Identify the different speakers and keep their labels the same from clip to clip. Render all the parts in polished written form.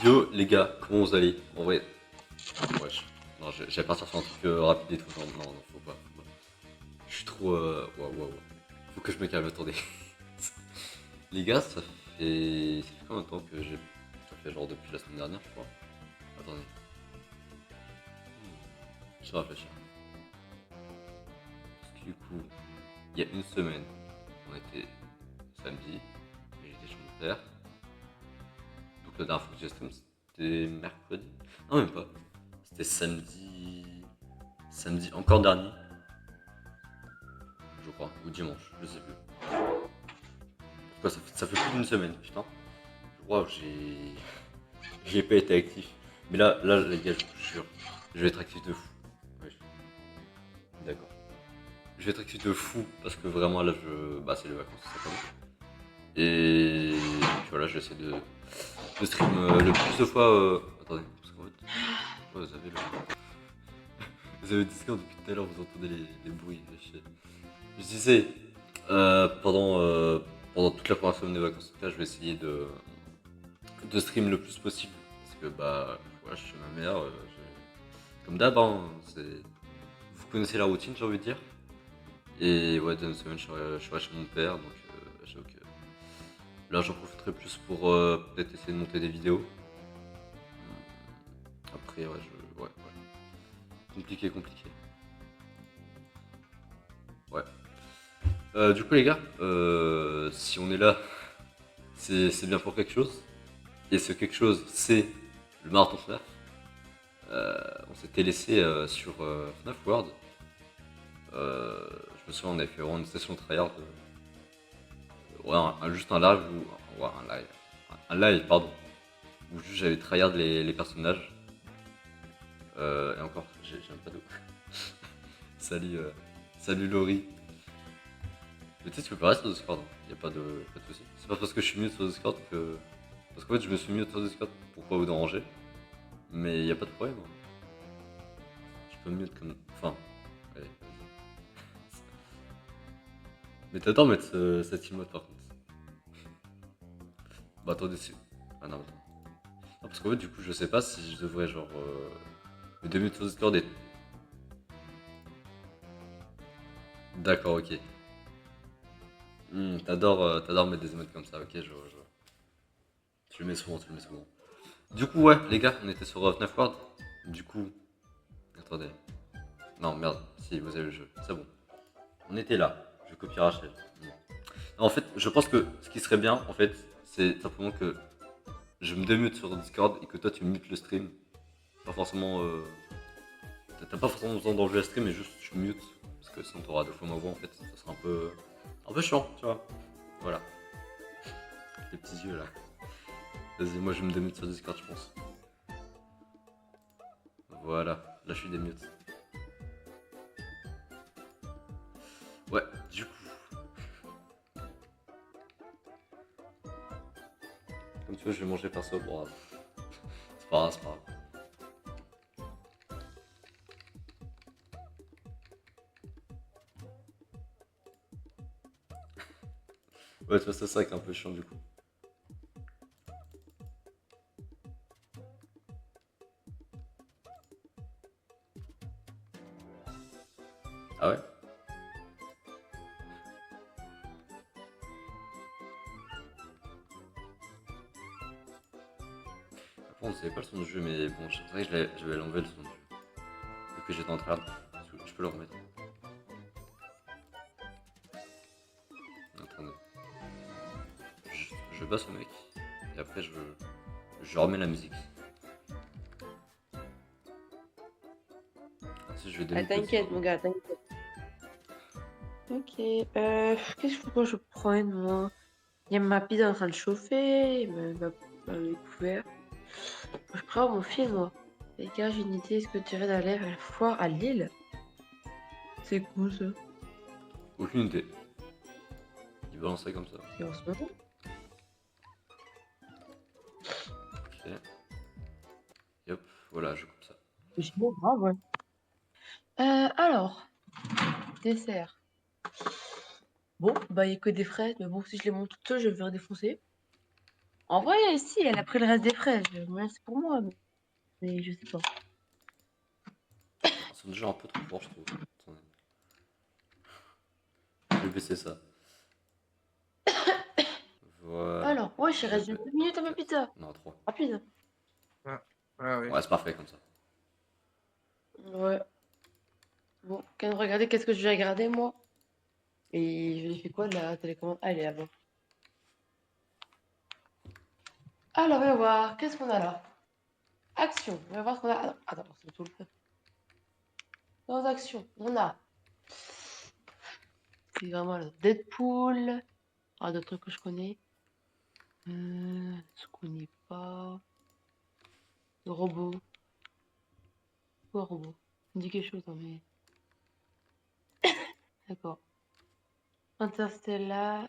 Speaker 1: Yo les gars, comment vous allez? En vrai, wesh. Non, j'allais partir sur un truc rapide et tout. Non, non, non, faut pas, faut pas. Je suis trop. Waouh, waouh, waouh. Faut que je me calme, attendez. Les gars, ça fait combien de temps que j'ai. Ça fait genre depuis la semaine dernière, je crois. Attendez. Je vais réfléchir. Parce que du coup, il y a une semaine, on était samedi, et j'étais chez mon père. Donc la dernière fois que j'ai stream, c'était mercredi. Non, même pas. C'était samedi. Samedi encore dernier, je crois, ou dimanche, je sais plus. Pourquoi ça fait plus d'une semaine, putain. Waouh, j'ai pas été actif. Mais là, les gars, je vous jure, je vais être actif de fou. Ouais, d'accord. Je vais être actif de fou parce que vraiment là, bah, c'est les vacances, ça commence. Et puis voilà, je vais essayer de stream le plus de fois. Attendez, parce qu'en fait, ouais, vous avez Discord depuis tout à l'heure, vous entendez les bruits. Je disais, pendant toute la première semaine des vacances, là, je vais essayer de stream le plus possible. Parce que bah, voilà, je suis chez ma mère. Comme d'hab, hein, vous connaissez la routine, j'ai envie de dire. Et ouais, dans une semaine, je serai chez mon père. Donc j'avoue que là, j'en profiterai plus pour peut-être essayer de monter des vidéos. Après, ouais. Compliqué, compliqué. Ouais. Du coup, les gars, si on est là, c'est bien pour quelque chose. Et ce quelque chose, c'est le marathon FNAF. On s'était laissé sur FNAF World. Je me souviens, on avait fait vraiment une session tryhard. Ouais, juste un live ou. Ouais, un live. Un live, pardon. Où juste j'avais tryhard les personnages. Et encore, j'aime pas d'eau. Salut, salut Laurie. Mais tu sais, tu peux pas rester sur Discord. Hein. Y a pas de soucis. C'est pas parce que je suis mieux sur Discord que. Parce qu'en fait, je me suis mis sur Discord pour pas vous déranger. Mais y a pas de problème. Hein. Je peux me mute comme. Enfin. Allez, vas-y. Mais t'attends mettre cette emote par contre. Bah attendez, c'est. Ah non, attends. Non, parce qu'en fait, du coup, je sais pas si je devrais genre. Me démute sur Discord et. D'accord, ok. T'adores mettre des emotes comme ça, ok, je vois, je vois. Tu le mets souvent, tu le mets souvent. Du coup, ouais, les gars, on était sur FNAF World. Du coup. Attendez. Non, merde, si, vous avez le jeu, c'est bon. On était là. Je copie Rachel. Non, en fait, je pense que ce qui serait bien, en fait, c'est simplement que je me démute sur Discord et que toi tu mutes le stream. Pas forcément. T'as pas forcément besoin d'enlever le stream, mais juste tu mutes. Parce que sinon t'auras deux fois ma voix en fait. Ça sera un peu. Un peu chiant, tu vois. Voilà. Les petits yeux là. Vas-y, moi je me démute sur Discord, je pense. Voilà. Là je suis démute. Ouais, du coup. Comme tu veux, je vais manger perso. Bon, c'est pas grave, c'est pas grave. Ouais, tu vois, c'est ça qui est un peu chiant du coup. Ah ouais? Après, on ne savait pas le son du jeu, mais bon, c'est vrai que je vais l'enlever le son du jeu. Vu que j'étais en train. Je peux le remettre. Attendez. Je bats ce mec. Et après, je remets la musique. Si je vais
Speaker 2: Ah,
Speaker 1: démute le
Speaker 2: t'inquiète,
Speaker 1: Discord.
Speaker 2: mon gars, t'inquiète. Ok, qu'est-ce que je prenne, moi? Il y a ma pizza en train de chauffer, les couverts. Je prépare mon film, moi. Les gars, j'ai une idée, est-ce que tu irais d'aller à la foire à Lille? C'est cool, ça.
Speaker 1: Aucune idée. Il balance ça comme ça.
Speaker 2: C'est en ce moment.
Speaker 1: Ok. Et hop, voilà, je coupe ça.
Speaker 2: Mais c'est pas grave, ouais. Alors, dessert. Bon, bah, il n'y a que des fraises, mais bon, si je les monte toutes seules, je vais me faire défoncer. En vrai, si, elle a pris le reste des frais. Moi, c'est pour moi, mais je sais pas.
Speaker 1: Ils sont déjà un peu trop forts, je trouve. Attendez. Je vais baisser ça. Voilà.
Speaker 2: Alors, ouais, je
Speaker 1: Je
Speaker 2: reste
Speaker 1: vais...
Speaker 2: 2 minutes à ma
Speaker 1: 4.
Speaker 2: pizza.
Speaker 1: Non, 3.
Speaker 2: Rapide.
Speaker 3: Ouais, ouais, ouais.
Speaker 1: Ouais, c'est parfait comme ça.
Speaker 2: Ouais. Bon, regardez qu'est-ce que je vais regarder, moi. Et je lui fais quoi de la télécommande? Ah, elle est là-bas. Alors, on va voir. Qu'est-ce qu'on a là? Action. On va voir ce qu'on a. Attends, c'est tout le fait. Dans action, on a. C'est vraiment là. Deadpool. Ah, d'autres trucs que je connais. Ce qu'on connais pas. Le robot. Quoi, robot? Ça me dit quelque chose, hein, mais. D'accord. Interstellar.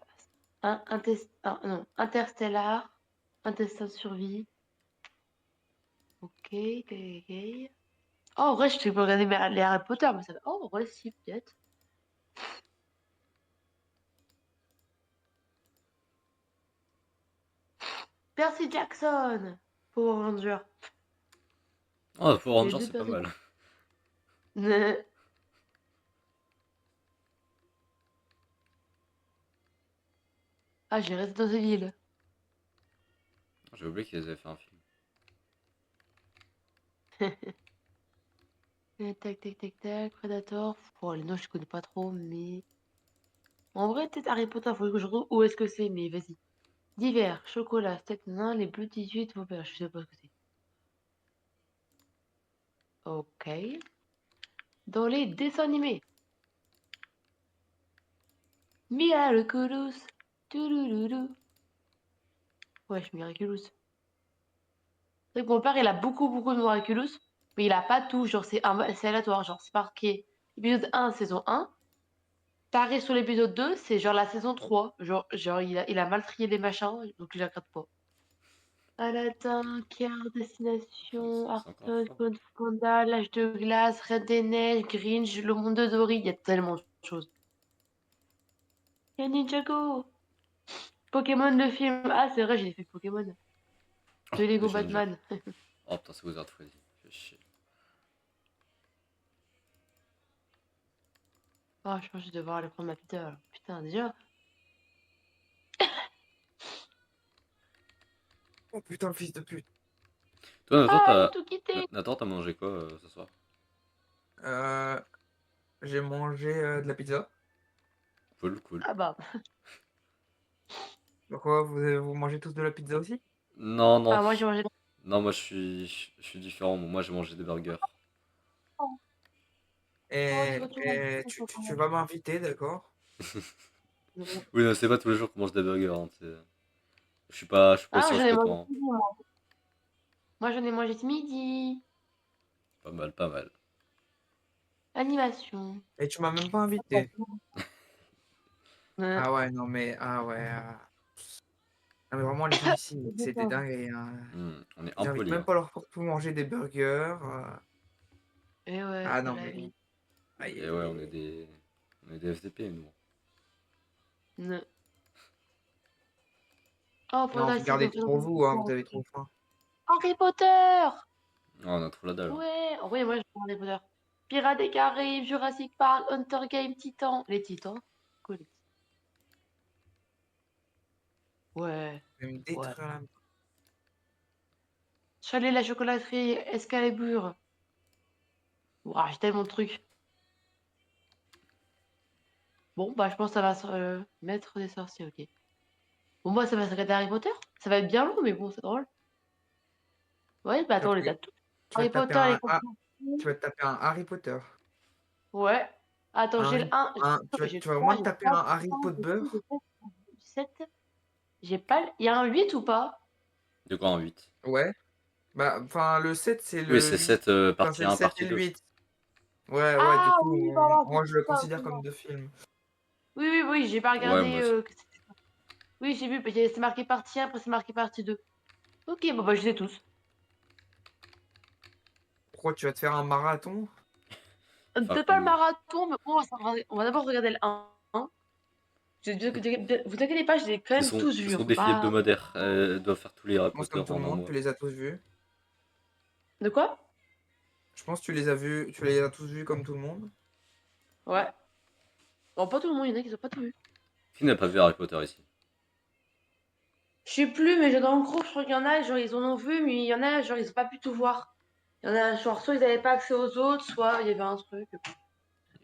Speaker 2: Non. Interstellar. Intestin de survie. Ok, ok, ok. Oh, en vrai, je sais pas regarder les Harry Potter, mais ça va. Oh, en vrai, si, peut-être. Percy Jackson! Power Ranger.
Speaker 1: Oh, Power
Speaker 2: Les
Speaker 1: Rangers,
Speaker 2: deux
Speaker 1: c'est pas
Speaker 2: Percy
Speaker 1: mal.
Speaker 2: Jackson. Ah, j'ai resté dans une ville.
Speaker 1: J'ai oublié qu'ils avaient fait un film.
Speaker 2: Tac, tac, tac, tac. Predator. Oh, les noms, je connais pas trop, mais. En vrai, peut-être Harry Potter, faut que je retrouve où est-ce que c'est, mais vas-y. Divers, chocolat, steak, nain, les bleus 18, vos pères, je sais pas ce que c'est. Ok. Dans les dessins animés. Miraculous. Toulouloulou. Wesh, Miraculous. C'est vrai que mon père, il a beaucoup de Miraculous, mais il a pas tout. Genre, c'est aléatoire. Genre, c'est marqué épisode 1, saison 1. T'arrives sur l'épisode 2, c'est genre la saison 3. Genre il a mal trié les machins, donc je la regarde pas. Aladdin, Cœur, Destination,
Speaker 1: C'est encore
Speaker 2: Arthur,
Speaker 1: fort.
Speaker 2: Code Panda, L'Âge de Glace, Reine des Neiges, Grinch, Le Monde de Dory, il y a tellement de choses. Il y a Ninjago, Pokémon le film. Ah, c'est vrai, j'ai fait Pokémon.
Speaker 1: Oh,
Speaker 2: De Lego
Speaker 1: déjà Ninja.
Speaker 2: Batman.
Speaker 1: Oh putain, c'est Wizard Freddy. Fais chier.
Speaker 2: Ah, je pense que je vais devoir aller prendre ma pizza. Alors. Putain, déjà.
Speaker 3: Oh putain, le fils de pute.
Speaker 1: Toi, Nathan,
Speaker 2: Ah, j'ai tout quitté.
Speaker 1: Nathan, t'as mangé quoi ce soir?
Speaker 3: Euh, j'ai mangé de la pizza.
Speaker 1: Cool, cool.
Speaker 2: Ah bah.
Speaker 3: Pourquoi vous mangez tous de la pizza aussi?
Speaker 1: Non, non.
Speaker 2: Ah, moi j'ai mangé.
Speaker 1: Non, moi je suis différent. Moi j'ai mangé des burgers.
Speaker 2: Oh, tu vas tout manger.
Speaker 3: Et tu vas m'inviter, d'accord?
Speaker 1: Oui, non, c'est pas tous les jours qu'on mange des burgers, hein, je suis pas aussi
Speaker 2: Ah, j'en
Speaker 1: riche
Speaker 2: ai
Speaker 1: que
Speaker 2: mangé
Speaker 1: toi, hein.
Speaker 2: ce midi, moi. Moi, j'en ai mangé ce midi.
Speaker 1: Pas mal, pas mal.
Speaker 2: Animation.
Speaker 3: Et tu m'as même pas invité.
Speaker 2: Euh,
Speaker 3: Ah ouais, non mais... Ah ouais. Ah, mais vraiment, les gens ici, c'est des dingueries, hein.
Speaker 1: On est
Speaker 3: Ils invitent
Speaker 1: impoli,
Speaker 3: même
Speaker 1: hein.
Speaker 3: pas leur pour manger des burgers.
Speaker 2: Et ouais,
Speaker 3: Ah
Speaker 2: c'est
Speaker 3: non,
Speaker 2: la
Speaker 3: mais...
Speaker 2: vie.
Speaker 3: Aïe,
Speaker 1: Et
Speaker 3: aïe,
Speaker 1: ouais,
Speaker 3: aïe,
Speaker 1: on est
Speaker 3: aïe.
Speaker 1: des FDP, nous.
Speaker 2: Ne. Oh,
Speaker 3: Non,
Speaker 2: pendant
Speaker 3: vous
Speaker 2: la saison
Speaker 3: gardez tout pour vous, hein, vous avez trop faim.
Speaker 2: Harry Potter!
Speaker 1: Ah, on a trop la dalle, hein.
Speaker 2: Ouais, ouais, moi, j'adore Harry Potter. Pirates des Caraïbes, Jurassic Park, Hunter Game, Titan. Les Titans. Quoi, les Titans? Ouais,
Speaker 3: Je vais me
Speaker 2: ouais.
Speaker 3: détruire la...
Speaker 2: Chalet, la chocolaterie, Excalibur. Ouah, j'ai tellement de trucs. Bon, bah, je pense que ça va se mettre des sorciers, ok. Bon, moi, ça va se regarder Harry Potter. Ça va être bien long, mais bon, c'est drôle. Ouais, bah attends, on les a tous.
Speaker 3: Tu vas
Speaker 2: Harry
Speaker 3: te taper
Speaker 2: Potter, les
Speaker 3: tu vas te taper un Harry Potter.
Speaker 2: Ouais. Attends, j'ai le 1, j'ai le
Speaker 3: Tu vas
Speaker 2: 3,
Speaker 3: vraiment
Speaker 2: j'ai
Speaker 3: te
Speaker 2: le
Speaker 3: taper
Speaker 2: 4,
Speaker 3: un
Speaker 2: j'ai le
Speaker 3: Harry
Speaker 2: 5,
Speaker 3: Potter
Speaker 2: j'ai le 6,
Speaker 3: beurre.
Speaker 2: j'ai le 7, j'ai le 7. J'ai pas le... Il y a un 8 ou pas?
Speaker 1: De quoi en 8?
Speaker 3: Ouais. Bah, enfin, le 7 c'est
Speaker 1: Oui,
Speaker 3: le
Speaker 1: c'est
Speaker 3: 8.
Speaker 1: 7
Speaker 3: Enfin,
Speaker 1: partie
Speaker 3: c'est le
Speaker 1: 1,
Speaker 3: 7 et
Speaker 1: partie
Speaker 3: le
Speaker 1: 2.
Speaker 3: 8. Ouais, ouais, du
Speaker 2: Ah
Speaker 3: coup,
Speaker 2: oui, voilà, c'est
Speaker 3: moi, je le
Speaker 2: ça,
Speaker 3: considère
Speaker 2: c'est ça.
Speaker 3: comme deux films.
Speaker 2: Oui, oui, oui, j'ai pas
Speaker 1: Ouais, moi
Speaker 2: regardé.
Speaker 1: aussi.
Speaker 2: Oui, j'ai vu, c'est marqué partie 1, après c'est marqué partie 2. Ok, bon, bah, je les ai tous.
Speaker 3: Pourquoi tu vas te faire un marathon?
Speaker 1: Faire
Speaker 2: Peut-être pas
Speaker 1: comme
Speaker 2: le
Speaker 1: moi.
Speaker 2: marathon, mais bon, on va d'abord regarder le 1. Vous inquiétez pas, je les ai quand même tous
Speaker 1: Ce
Speaker 2: vus.
Speaker 1: sont
Speaker 2: Hein.
Speaker 1: des filles
Speaker 2: Bah...
Speaker 1: hebdomadaires. Elles doivent faire tous les Harry
Speaker 3: Je pense
Speaker 1: Potter
Speaker 3: comme tout le
Speaker 1: en un
Speaker 3: monde,
Speaker 1: mois.
Speaker 3: tu les as tous vus.
Speaker 2: De quoi?
Speaker 3: Je pense que tu les as vus, tu les as tous vus comme tout le monde.
Speaker 2: Ouais. Bon, pas tout le monde, il y en a qui ont pas tout vu.
Speaker 1: Qui n'a pas vu Harry Potter ici?
Speaker 2: Je sais plus, mais dans le groupe, je crois qu'il y en a, genre, ils en ont vu, mais il y en a, genre, ils ont pas pu tout voir. Il y en a, genre, soit ils avaient pas accès aux autres, soit il y avait un truc.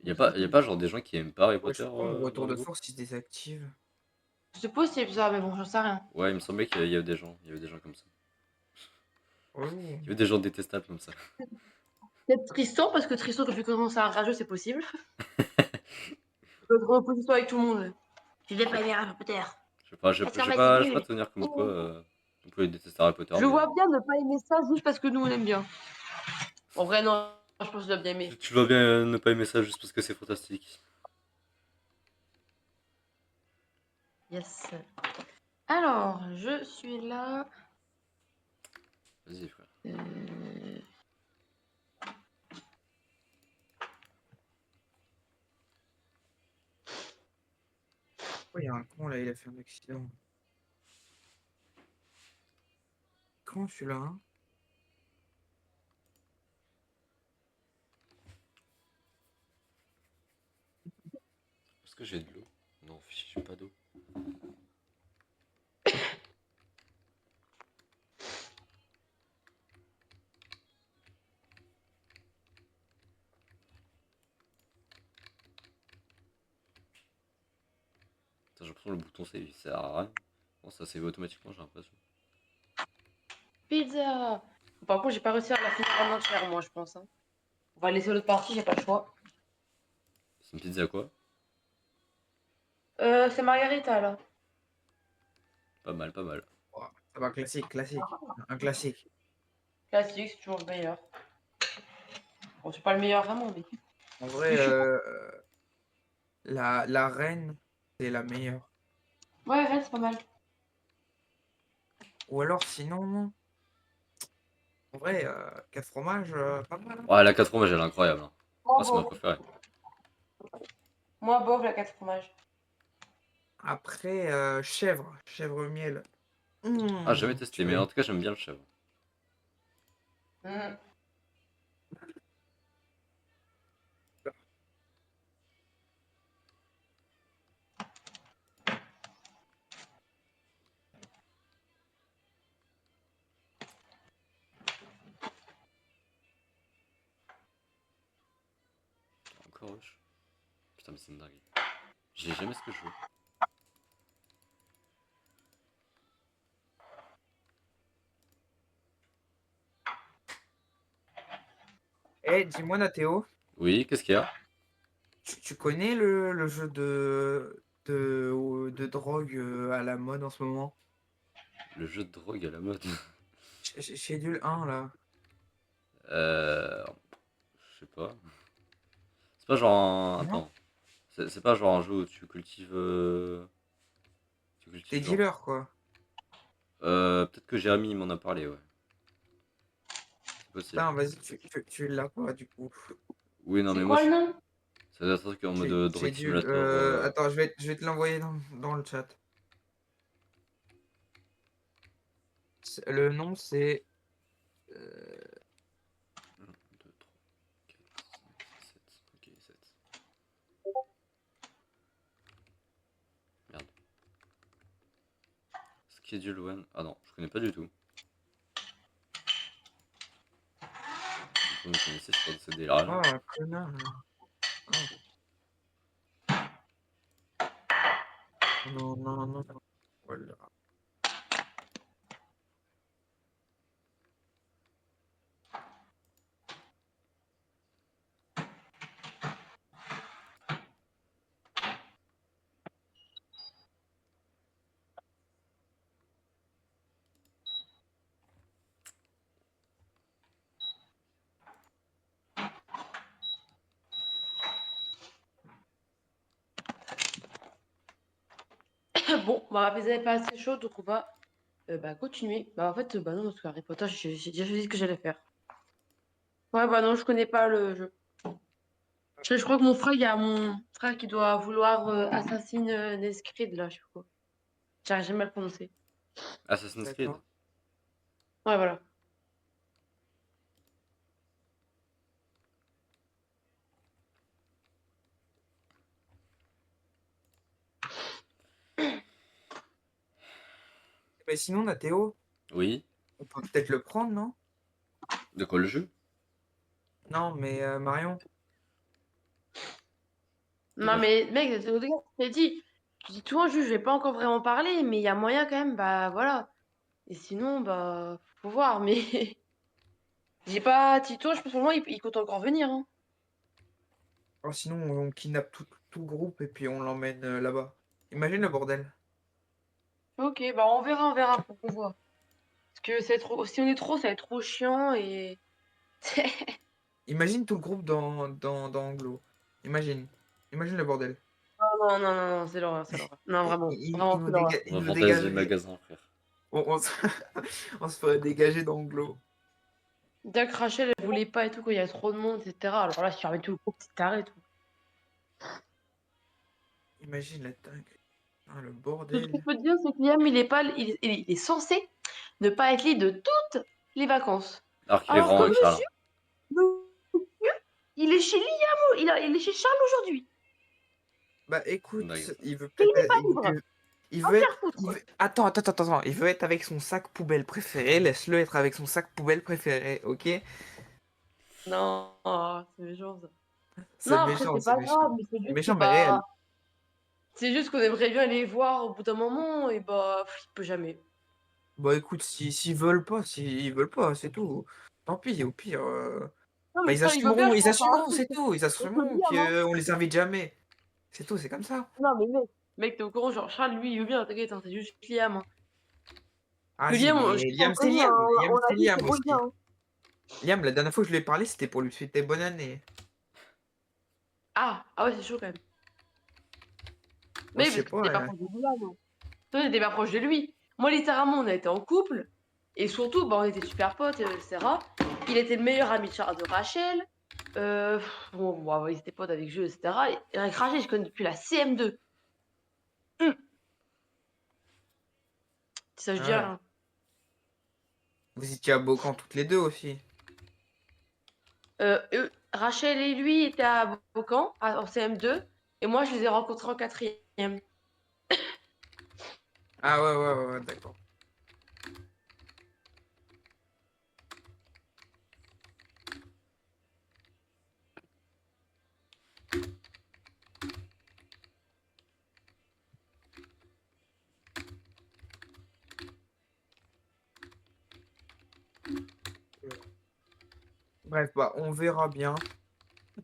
Speaker 1: Y a pas genre des gens qui aiment pas Harry
Speaker 3: Ouais, je
Speaker 1: Potter
Speaker 3: sais pas, mon
Speaker 1: dans
Speaker 3: retour
Speaker 1: le
Speaker 3: de
Speaker 1: groupe?
Speaker 3: force il se désactive.
Speaker 2: C'est possible ça, mais bon, j'en sais rien.
Speaker 1: Ouais, il me semblait qu'il y avait des gens. Il y avait des gens comme ça.
Speaker 3: Oh.
Speaker 1: Il y avait des gens détestables comme ça.
Speaker 2: Peut-être Tristan, parce que Tristan, depuis qu'on commence à un rageux, c'est possible. Je peux être en opposition avec tout le monde. Tu l'as
Speaker 1: Je sais
Speaker 2: pas bien, peut-être.
Speaker 1: je sais pas,
Speaker 2: Parce qu'on m'a dit
Speaker 1: je vais pas
Speaker 2: nul.
Speaker 1: tenir comme quoi on peut détester Harry Potter,
Speaker 2: Je
Speaker 1: mais
Speaker 2: vois bien ne pas aimer ça juste parce que nous, on aime bien. En vrai, non, je pense que je dois bien aimer.
Speaker 1: tu dois bien ne pas aimer ça juste parce que c'est fantastique.
Speaker 2: Yes. Alors, je suis là.
Speaker 1: Vas-y, frère.
Speaker 2: Euh,
Speaker 3: Oh, il y a un con là, il a fait un accident. Comment celui-là hein?
Speaker 1: Est-ce que j'ai de l'eau? Non, j'ai pas d'eau. J'ai l'impression que le bouton save il sert à rien. Non, ça save automatiquement, j'ai l'impression.
Speaker 2: Pizza. Par contre, j'ai pas réussi à la finir en entière, moi, je pense. Hein. On va laisser l'autre partie, j'ai pas le choix.
Speaker 1: C'est une pizza quoi?
Speaker 2: C'est Margarita, là.
Speaker 1: Pas mal, pas mal.
Speaker 3: Oh, ça va, classique, classique. Un classique.
Speaker 2: Classique, c'est toujours le meilleur. Bon, c'est pas le meilleur vraiment, mais.
Speaker 3: En vrai,
Speaker 2: Mais je suis...
Speaker 3: la reine, c'est la meilleure.
Speaker 2: Ouais, ouais, c'est pas mal.
Speaker 3: Ou alors sinon, en vrai, 4 fromages, pas mal. Hein.
Speaker 1: Ouais, la 4 fromages elle est incroyable. Hein.
Speaker 2: Moi,
Speaker 1: Moi, c'est ma
Speaker 2: bof.
Speaker 1: préférée.
Speaker 2: Moi, bof, la 4 fromages.
Speaker 3: Après, chèvre miel.
Speaker 1: Ah, j'ai jamais testé, mais en
Speaker 3: Tuerie.
Speaker 1: tout cas, j'aime bien le chèvre.
Speaker 2: Mm.
Speaker 1: Encore rush. Putain, mais c'est une dingue. J'ai jamais ce que je veux.
Speaker 3: Eh, dis-moi, Nathéo,
Speaker 1: Oui, qu'est-ce qu'il y a?
Speaker 3: tu connais le jeu de drogue à la mode en ce moment?
Speaker 1: Le jeu de drogue à la mode.
Speaker 3: Schedule 1, là.
Speaker 1: Euh. Je sais pas. C'est pas genre un.
Speaker 3: Non?
Speaker 1: Attends. C'est pas genre un jeu où tu cultives. Tu
Speaker 3: T'es
Speaker 1: cultives genre.
Speaker 3: dealer, quoi.
Speaker 1: Peut-être que Jérémy m'en a parlé, ouais. C'est possible.
Speaker 3: Putain, vas-y, tu l'as pas, du coup.
Speaker 1: Oui, non,
Speaker 2: C'est
Speaker 1: mais moi,
Speaker 2: quoi le nom?
Speaker 1: ça doit être un truc en mode Droid
Speaker 3: Schedule,
Speaker 1: Simulator.
Speaker 3: attends, je vais te l'envoyer dans le chat. Le nom, c'est... euh,
Speaker 1: 1, 2, 3, 4, 5, 6, 7. Ok, 7. Merde. Schedule One. Ah non, je connais pas du tout. Vous me connaissez, je pense que c'est des
Speaker 3: Oh,
Speaker 1: là.
Speaker 3: un connard, là. Oh. Non, non, non, non. Voilà.
Speaker 2: Bon, bah, ma pizza n'est pas assez chaude, donc on va bah, continuer. Bah, en fait, bah non, parce que Harry Potter, j'ai déjà dit ce que j'allais faire. Ouais, bah non, je connais pas le jeu. Je crois que mon frère, il y a mon frère qui doit vouloir Assassin's Creed, là, je sais pas quoi. J'arrive jamais à le prononcer.
Speaker 1: Assassin's Creed.
Speaker 3: D'accord.
Speaker 2: Ouais, voilà.
Speaker 3: Mais sinon, Nathéo,
Speaker 1: Oui.
Speaker 3: on peut peut-être le prendre, non?
Speaker 1: De quoi le jeu?
Speaker 3: Non, mais Marion.
Speaker 2: Non, mais mec, je t'ai dit, tu dis tout un jeu, je vais pas encore vraiment parler, mais il y a moyen quand même, bah voilà. Et sinon, bah, faut voir, mais j'ai pas. Tito, je pense que moi, il compte encore venir. Hein.
Speaker 3: Alors sinon, on kidnappe tout le groupe et puis on l'emmène là-bas. Imagine le bordel.
Speaker 2: Ok, bah on verra, faut qu'on voit. Parce que c'est trop. Si on est trop, ça va être trop chiant et.
Speaker 3: Imagine tout le groupe dans Anglo. Imagine. Imagine le bordel.
Speaker 2: Non, non, non, non, c'est l'horreur, c'est l'horreur. Non, vraiment,
Speaker 3: Il
Speaker 2: vraiment,
Speaker 3: nous,
Speaker 2: c'est l'horreur.
Speaker 3: il
Speaker 1: On va
Speaker 3: nous
Speaker 1: fantasy
Speaker 3: dégagerait.
Speaker 1: magasin, frère.
Speaker 3: On se... on se ferait dégager d'Anglo.
Speaker 2: Dès que Rachel, elle voulait pas et tout, quand il y a trop de monde, etc. Alors là, si tu remets tout le groupe, c'est taré et tout.
Speaker 3: Imagine la dingue. Ah, le
Speaker 2: Tout ce que je
Speaker 3: bordel.
Speaker 2: peux te dire, c'est que Liam, il est pas, il est censé ne pas être libre de toutes les vacances.
Speaker 1: Alors qu'il est
Speaker 2: Alors
Speaker 1: vraiment
Speaker 2: que
Speaker 1: avec Charles.
Speaker 2: monsieur, il est chez Liam, il est chez Charles aujourd'hui.
Speaker 3: Bah écoute,
Speaker 1: Dingue.
Speaker 3: il veut
Speaker 2: Et il
Speaker 3: peut-être...
Speaker 2: n'est pas libre.
Speaker 3: il
Speaker 2: Va
Speaker 3: veut
Speaker 2: te
Speaker 3: être...
Speaker 2: faire foutre.
Speaker 3: Attends, attends, attends, attends. Il veut être avec son sac poubelle préféré. Laisse-le être avec son sac poubelle préféré, ok?
Speaker 2: Non, c'est méchant ça. Non,
Speaker 3: C'est
Speaker 2: après,
Speaker 3: méchant,
Speaker 2: c'est
Speaker 3: c'est
Speaker 2: pas
Speaker 3: méchant.
Speaker 2: grave, mais c'est
Speaker 3: C'est
Speaker 2: juste que
Speaker 3: méchant, mais réel.
Speaker 2: bah. C'est juste qu'on aimerait bien les voir au bout d'un moment et bah, il peut jamais.
Speaker 3: Bah écoute, s'ils veulent pas, s'ils veulent pas, c'est tout. Tant pis, au pire.
Speaker 2: Non,
Speaker 3: Bah
Speaker 2: mais ça, il veut bien, je
Speaker 3: ils
Speaker 2: pense. Hein.
Speaker 3: assumeront, c'est tout. Ils
Speaker 2: Et que
Speaker 3: assumeront
Speaker 2: Liam, hein.
Speaker 3: qu'on les invite jamais. C'est tout, c'est comme ça.
Speaker 2: Non, mais mec, t'es au courant, genre Charles, lui, il veut bien, t'inquiète, hein, c'est juste Liam. Hein.
Speaker 3: Ah
Speaker 2: Que
Speaker 3: si,
Speaker 2: Liam,
Speaker 3: mais
Speaker 2: je
Speaker 3: Liam,
Speaker 2: pense que
Speaker 3: c'est
Speaker 2: lui,
Speaker 3: Liam.
Speaker 2: on
Speaker 3: Liam,
Speaker 2: l'a
Speaker 3: c'est
Speaker 2: dit,
Speaker 3: Liam
Speaker 2: c'est beau bien.
Speaker 3: aussi.
Speaker 2: Hein.
Speaker 3: Liam, la dernière fois que je lui ai parlé, c'était pour lui souhaiter bonne année.
Speaker 2: Ah ouais, c'est chaud quand même.
Speaker 3: Moi,
Speaker 2: Mais
Speaker 3: je
Speaker 2: parce
Speaker 3: sais
Speaker 2: que
Speaker 3: pas.
Speaker 2: t'étais pas proche de lui, là, non. Toi, t'étais pas proche de lui. Moi, littéralement, on a été en couple. Et surtout, bah, on était super potes, etc. Il était le meilleur ami de Rachel. Bon, ils étaient potes avec Jeux, etc. Et avec Rachel, je connais depuis la CM2. Si ça, je dis
Speaker 3: Ah ouais.
Speaker 2: rien.
Speaker 3: Vous étiez à Beaucamp toutes les deux aussi.
Speaker 2: Rachel et lui étaient à Beaucamp, en CM2. Et moi, je les ai rencontrés en quatrième.
Speaker 3: Ah ouais, ouais, ouais, ouais, d'accord. Bref, bah, on verra bien.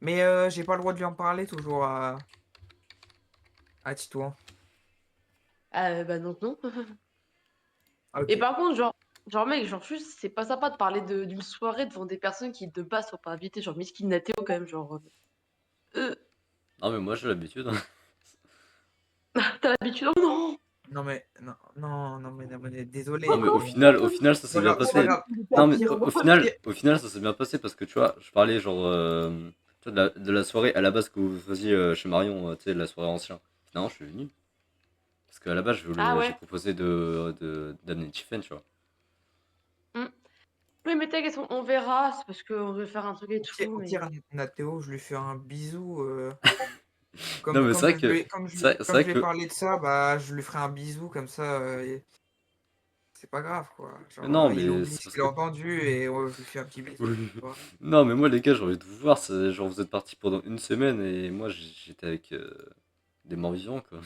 Speaker 3: Mais j'ai pas le droit de lui en parler toujours à Titouan.
Speaker 2: Bah donc non. Et
Speaker 3: Ok.
Speaker 2: par contre, mec, genre, juste, c'est pas sympa de parler d'une soirée devant des personnes qui de base sont pas invitées. Genre, Miskin Nathéo, quand même, genre. Euh,
Speaker 1: Non, mais moi j'ai l'habitude. Hein.
Speaker 2: t'as l'habitude? Oh non!
Speaker 3: Non mais non non non mais désolé
Speaker 1: Non, mais
Speaker 2: Encore,
Speaker 3: mais
Speaker 1: au final, ça
Speaker 3: c'est
Speaker 1: s'est
Speaker 3: pas
Speaker 1: bien
Speaker 3: grave, c'est pas
Speaker 1: passé.
Speaker 3: grave.
Speaker 1: Non,
Speaker 3: Au
Speaker 1: mais
Speaker 3: pire,
Speaker 1: au final, ça s'est bien passé parce que tu vois, je parlais genre tu vois, de la soirée à la base que vous faisiez chez Marion, tu sais, la soirée ancien. Finalement, je suis venu. Parce qu'à la base,
Speaker 2: Ah
Speaker 1: j'ai
Speaker 2: ouais.
Speaker 1: proposé d'amener Tiffen, tu vois.
Speaker 2: Hmm. Oui, mais t'inquiète, on verra. C'est parce qu'on veut faire un truc et tout.
Speaker 3: au pire,
Speaker 2: Mais.
Speaker 3: Nathéo, je lui fais un bisou.
Speaker 1: Non, mais c'est vrai que, c'est
Speaker 3: Comme je
Speaker 1: vrai
Speaker 3: lui ai
Speaker 1: que,
Speaker 3: parlé de ça, bah je lui ferai un bisou comme ça. C'est pas grave quoi. Genre,
Speaker 1: non,
Speaker 3: il
Speaker 1: mais
Speaker 3: oublie
Speaker 1: c'est
Speaker 3: ce
Speaker 1: parce
Speaker 3: qu'il a
Speaker 1: que,
Speaker 3: entendu et je lui fais un petit bisou.
Speaker 1: oui.
Speaker 3: Tu vois.
Speaker 1: Non, mais moi, les gars, j'ai envie de vous voir. Genre, vous êtes partis pendant une semaine et moi, j'étais avec des morts vivants, quoi.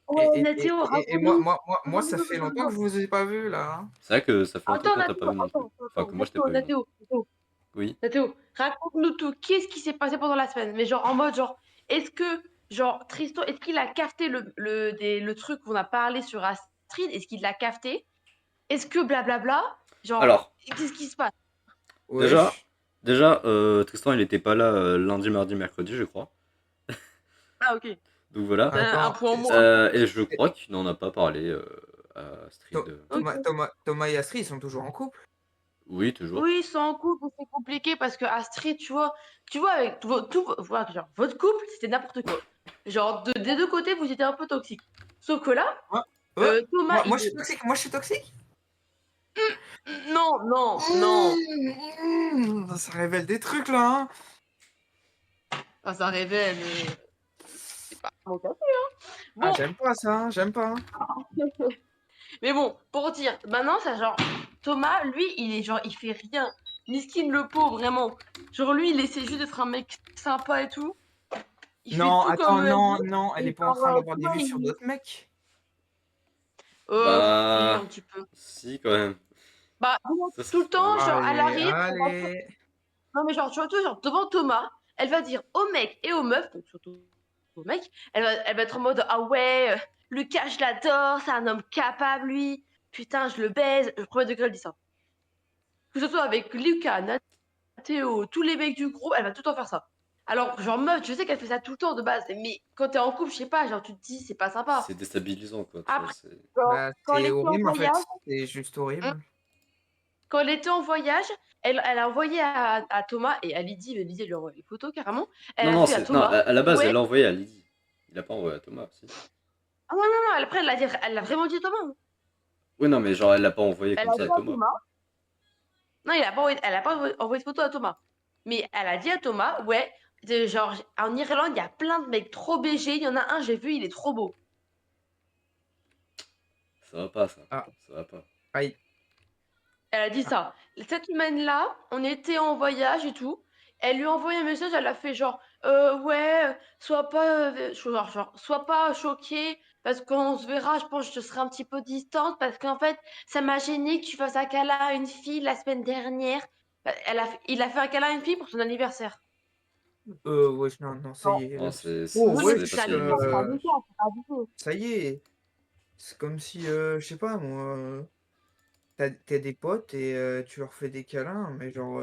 Speaker 2: Ouais, Nathéo,
Speaker 3: Et
Speaker 2: raconte-nous.
Speaker 3: moi, ça fait longtemps que je vous ai pas vu là. Hein.
Speaker 1: C'est vrai que ça fait longtemps que
Speaker 2: Attends,
Speaker 1: toi, t'as pas vu non plus. Enfin, que moi, je t'ai pas vu non plus.
Speaker 2: Nathéo, Nathéo.
Speaker 1: Oui.
Speaker 2: Nathéo, raconte-nous tout. Qu'est-ce qui s'est passé pendant la semaine? Mais genre en mode genre, est-ce que genre Tristan, est-ce qu'il a capté le truc qu'on a parlé sur Astrid? Est-ce qu'il l'a capté? Est-ce que blablabla? Genre,
Speaker 1: Alors,
Speaker 2: qu'est-ce qui se passe?
Speaker 1: déjà,
Speaker 3: Wesh.
Speaker 1: Tristan, il était pas là lundi, mardi, mercredi, je crois.
Speaker 2: Ah ok.
Speaker 1: Donc voilà.
Speaker 2: C'est un
Speaker 3: Attends,
Speaker 2: point en moins.
Speaker 1: Et je crois qu'il n'en a pas parlé à Astrid.
Speaker 2: Ok.
Speaker 3: Thomas et Astrid, ils sont toujours en couple.
Speaker 1: Oui, toujours.
Speaker 2: Oui, sans couple, c'est compliqué parce que Astrid, tu vois, avec voilà, genre, votre couple, c'était n'importe quoi. Genre, des deux côtés, vous étiez un peu toxiques. Sauf que là,
Speaker 3: Ouais. Ouais.
Speaker 2: Thomas,
Speaker 3: Moi, je suis toxique. Moi, je suis toxique.
Speaker 2: Non, non, non.
Speaker 3: Ça révèle des trucs là. Hein.
Speaker 2: Enfin, ça révèle. C'est pas mon cas.
Speaker 3: Ah,
Speaker 2: Bon,
Speaker 3: j'aime pas ça. Hein, j'aime pas.
Speaker 2: mais bon, pour dire, maintenant, ça genre, Thomas, lui, il est genre, il fait rien. Miskin le pauvre, vraiment. Genre, lui, il essaie juste d'être un mec sympa et tout. Il fait
Speaker 3: Non,
Speaker 2: tout comme
Speaker 3: attends,
Speaker 2: elle
Speaker 3: non,
Speaker 2: dit.
Speaker 3: non, elle est
Speaker 2: Et
Speaker 3: pas en
Speaker 2: genre,
Speaker 3: train d'avoir des
Speaker 2: Thomas,
Speaker 3: vues sur
Speaker 2: il...
Speaker 3: d'autres mecs.
Speaker 2: Si,
Speaker 1: Bah,
Speaker 2: un petit peu.
Speaker 1: si, quand même.
Speaker 2: Bah,
Speaker 1: Ça
Speaker 2: tout le
Speaker 1: fait pas
Speaker 2: temps,
Speaker 1: mal.
Speaker 2: genre, elle
Speaker 3: Allez,
Speaker 2: arrive,
Speaker 3: allez.
Speaker 2: non, mais genre, tu vois, genre, devant Thomas, elle va dire aux mecs et aux meufs, donc surtout aux mecs, elle va être en mode, ah ouais, Lucas, je l'adore, c'est un homme capable, lui. Putain, je le baise. Le premier degré, elle dit ça. Que ce soit avec Lucas, Nathéo, tous les mecs du groupe, elle va tout le temps faire ça. Alors, genre, meuf, je sais qu'elle fait ça tout le temps de base, mais quand t'es en couple, je sais pas, genre, tu te dis, c'est pas sympa.
Speaker 1: C'est déstabilisant, quoi, tu vois.
Speaker 2: Après,
Speaker 1: C'est...
Speaker 2: genre,
Speaker 3: Bah,
Speaker 2: quand elle
Speaker 3: c'est
Speaker 2: était en
Speaker 3: horrible en fait.
Speaker 2: voyage,
Speaker 3: C'est juste
Speaker 2: hein,
Speaker 3: horrible.
Speaker 2: quand elle était en voyage, elle a envoyé à Thomas et à Lydie, mais Lydie, elle lui a envoyé les photos carrément. Elle
Speaker 1: Non,
Speaker 2: a
Speaker 1: non,
Speaker 2: fait à
Speaker 1: c'est... Non,
Speaker 2: Thomas,
Speaker 1: à la base, elle
Speaker 2: ouais.
Speaker 1: l'a envoyé à Lydie. Il a pas envoyé à Thomas, si.
Speaker 2: Ah non, non, non, après, elle l'a vraiment dit à Thomas. Hein.
Speaker 1: Oui, non, mais genre, elle l'a pas envoyé
Speaker 2: Elle
Speaker 1: comme
Speaker 2: a
Speaker 1: ça à
Speaker 2: dit à
Speaker 1: Thomas.
Speaker 2: Thomas. Non, elle a pas envoyé de photo à Thomas. Mais elle a dit à Thomas, ouais, genre, en Irlande, il y a plein de mecs trop BG. Il y en a un, j'ai vu, il est trop beau.
Speaker 1: Ça va pas, ça.
Speaker 3: Ah,
Speaker 1: Ça va pas.
Speaker 3: aïe.
Speaker 2: Elle a dit
Speaker 3: Ah,
Speaker 2: ça. Cette semaine-là, on était en voyage et tout. Elle lui a envoyé un message, elle a fait genre, ouais, sois pas choquée, parce qu'on se verra, je pense que je serai un petit peu distante, parce qu'en fait, ça m'a gêné que tu fasses un câlin à une fille la semaine dernière. Il a fait un câlin à une fille pour son anniversaire.
Speaker 3: wesh, non, non, ça
Speaker 2: Bon,
Speaker 3: y est.
Speaker 1: Non, c'est
Speaker 3: Oh,
Speaker 2: désolée,
Speaker 1: c'est
Speaker 3: wesh,
Speaker 2: c'est un
Speaker 1: passé les
Speaker 2: anniversaire,
Speaker 1: limites, ça.
Speaker 2: c'est un
Speaker 1: Wesh.
Speaker 2: c'est pas abusé.
Speaker 3: ça y est. C'est comme si, je sais pas moi, t'as des potes et tu leur fais des câlins, mais
Speaker 2: Ah
Speaker 3: genre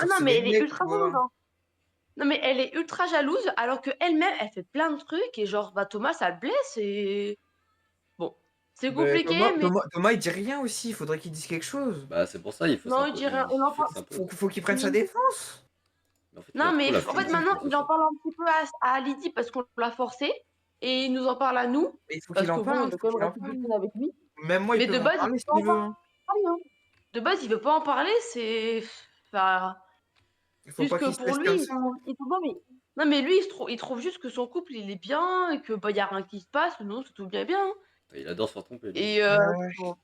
Speaker 2: non,
Speaker 3: c'est
Speaker 2: mais
Speaker 3: des
Speaker 2: elle est
Speaker 3: mecs,
Speaker 2: ultra
Speaker 3: tu
Speaker 2: jalouse,
Speaker 3: vois?
Speaker 2: hein. Non, mais elle est ultra jalouse, alors que elle-même, elle fait plein de trucs, et genre, bah, Thomas, ça le blesse, et bon, c'est
Speaker 3: Beh,
Speaker 2: compliqué, mais
Speaker 3: Thomas, il dit rien aussi, il faudrait qu'il dise quelque chose.
Speaker 1: Bah, c'est pour ça, il faut
Speaker 2: non, il dit rien.
Speaker 1: il
Speaker 2: Il en
Speaker 1: faut
Speaker 2: parle.
Speaker 1: qu'il s'impose.
Speaker 3: Faut qu'il prenne sa défense.
Speaker 1: Mais en fait, il a
Speaker 2: Non,
Speaker 1: trop
Speaker 2: mais
Speaker 1: la
Speaker 2: en
Speaker 1: flemme
Speaker 2: fait,
Speaker 1: de se
Speaker 2: maintenant,
Speaker 1: poser
Speaker 2: il en
Speaker 1: ça.
Speaker 2: parle un petit peu à Lydie parce qu'on l'a forcé, et il nous en parle à nous,
Speaker 3: Mais il faut qu'il
Speaker 2: parce que
Speaker 3: en
Speaker 2: bon,
Speaker 3: parle,
Speaker 2: il veut
Speaker 3: faut
Speaker 2: quand même
Speaker 3: qu'il en
Speaker 2: rester
Speaker 3: parle.
Speaker 2: copine avec lui.
Speaker 3: Même moi, il
Speaker 2: Mais
Speaker 3: peut
Speaker 2: de
Speaker 3: m'en
Speaker 2: base, il
Speaker 3: parler
Speaker 2: veut pas
Speaker 3: s'il
Speaker 2: en
Speaker 3: veut, hein.
Speaker 2: parler, hein. De base, il veut pas en parler, c'est. Enfin,
Speaker 3: Il faut
Speaker 2: juste
Speaker 3: pas
Speaker 2: que
Speaker 3: qu'il se
Speaker 2: pour
Speaker 3: laisse
Speaker 2: lui,
Speaker 3: comme ça.
Speaker 2: non, mais lui, il trouve juste que son couple, il est bien, et que bah, y a rien qui se passe, non, c'est tout bien bien. Hein.
Speaker 1: Il adore se faire tromper, lui.
Speaker 2: Et
Speaker 3: Ouais,
Speaker 2: bon.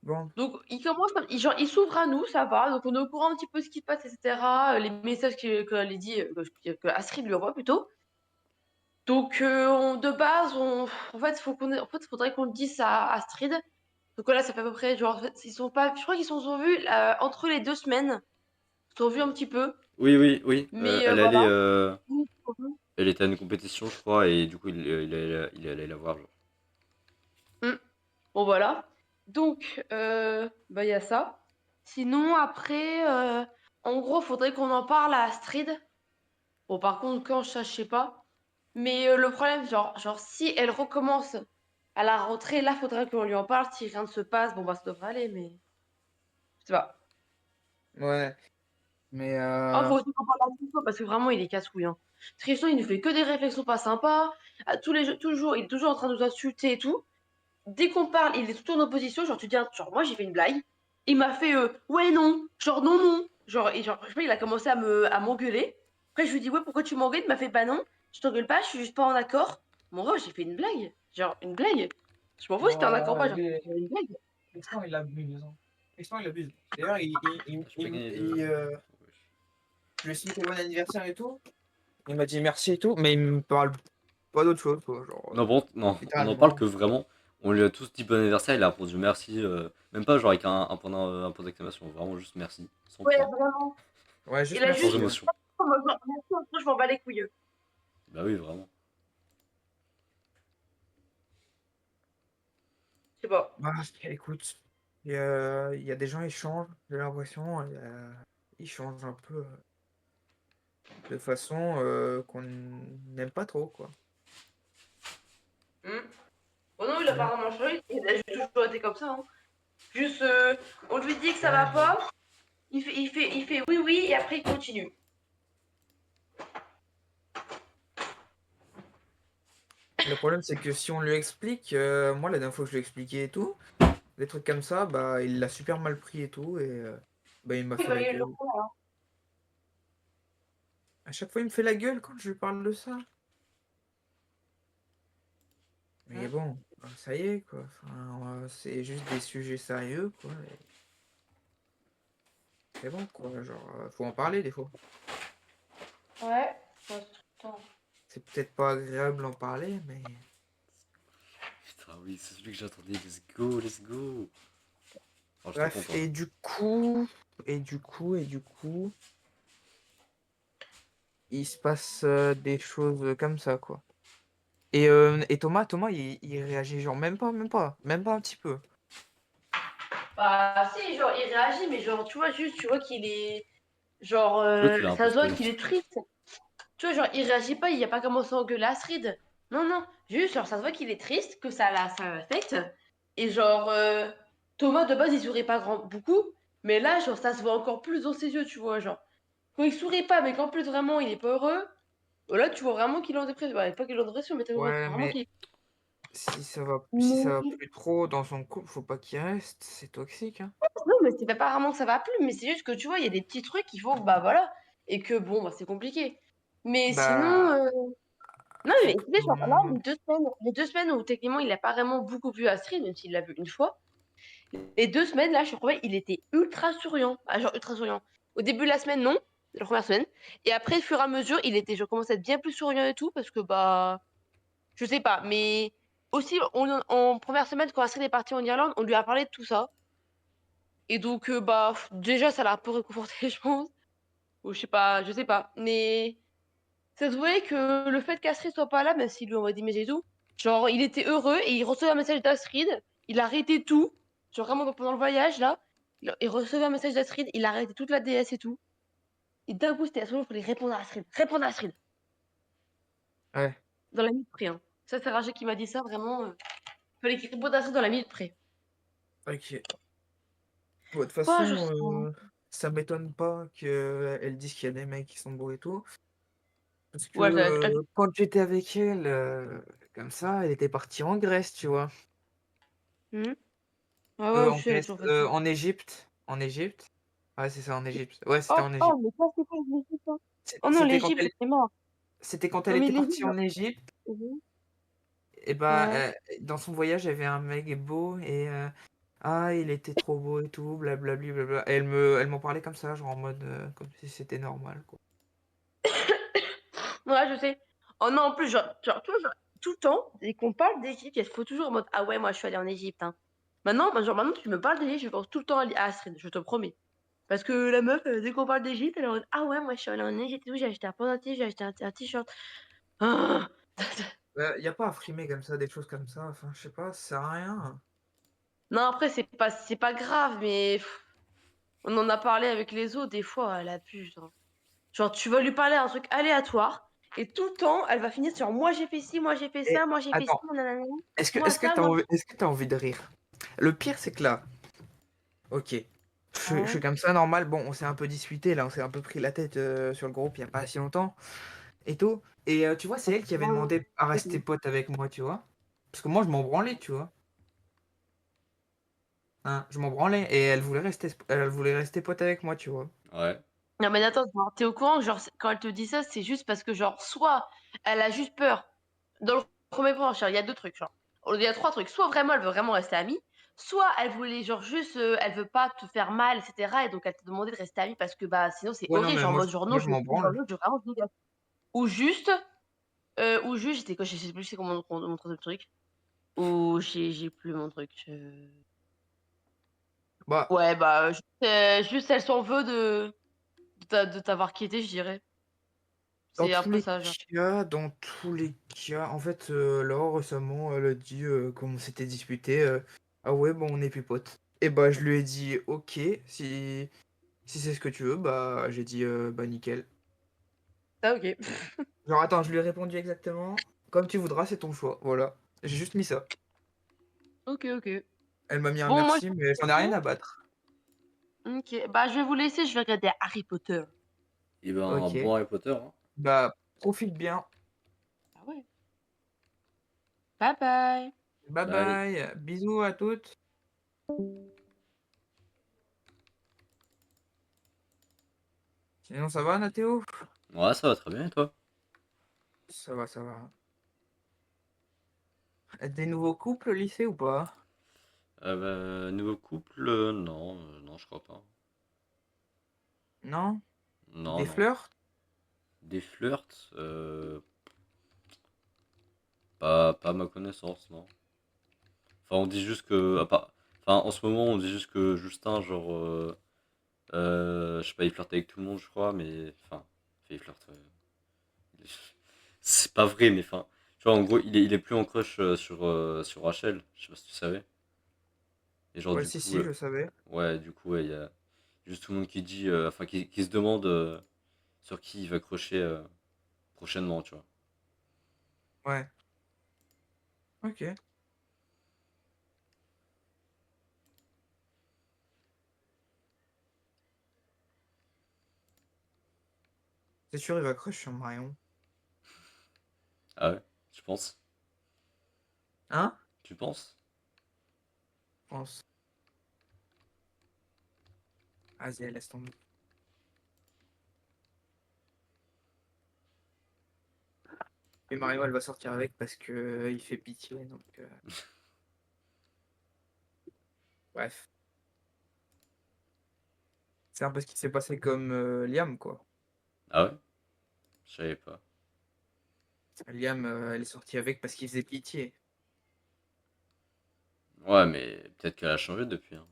Speaker 3: bon.
Speaker 2: Donc, il commence, genre, il s'ouvre à nous, ça va. Donc, on est au courant un petit peu ce qui se passe, etc. Les messages que Lydie, que Astrid lui envoie plutôt. Donc, de base, en fait, faudrait qu'on le dise à Astrid. Donc là, ça fait à peu près, genre, en fait, ils sont pas, je crois qu'ils se sont vus entre les 2 semaines. Ils se sont vus un petit peu.
Speaker 1: Oui, oui, oui.
Speaker 2: Mais
Speaker 1: Elle
Speaker 2: voilà.
Speaker 1: allait,
Speaker 2: Oui, ils se sont vus.
Speaker 1: elle était à une compétition, je crois, et du coup, il allait la voir, genre.
Speaker 2: Mm. Bon, voilà. Donc, bah, il y a ça. Sinon, après, en gros, faudrait qu'on en parle à Astrid. Bon, par contre, quand ça, je sais pas. Mais le problème, genre, si elle recommence à la rentrée, là, faudrait qu'on lui en parle. Si rien ne se passe, bon, bah, ça devrait aller, mais je sais pas.
Speaker 3: Ouais, mais
Speaker 2: Oh, faut aussi qu'on parle à Tristan, parce que vraiment, il est casse-couille. Hein. Tristan, il nous fait que des réflexions pas sympas. Toujours, il est toujours en train de nous insulter et tout. Dès qu'on parle, il est tout en opposition. Genre, tu dis, genre, moi, j'ai fait une blague. Il m'a fait, ouais, non. Genre, non, non. Genre, et genre, je sais pas, il a commencé à m'engueuler. Après, je lui dis, ouais, pourquoi tu m'engueules? Il m'a fait, bah non, je t'engueule pas, je suis juste pas en accord. Mon gars, j'ai fait une blague. Genre, une blague. Je m'en fous si t'es en accord ou pas. Genre, j'ai fait une blague.
Speaker 3: Tristan, il abuse, hein. Tristan, il abuse. D'ailleurs,
Speaker 1: Ah, j'ai pas gagné de... Wesh.
Speaker 3: je lui ai souhaité bon anniversaire et tout. Il m'a dit merci et tout, mais il me parle pas d'autre chose, quoi. Genre,
Speaker 1: Non, bon, non, on en parle
Speaker 3: littéralement.
Speaker 1: que vraiment. On lui a tous dit bon anniversaire, il a répondu merci. Même pas genre avec un point d'exclamation, vraiment juste merci, sans
Speaker 2: Ouais,
Speaker 1: point,
Speaker 2: vraiment.
Speaker 3: Ouais,
Speaker 2: Il
Speaker 3: juste
Speaker 2: a
Speaker 1: sans
Speaker 2: juste
Speaker 3: merci.
Speaker 2: dit,
Speaker 3: Ouais.
Speaker 1: émotion.
Speaker 2: moi, merci, je m'en bats les couilles.
Speaker 1: Bah oui, vraiment.
Speaker 2: Je sais pas.
Speaker 3: Bah, écoute, il y a des gens, ils changent, j'ai l'impression. Ils changent un peu de façon qu'on n'aime pas trop, quoi.
Speaker 2: Hmm. Bon, non, il a
Speaker 3: Mm.
Speaker 2: apparemment changé. Il a toujours été comme ça. Hein. Juste, on lui dit que ça va
Speaker 3: Ouais, mais
Speaker 2: pas, il fait oui, oui, et après il continue.
Speaker 3: le problème, c'est que si on lui explique, moi, la dernière fois que je lui ai expliqué et tout, des trucs comme ça, bah, il l'a super mal pris et tout, et bah, il m'a fait
Speaker 2: Bah,
Speaker 3: la
Speaker 2: il le
Speaker 3: gueule.
Speaker 2: prend, hein.
Speaker 3: À chaque fois, il me fait la gueule quand je lui parle de ça. Mais
Speaker 2: Hein.
Speaker 3: bon, ça y est, quoi. Enfin, c'est juste des sujets sérieux, quoi. Et c'est bon, quoi. Genre, faut en parler des fois.
Speaker 2: Ouais, ouais, c'est tout le temps.
Speaker 3: C'est peut-être pas agréable d'en parler, mais
Speaker 1: Putain, oui, c'est celui que j'attendais. Let's go, let's go. Oh, je suis trop
Speaker 3: bref.
Speaker 1: content.
Speaker 3: Et du coup, il se passe des choses comme ça, quoi. Et Thomas, il réagit genre même pas un petit peu.
Speaker 2: Bah, si, genre, il réagit, mais genre, tu vois, juste, tu vois qu'il est. Genre,
Speaker 1: Je vois qu'il a un peu
Speaker 2: ça se voit
Speaker 1: spawn.
Speaker 2: qu'il est triste. Tu vois, genre, il réagit pas, il a pas commencé à engueuler Astrid. Non, non, juste, genre, ça se voit qu'il est triste, que ça l'affecte. Et genre, Thomas, de base, il sourit pas beaucoup. Mais là, genre, ça se voit encore plus dans ses yeux, tu vois, genre. Quand il sourit pas, mais qu'en plus, vraiment, il est pas heureux. Là, tu vois vraiment qu'il est en dépression. Ouais, pas qu'il est en dépression, mais tu vois
Speaker 3: Ouais,
Speaker 2: vraiment
Speaker 3: mais
Speaker 2: qu'il est.
Speaker 3: si ça va plus trop dans son couple, faut pas qu'il reste. C'est toxique, hein.
Speaker 2: Non, mais c'est pas vraiment que ça va plus, mais c'est juste que tu vois, il y a des petits trucs qu'il faut, bah voilà. Et que bon, bah, c'est compliqué. Mais sinon,
Speaker 3: Bah,
Speaker 2: non, mais
Speaker 3: faut que
Speaker 2: écoutez, genre là, les deux semaines où techniquement il a pas vraiment beaucoup vu Astrid, même s'il l'a vu une fois, les 2 semaines là, je trouvais il était ultra souriant. Ah, genre ultra souriant. Au début de la semaine, non, la première semaine. Et après, au fur et à mesure, je commençais à être bien plus souriant et tout, parce que bah, je sais pas, mais aussi en première semaine, quand Astrid est partie en Irlande, on lui a parlé de tout ça. Et donc, bah, déjà, ça l'a un peu réconforté, je pense. Ou je sais pas. Mais ça se voyait que le fait qu'Astrid soit pas là, même s'il lui envoie des messages et tout, genre, il était heureux et il recevait un message d'Astrid, il arrêtait tout. Genre, vraiment, pendant le voyage, là, il recevait un message d'Astrid, il arrêtait toute la DS et tout. Et d'un coup, c'était à ce moment, il fallait répondre à Astrid. Répondre à Astrid.
Speaker 3: ouais,
Speaker 2: Dans la minute près, hein. Ça, c'est Rachel qui m'a dit ça, vraiment. Il fallait qu'il réponde à Astrid dans la minute près.
Speaker 3: ok. Bon, de toute
Speaker 2: Oh,
Speaker 3: façon,
Speaker 2: je sens.
Speaker 3: ça m'étonne pas qu'elle dise qu'il y a des mecs qui sont beaux et tout. Parce que
Speaker 2: Ouais,
Speaker 3: quand j'étais avec elle, comme ça, elle était partie en Grèce, tu vois.
Speaker 2: Hmm. Ah ouais,
Speaker 3: En
Speaker 2: je sais, elle a
Speaker 3: Grèce,
Speaker 2: toujours fait ça.
Speaker 3: en Égypte. En Égypte. Ouais, c'est ça, en Égypte. Ouais, c'était
Speaker 2: Oh,
Speaker 3: en Égypte.
Speaker 2: oh, mais ça, c'est pas l'Égypte, hein.
Speaker 3: C'est-
Speaker 2: Oh non,
Speaker 3: C'était quand
Speaker 2: l'Égypte,
Speaker 3: elle,
Speaker 2: c'est mort.
Speaker 3: c'était quand elle
Speaker 2: Non, mais
Speaker 3: était
Speaker 2: l'Égypte,
Speaker 3: partie
Speaker 2: non.
Speaker 3: en Égypte.
Speaker 2: Mhm.
Speaker 3: Et bah,
Speaker 2: Ouais.
Speaker 3: dans son voyage, il y avait un mec beau et ah, il était trop beau et tout, blablabli, blabla. Et elle m'en parlait comme ça, genre en mode comme si c'était normal, quoi.
Speaker 2: Ouais, je sais. Oh non, en plus, tu vois, genre, tout le temps, dès qu'on parle d'Égypte, il faut toujours en mode, ah ouais, moi, je suis allée en Égypte, hein. Maintenant, bah, genre, maintenant, tu me parles d'Égypte, je pense tout le temps à Astrid, je te promets. Parce que la meuf, dès qu'on parle d'Égypte, elle est en mode, ah ouais, moi, je suis allée en Égypte et tout, j'ai acheté un pendentif, j'ai acheté un t-shirt. Ah.
Speaker 3: Y a pas à frimer comme ça, des choses comme ça, enfin, je sais pas, ça sert à rien.
Speaker 2: Non, après, c'est pas grave, mais on en a parlé avec les autres, des fois, elle abuse, hein. Genre, tu vas lui parler un truc aléatoire, et tout le temps, elle va finir sur moi j'ai fait ci, moi j'ai fait
Speaker 3: Et
Speaker 2: ça, moi j'ai fait ci,
Speaker 3: attends,
Speaker 2: nanana,
Speaker 3: est-ce que
Speaker 2: moi
Speaker 3: est-ce que
Speaker 2: ça,
Speaker 3: t'as
Speaker 2: moi.
Speaker 3: envie, est-ce que t'as envie de rire? Le pire, c'est que là, ok, je suis
Speaker 2: Ouais.
Speaker 3: comme ça, normal, bon, on s'est un peu disputé, là, on s'est un peu pris la tête sur le groupe il y a pas si longtemps, et tout, et tu vois, c'est elle qui avait demandé à rester pote avec moi, tu vois, parce que moi, je m'en branlais, tu vois. Hein, je m'en branlais et elle voulait rester pote avec moi, tu vois.
Speaker 1: Ouais.
Speaker 2: Non, mais attends, genre, t'es au courant, genre, quand elle te dit ça, c'est juste parce que, genre, soit elle a juste peur. Dans le premier point, genre, il y a deux trucs, genre. Il y a trois trucs. Soit vraiment, elle veut vraiment rester amie, soit elle voulait, genre, juste, elle veut pas te faire mal, etc. Et donc, elle t'a demandé de rester amie parce que, bah, sinon, c'est
Speaker 3: Ouais, non,
Speaker 2: horrible,
Speaker 3: mais
Speaker 2: genre, en
Speaker 3: moi,
Speaker 2: mode, genre, non,
Speaker 3: moi, je
Speaker 2: je veux
Speaker 3: m'en
Speaker 2: plus, genre,
Speaker 3: branle.
Speaker 2: non, je vraiment, je dégage. Ou juste, j'étais quoi, je sais plus c'est comment mon troisième truc. Ou j'ai plus mon truc.
Speaker 3: Bah,
Speaker 2: Ouais, bah, juste elle s'en veut de t'avoir quitté, je dirais.
Speaker 3: dans
Speaker 2: C'est un
Speaker 3: tous
Speaker 2: peu
Speaker 3: les
Speaker 2: ça, genre.
Speaker 3: cas, en fait, là, récemment, elle a dit, comme on s'était disputé, ah ouais, bon, on n'est plus potes. Et bah, je lui ai dit, ok, si c'est ce que tu veux, bah, j'ai dit, bah, nickel.
Speaker 2: Ah, ok.
Speaker 3: Genre, attends, je lui ai répondu exactement, comme tu voudras, c'est ton choix, voilà. J'ai juste mis ça.
Speaker 2: Ok, ok.
Speaker 3: Elle m'a mis un
Speaker 2: Bon, moi,
Speaker 3: merci,
Speaker 2: je
Speaker 3: mais j'en ai
Speaker 2: vais
Speaker 3: rien
Speaker 2: vous
Speaker 3: à battre.
Speaker 2: laisser. OK. Bah, je vais vous laisser, je vais regarder Harry Potter.
Speaker 1: Et ben,
Speaker 3: OK.
Speaker 1: bon Harry Potter, hein.
Speaker 3: Bah, profite bien.
Speaker 2: Ah ouais. Bye bye.
Speaker 3: Bye
Speaker 1: Bye.
Speaker 3: bye. Bisous à toutes. Sinon ça va Nathéo?
Speaker 1: Ouais, ça va très bien et toi?
Speaker 3: Ça va, ça va. Des nouveaux couples au lycée ou pas?
Speaker 1: Nouveau couple, non, non, je crois pas.
Speaker 3: Non?
Speaker 1: Non,
Speaker 3: Des
Speaker 1: non.
Speaker 3: flirts?
Speaker 1: Des flirts, pas à ma connaissance, non. Enfin, on dit juste que, enfin, en ce moment, on dit juste que Justin, genre, je sais pas, il flirte avec tout le monde, je crois, mais, enfin, il flirte. C'est pas vrai, mais enfin, tu vois, en gros, il est plus en crush sur Rachel, je sais pas si tu savais. Et genre,
Speaker 3: Ouais,
Speaker 1: du
Speaker 3: si,
Speaker 1: coup,
Speaker 3: si, je savais.
Speaker 1: ouais, du coup, ouais, il y a juste tout le monde qui dit, enfin, qui se demande sur qui il va crocher prochainement, tu vois.
Speaker 3: Ouais. OK. C'est sûr, il va crush sur Marion.
Speaker 1: Ah ouais, tu penses?
Speaker 3: Hein?
Speaker 1: Tu penses?
Speaker 3: Je pense. Vas-y, laisse tomber. Et Marion, elle va sortir avec parce que il fait pitié, donc bref. C'est un peu ce qui s'est passé comme Liam, quoi.
Speaker 1: Ah ouais? Je savais pas.
Speaker 3: Liam, elle est sortie avec parce qu'il faisait pitié.
Speaker 1: Ouais, mais peut-être qu'elle a changé depuis, hein.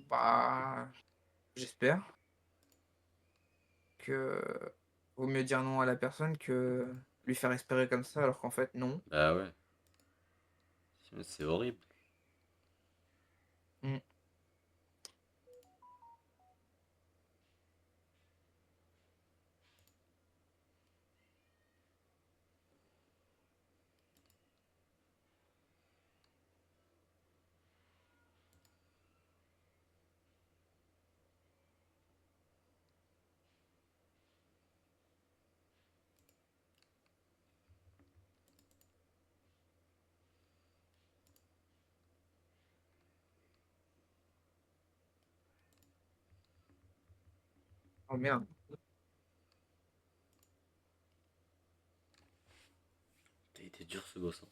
Speaker 3: Bah, j'espère que vaut mieux dire non à la personne que lui faire espérer comme ça alors qu'en fait non.
Speaker 1: Bah ouais, c'est horrible.
Speaker 3: Mm. Oh merde.
Speaker 1: T'as été dur ce gosse, hein.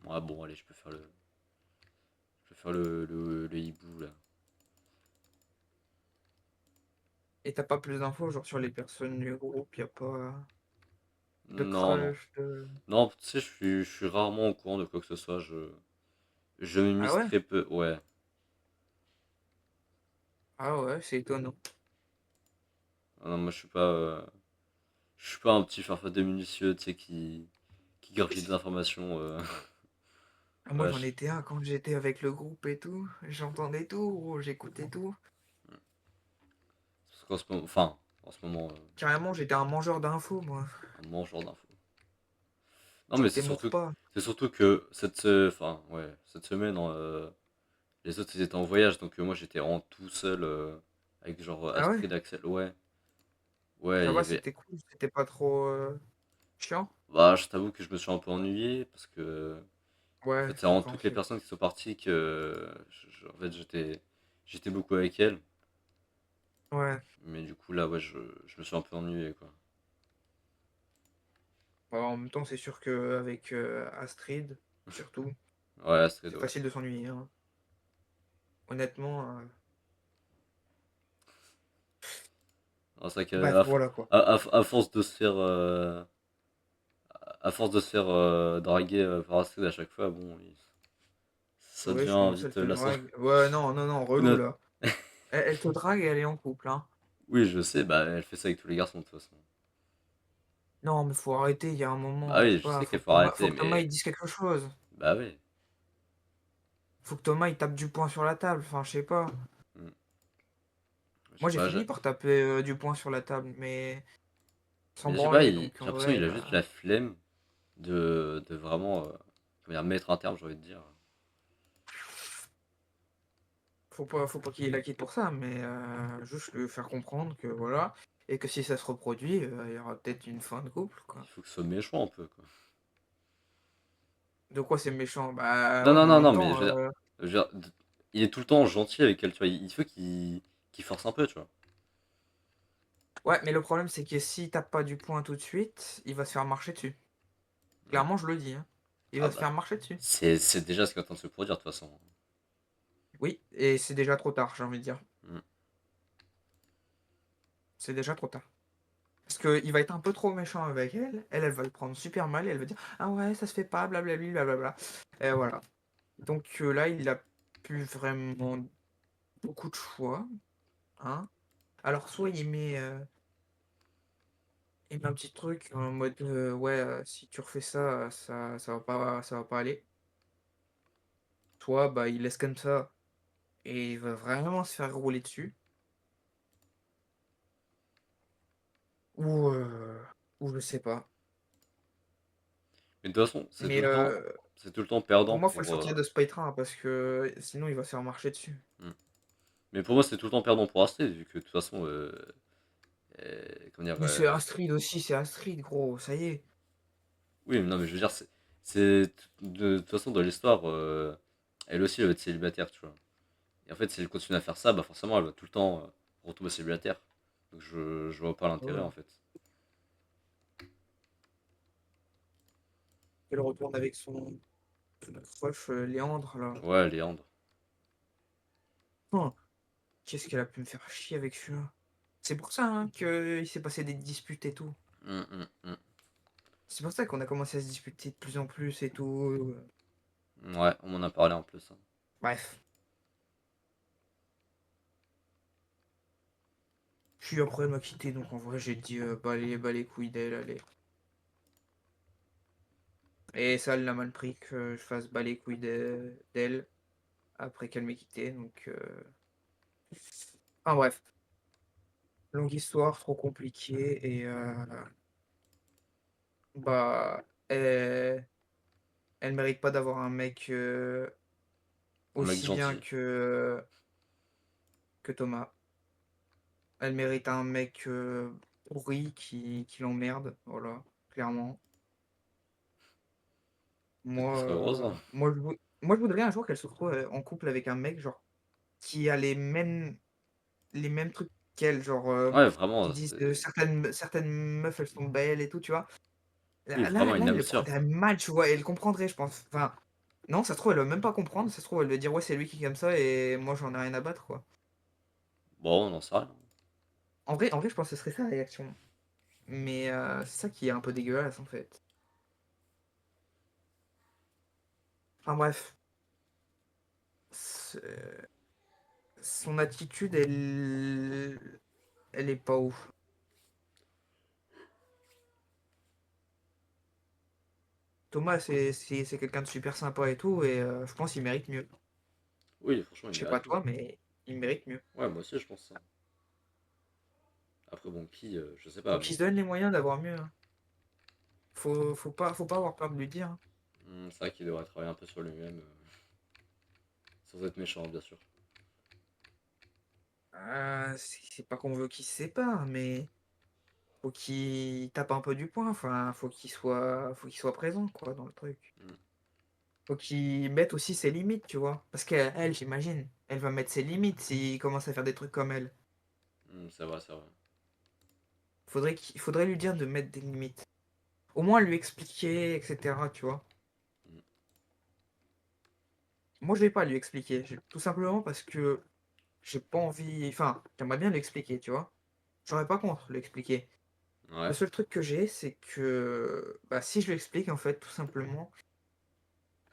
Speaker 1: Ouais, bon, allez, je peux faire le hibou là.
Speaker 3: Et t'as pas plus d'infos, genre sur les personnes du groupe, y a pas de
Speaker 1: Non, non.
Speaker 3: crush, de...
Speaker 1: Non, tu sais, je suis rarement au courant de quoi que ce soit. Je me
Speaker 3: Ah
Speaker 1: mise
Speaker 3: ouais?
Speaker 1: très peu. Ouais.
Speaker 3: Ah ouais, c'est étonnant.
Speaker 1: Ah non, moi, je suis pas un petit farfadet minutieux, tu sais, qui gravite des informations.
Speaker 3: Ah, moi
Speaker 1: Ouais,
Speaker 3: j'en étais un quand j'étais avec le groupe et tout. J'entendais tout, gros, j'écoutais tout.
Speaker 1: parce qu'en ce moment, enfin, en ce moment,
Speaker 3: Carrément, j'étais un mangeur d'infos, moi.
Speaker 1: un mangeur d'infos. Non, mais
Speaker 3: J'étais pas.
Speaker 1: c'est surtout que enfin, ouais, cette semaine, les autres ils étaient en voyage, donc moi j'étais en tout seul avec genre
Speaker 3: Ah ouais?
Speaker 1: Astrid, Axel. Ouais, ouais,
Speaker 3: Ça
Speaker 1: il y
Speaker 3: va,
Speaker 1: avait.
Speaker 3: c'était cool, c'était pas trop chiant?
Speaker 1: Bah, je t'avoue que je me suis un peu ennuyé parce que en
Speaker 3: Ouais,
Speaker 1: fait, c'est vraiment toutes les
Speaker 3: compréhensible.
Speaker 1: personnes qui sont parties que en fait j'étais beaucoup avec elles,
Speaker 3: Ouais.
Speaker 1: mais du coup là, ouais, je me suis un peu ennuyé quoi.
Speaker 3: Bah, en même temps, c'est sûr qu'avec Astrid, surtout,
Speaker 1: Ouais, Astrid,
Speaker 3: c'est
Speaker 1: ouais.
Speaker 3: facile de s'ennuyer, hein. Honnêtement,
Speaker 1: Non, c'est vrai
Speaker 3: bref,
Speaker 1: qu'à
Speaker 3: voilà quoi.
Speaker 1: à force de se faire à force de se faire draguer par Astrid à chaque fois, bon, ça
Speaker 3: Ouais,
Speaker 1: devient
Speaker 3: comment ça, elle
Speaker 1: vite
Speaker 3: te
Speaker 1: lassant.
Speaker 3: drague? Ouais, non, non, non, relou là. Elle te drague et elle est en couple, hein.
Speaker 1: Oui, je sais, bah elle fait ça avec tous les garçons de toute façon.
Speaker 3: Non, mais faut arrêter, il y a un
Speaker 1: Bah
Speaker 3: moment, je
Speaker 1: oui,
Speaker 3: sais
Speaker 1: je
Speaker 3: pas,
Speaker 1: sais qu'il
Speaker 3: faut que
Speaker 1: faut
Speaker 3: Thomas, faut
Speaker 1: arrêter,
Speaker 3: que Thomas
Speaker 1: mais...
Speaker 3: il dise quelque chose.
Speaker 1: Bah oui.
Speaker 3: Faut que Thomas il tape du poing sur la table, enfin je sais pas.
Speaker 1: Hmm. Je sais
Speaker 3: Moi j'ai
Speaker 1: pas,
Speaker 3: fini par taper du poing sur la table, mais sans
Speaker 1: mais je sais pas,
Speaker 3: branler,
Speaker 1: j'ai
Speaker 3: donc en
Speaker 1: l'impression
Speaker 3: vrai,
Speaker 1: qu'il a juste la flemme de vraiment comment dire, mettre un terme, j'ai envie de dire.
Speaker 3: faut pas qu'il la quitte pour ça, mais juste lui faire comprendre que voilà, et que si ça se reproduit, il y aura peut-être une fin de couple,
Speaker 1: Il
Speaker 3: quoi.
Speaker 1: faut que ce soit méchant un peu, quoi.
Speaker 3: De quoi c'est méchant? Bah
Speaker 1: Non,
Speaker 3: ouais,
Speaker 1: non,
Speaker 3: mais en
Speaker 1: non,
Speaker 3: même
Speaker 1: non, mais
Speaker 3: temps,
Speaker 1: je veux dire, il est tout le temps gentil avec elle, tu vois. Il faut qu'il force un peu, tu vois.
Speaker 3: ouais, mais le problème c'est que s'il tape pas du poing tout de suite, il va se faire marcher dessus.
Speaker 1: Hmm.
Speaker 3: Clairement, je le dis, hein. Il
Speaker 1: Ah
Speaker 3: va se
Speaker 1: bah,
Speaker 3: faire marcher dessus.
Speaker 1: c'est déjà ce qui est en train de se produire, de toute façon.
Speaker 3: Oui, et c'est déjà trop tard, j'ai envie de dire.
Speaker 1: Hmm.
Speaker 3: C'est déjà trop tard. Parce qu'il va être un peu trop méchant avec elle. Elle va le prendre super mal et elle va dire ah ouais, ça se fait pas, blablabla, blablabla. Et voilà. Donc là, il a plus vraiment beaucoup de choix. Hein. Alors, soit il met un petit truc en mode ouais, si tu refais ça, ça va pas aller. Soit bah, il laisse comme ça et il va vraiment se faire rouler dessus. Ou, euh, ou je sais pas.
Speaker 1: Mais de toute façon,
Speaker 3: Mais
Speaker 1: c'est tout le temps perdant
Speaker 3: pour moi, faut le
Speaker 1: pour.
Speaker 3: sortir de ce train parce que sinon, il va se faire marcher dessus.
Speaker 1: Hmm. Mais pour moi, c'est tout le temps perdant pour Astrid, vu que de toute façon, comment dire,
Speaker 3: Mais c'est Astrid aussi, c'est Astrid, gros, ça y est.
Speaker 1: oui, mais non, mais je veux dire, c'est de toute façon dans l'histoire, elle aussi, elle va être célibataire, tu vois. Et en fait, si elle continue à faire ça, bah forcément, elle va tout le temps retomber célibataire. Donc je vois pas l'intérêt
Speaker 3: Ouais.
Speaker 1: en fait.
Speaker 3: Elle retourne avec son proche Léandre, là.
Speaker 1: Ouais, Léandre.
Speaker 3: Oh, qu'est-ce qu'elle a pu me faire chier avec celui-là. C'est pour ça hein, qu'il s'est passé des disputes et tout.
Speaker 1: Hum.
Speaker 3: C'est pour ça qu'on a commencé à se disputer de plus en plus et tout.
Speaker 1: Ouais, on m'en a parlé en plus, hein.
Speaker 3: Bref. Puis après, elle m'a quitté, donc en vrai, j'ai dit bah les couilles d'elle, allez. Et ça, elle l'a mal pris que je fasse bah les couilles d'elle après qu'elle m'ait quitté, donc. Enfin bref. Longue histoire, trop compliquée, et bah. Elle mérite pas d'avoir un mec
Speaker 1: Un mec
Speaker 3: aussi bien
Speaker 1: gentil.
Speaker 3: que Thomas. Elle mérite un mec pourri qui l'emmerde, voilà, clairement.
Speaker 1: Peut-être qu'elle serait heureuse, hein.
Speaker 3: Moi, je voudrais un jour qu'elle se retrouve en couple avec un mec, genre, qui a les mêmes trucs qu'elle, genre,
Speaker 1: Ouais,
Speaker 3: qui
Speaker 1: vraiment,
Speaker 3: disent
Speaker 1: c'est.
Speaker 3: certaines meufs, elles sont belles et tout, tu vois.
Speaker 1: Oui, vraiment une
Speaker 3: Là, elle
Speaker 1: âme
Speaker 3: le
Speaker 1: sœur.
Speaker 3: prendrait mal, tu vois, elle comprendrait, je pense. Enfin, non, ça se trouve, elle va même pas comprendre, ça se trouve, elle va dire, ouais, c'est lui qui est comme ça et moi, j'en ai rien à battre, quoi.
Speaker 1: Bon, on n'en sait rien.
Speaker 3: En vrai, je pense que ce serait ça la réaction. Mais c'est ça qui est un peu dégueulasse, en fait. Enfin, bref. C'est- Son attitude, elle est pas ouf. Thomas, c'est quelqu'un de super sympa et tout, et je pense qu'il mérite mieux.
Speaker 1: Oui, franchement, il
Speaker 3: Je sais pas
Speaker 1: mérite mieux.
Speaker 3: toi, mais il mérite mieux.
Speaker 1: Ouais, moi aussi, je pense ça. Après, bon, qui, je sais
Speaker 3: Faut
Speaker 1: pas,
Speaker 3: qu'il
Speaker 1: mais.
Speaker 3: se donne les moyens d'avoir mieux. Hein. Faut pas avoir peur de lui dire. Hein.
Speaker 1: C'est vrai qu'il devrait travailler un peu sur lui-même, sans être méchant, bien sûr.
Speaker 3: C'est pas qu'on veut qu'il se sépare, mais faut qu'il tape un peu du poing. Enfin, faut qu'il soit présent, quoi, dans le truc.
Speaker 1: Hmm.
Speaker 3: Faut qu'il mette aussi ses limites, tu vois. Parce qu'elle, j'imagine, elle va mettre ses limites s'il commence à faire des trucs comme elle.
Speaker 1: C'est vrai, c'est vrai.
Speaker 3: Faudrait lui dire de mettre des limites. Au moins lui expliquer, etc., tu vois.
Speaker 1: Hmm.
Speaker 3: Moi, je vais pas lui expliquer. Tout simplement parce que j'ai pas envie. Enfin, j'aimerais bien lui expliquer, tu vois. J'aurais pas contre lui expliquer. Le
Speaker 1: Ouais.
Speaker 3: seul truc que j'ai, c'est que bah, si je lui explique, en fait, tout simplement,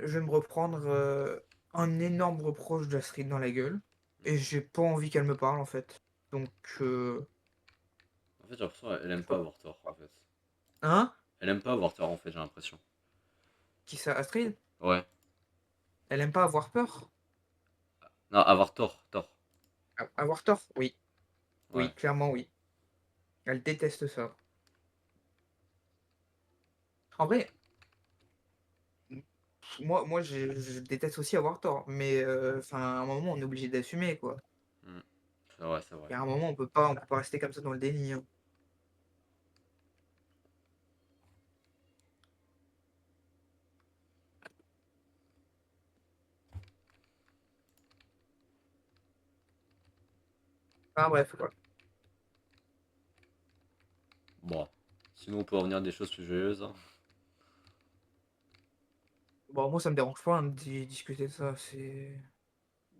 Speaker 3: je vais me reprendre un énorme reproche d'Astrid dans la gueule. Et j'ai pas envie qu'elle me parle, en fait. Donc,
Speaker 1: En fait, j'ai l'impression qu'elle aime
Speaker 3: je
Speaker 1: pas
Speaker 3: sais
Speaker 1: avoir tort, en fait.
Speaker 3: Hein?
Speaker 1: Elle aime pas avoir tort en fait, j'ai l'impression.
Speaker 3: Qui ça, Astrid?
Speaker 1: Ouais.
Speaker 3: Elle aime pas avoir peur?
Speaker 1: Non, avoir tort, tort.
Speaker 3: Avoir tort? Oui.
Speaker 1: Ouais.
Speaker 3: Oui, clairement oui. Elle déteste ça. En vrai, m moi je déteste aussi avoir tort, mais enfin, à un moment, on est obligé d'assumer, quoi.
Speaker 1: Hmm. C'est vrai, c'est vrai.
Speaker 3: Et à un moment, on peut pas rester comme ça dans le déni, hein. Enfin bref, quoi.
Speaker 1: Bon. Sinon, on peut revenir à des choses plus joyeuses, hein.
Speaker 3: Bon, moi, ça me dérange pas, hein, de discuter de ça, c'est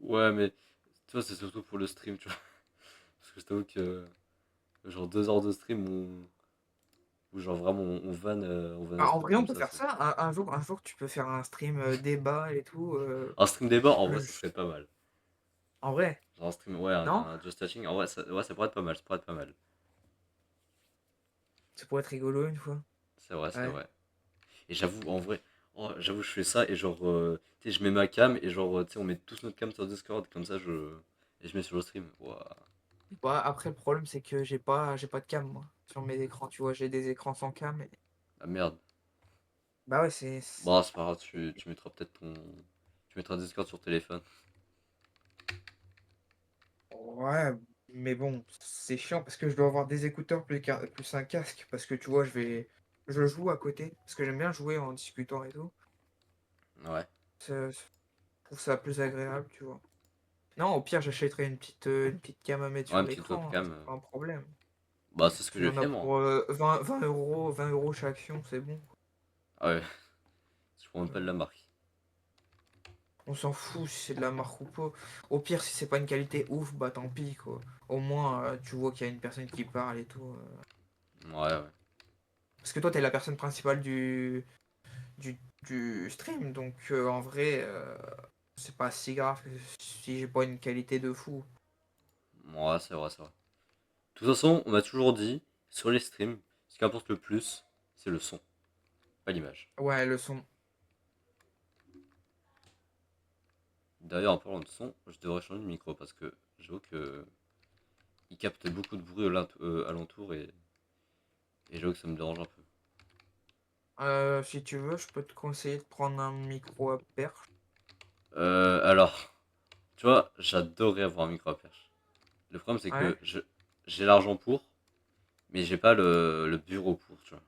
Speaker 1: Ouais, mais tu vois, c'est surtout pour le stream, tu vois. Parce que je t'avoue que, genre, 2 heures de stream où genre vraiment on vanne un
Speaker 3: bah, en
Speaker 1: stream
Speaker 3: vrai, on
Speaker 1: comme
Speaker 3: peut
Speaker 1: ça,
Speaker 3: faire
Speaker 1: c'est.
Speaker 3: ça. Un jour, tu peux faire un stream, débat et tout,
Speaker 1: Un stream débat, en vrai,
Speaker 3: le
Speaker 1: ça serait pas mal.
Speaker 3: en vrai,
Speaker 1: Genre un stream, ouais,
Speaker 3: non?
Speaker 1: un Just Chatting, en vrai, ouais, ça pourrait être pas mal, ça pourrait être pas mal.
Speaker 3: Ça pourrait être rigolo une fois.
Speaker 1: C'est vrai, c'est
Speaker 3: Ouais.
Speaker 1: vrai. Et j'avoue, en vrai, oh, j'avoue, je fais ça et genre, tu sais, je mets ma cam et genre, tu sais, on met tous notre cam sur Discord, comme ça, et je mets sur le stream. Ouah.
Speaker 3: Bah, après, le problème, c'est que j'ai pas de cam, moi, sur mes écrans, tu vois? J'ai des écrans sans cam et
Speaker 1: Ah merde.
Speaker 3: bah, ouais, c'est
Speaker 1: Bon, c'est pas grave, tu mettras peut-être ton. Tu mettras Discord sur téléphone.
Speaker 3: ouais, mais bon, c'est chiant parce que je dois avoir des écouteurs plus un casque parce que, tu vois, je joue à côté parce que j'aime bien jouer en discutant et tout.
Speaker 1: Ouais.
Speaker 3: Je trouve ça plus agréable, tu vois? Non, au pire, j'achèterai une petite cam à mettre
Speaker 1: Ouais,
Speaker 3: sur
Speaker 1: une petite
Speaker 3: l'écran, hein,
Speaker 1: webcam.
Speaker 3: c'est pas un problème.
Speaker 1: Bah, c'est ce que
Speaker 3: Puis il y
Speaker 1: j'ai
Speaker 3: en a
Speaker 1: fait, moi.
Speaker 3: pour 20 € chaque action, c'est bon.
Speaker 1: Ah ouais, je prends même pas de la marque.
Speaker 3: On s'en fout si c'est de la marque ou pas. Au pire, si c'est pas une qualité ouf, bah tant pis, quoi. Au moins, tu vois qu'il y a une personne qui parle et tout.
Speaker 1: Ouais, ouais.
Speaker 3: Parce que toi, t'es la personne principale du stream, donc en vrai, c'est pas si grave que si j'ai pas une qualité de fou.
Speaker 1: Ouais, c'est vrai, c'est vrai. De toute façon, on m'a toujours dit, sur les streams, ce qui importe le plus, c'est le son, pas l'image.
Speaker 3: Ouais, le son.
Speaker 1: D'ailleurs, en parlant de son, je devrais changer de micro parce que j'avoue que il capte beaucoup de bruit alentour et j'avoue que ça me dérange un peu.
Speaker 3: Si tu veux, je peux te conseiller de prendre un micro à perche.
Speaker 1: Alors, tu vois, j'adorerais avoir un micro à perche. Le problème, c'est
Speaker 3: Ouais.
Speaker 1: que j'ai l'argent pour, mais j'ai pas le bureau pour, tu vois.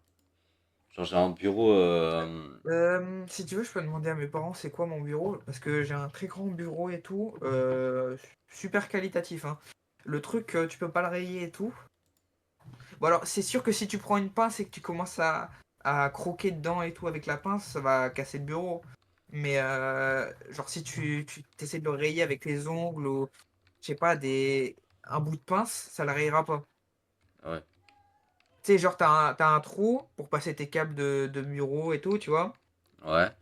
Speaker 1: Genre, j'ai un bureau.
Speaker 3: Si tu veux, je peux demander à mes parents c'est quoi mon bureau, parce que j'ai un très grand bureau et tout, super qualitatif, hein. Le truc, tu peux pas le rayer et tout. Bon alors, c'est sûr que si tu prends une pince et que tu commences à croquer dedans et tout avec la pince, ça va casser le bureau. Mais genre si tu essaies de le rayer avec les ongles ou, je sais pas, un bout de pince, ça le rayera pas.
Speaker 1: Ouais,
Speaker 3: Tu sais, genre t'as un trou pour passer tes câbles de bureau et tout, tu vois.
Speaker 1: ouais,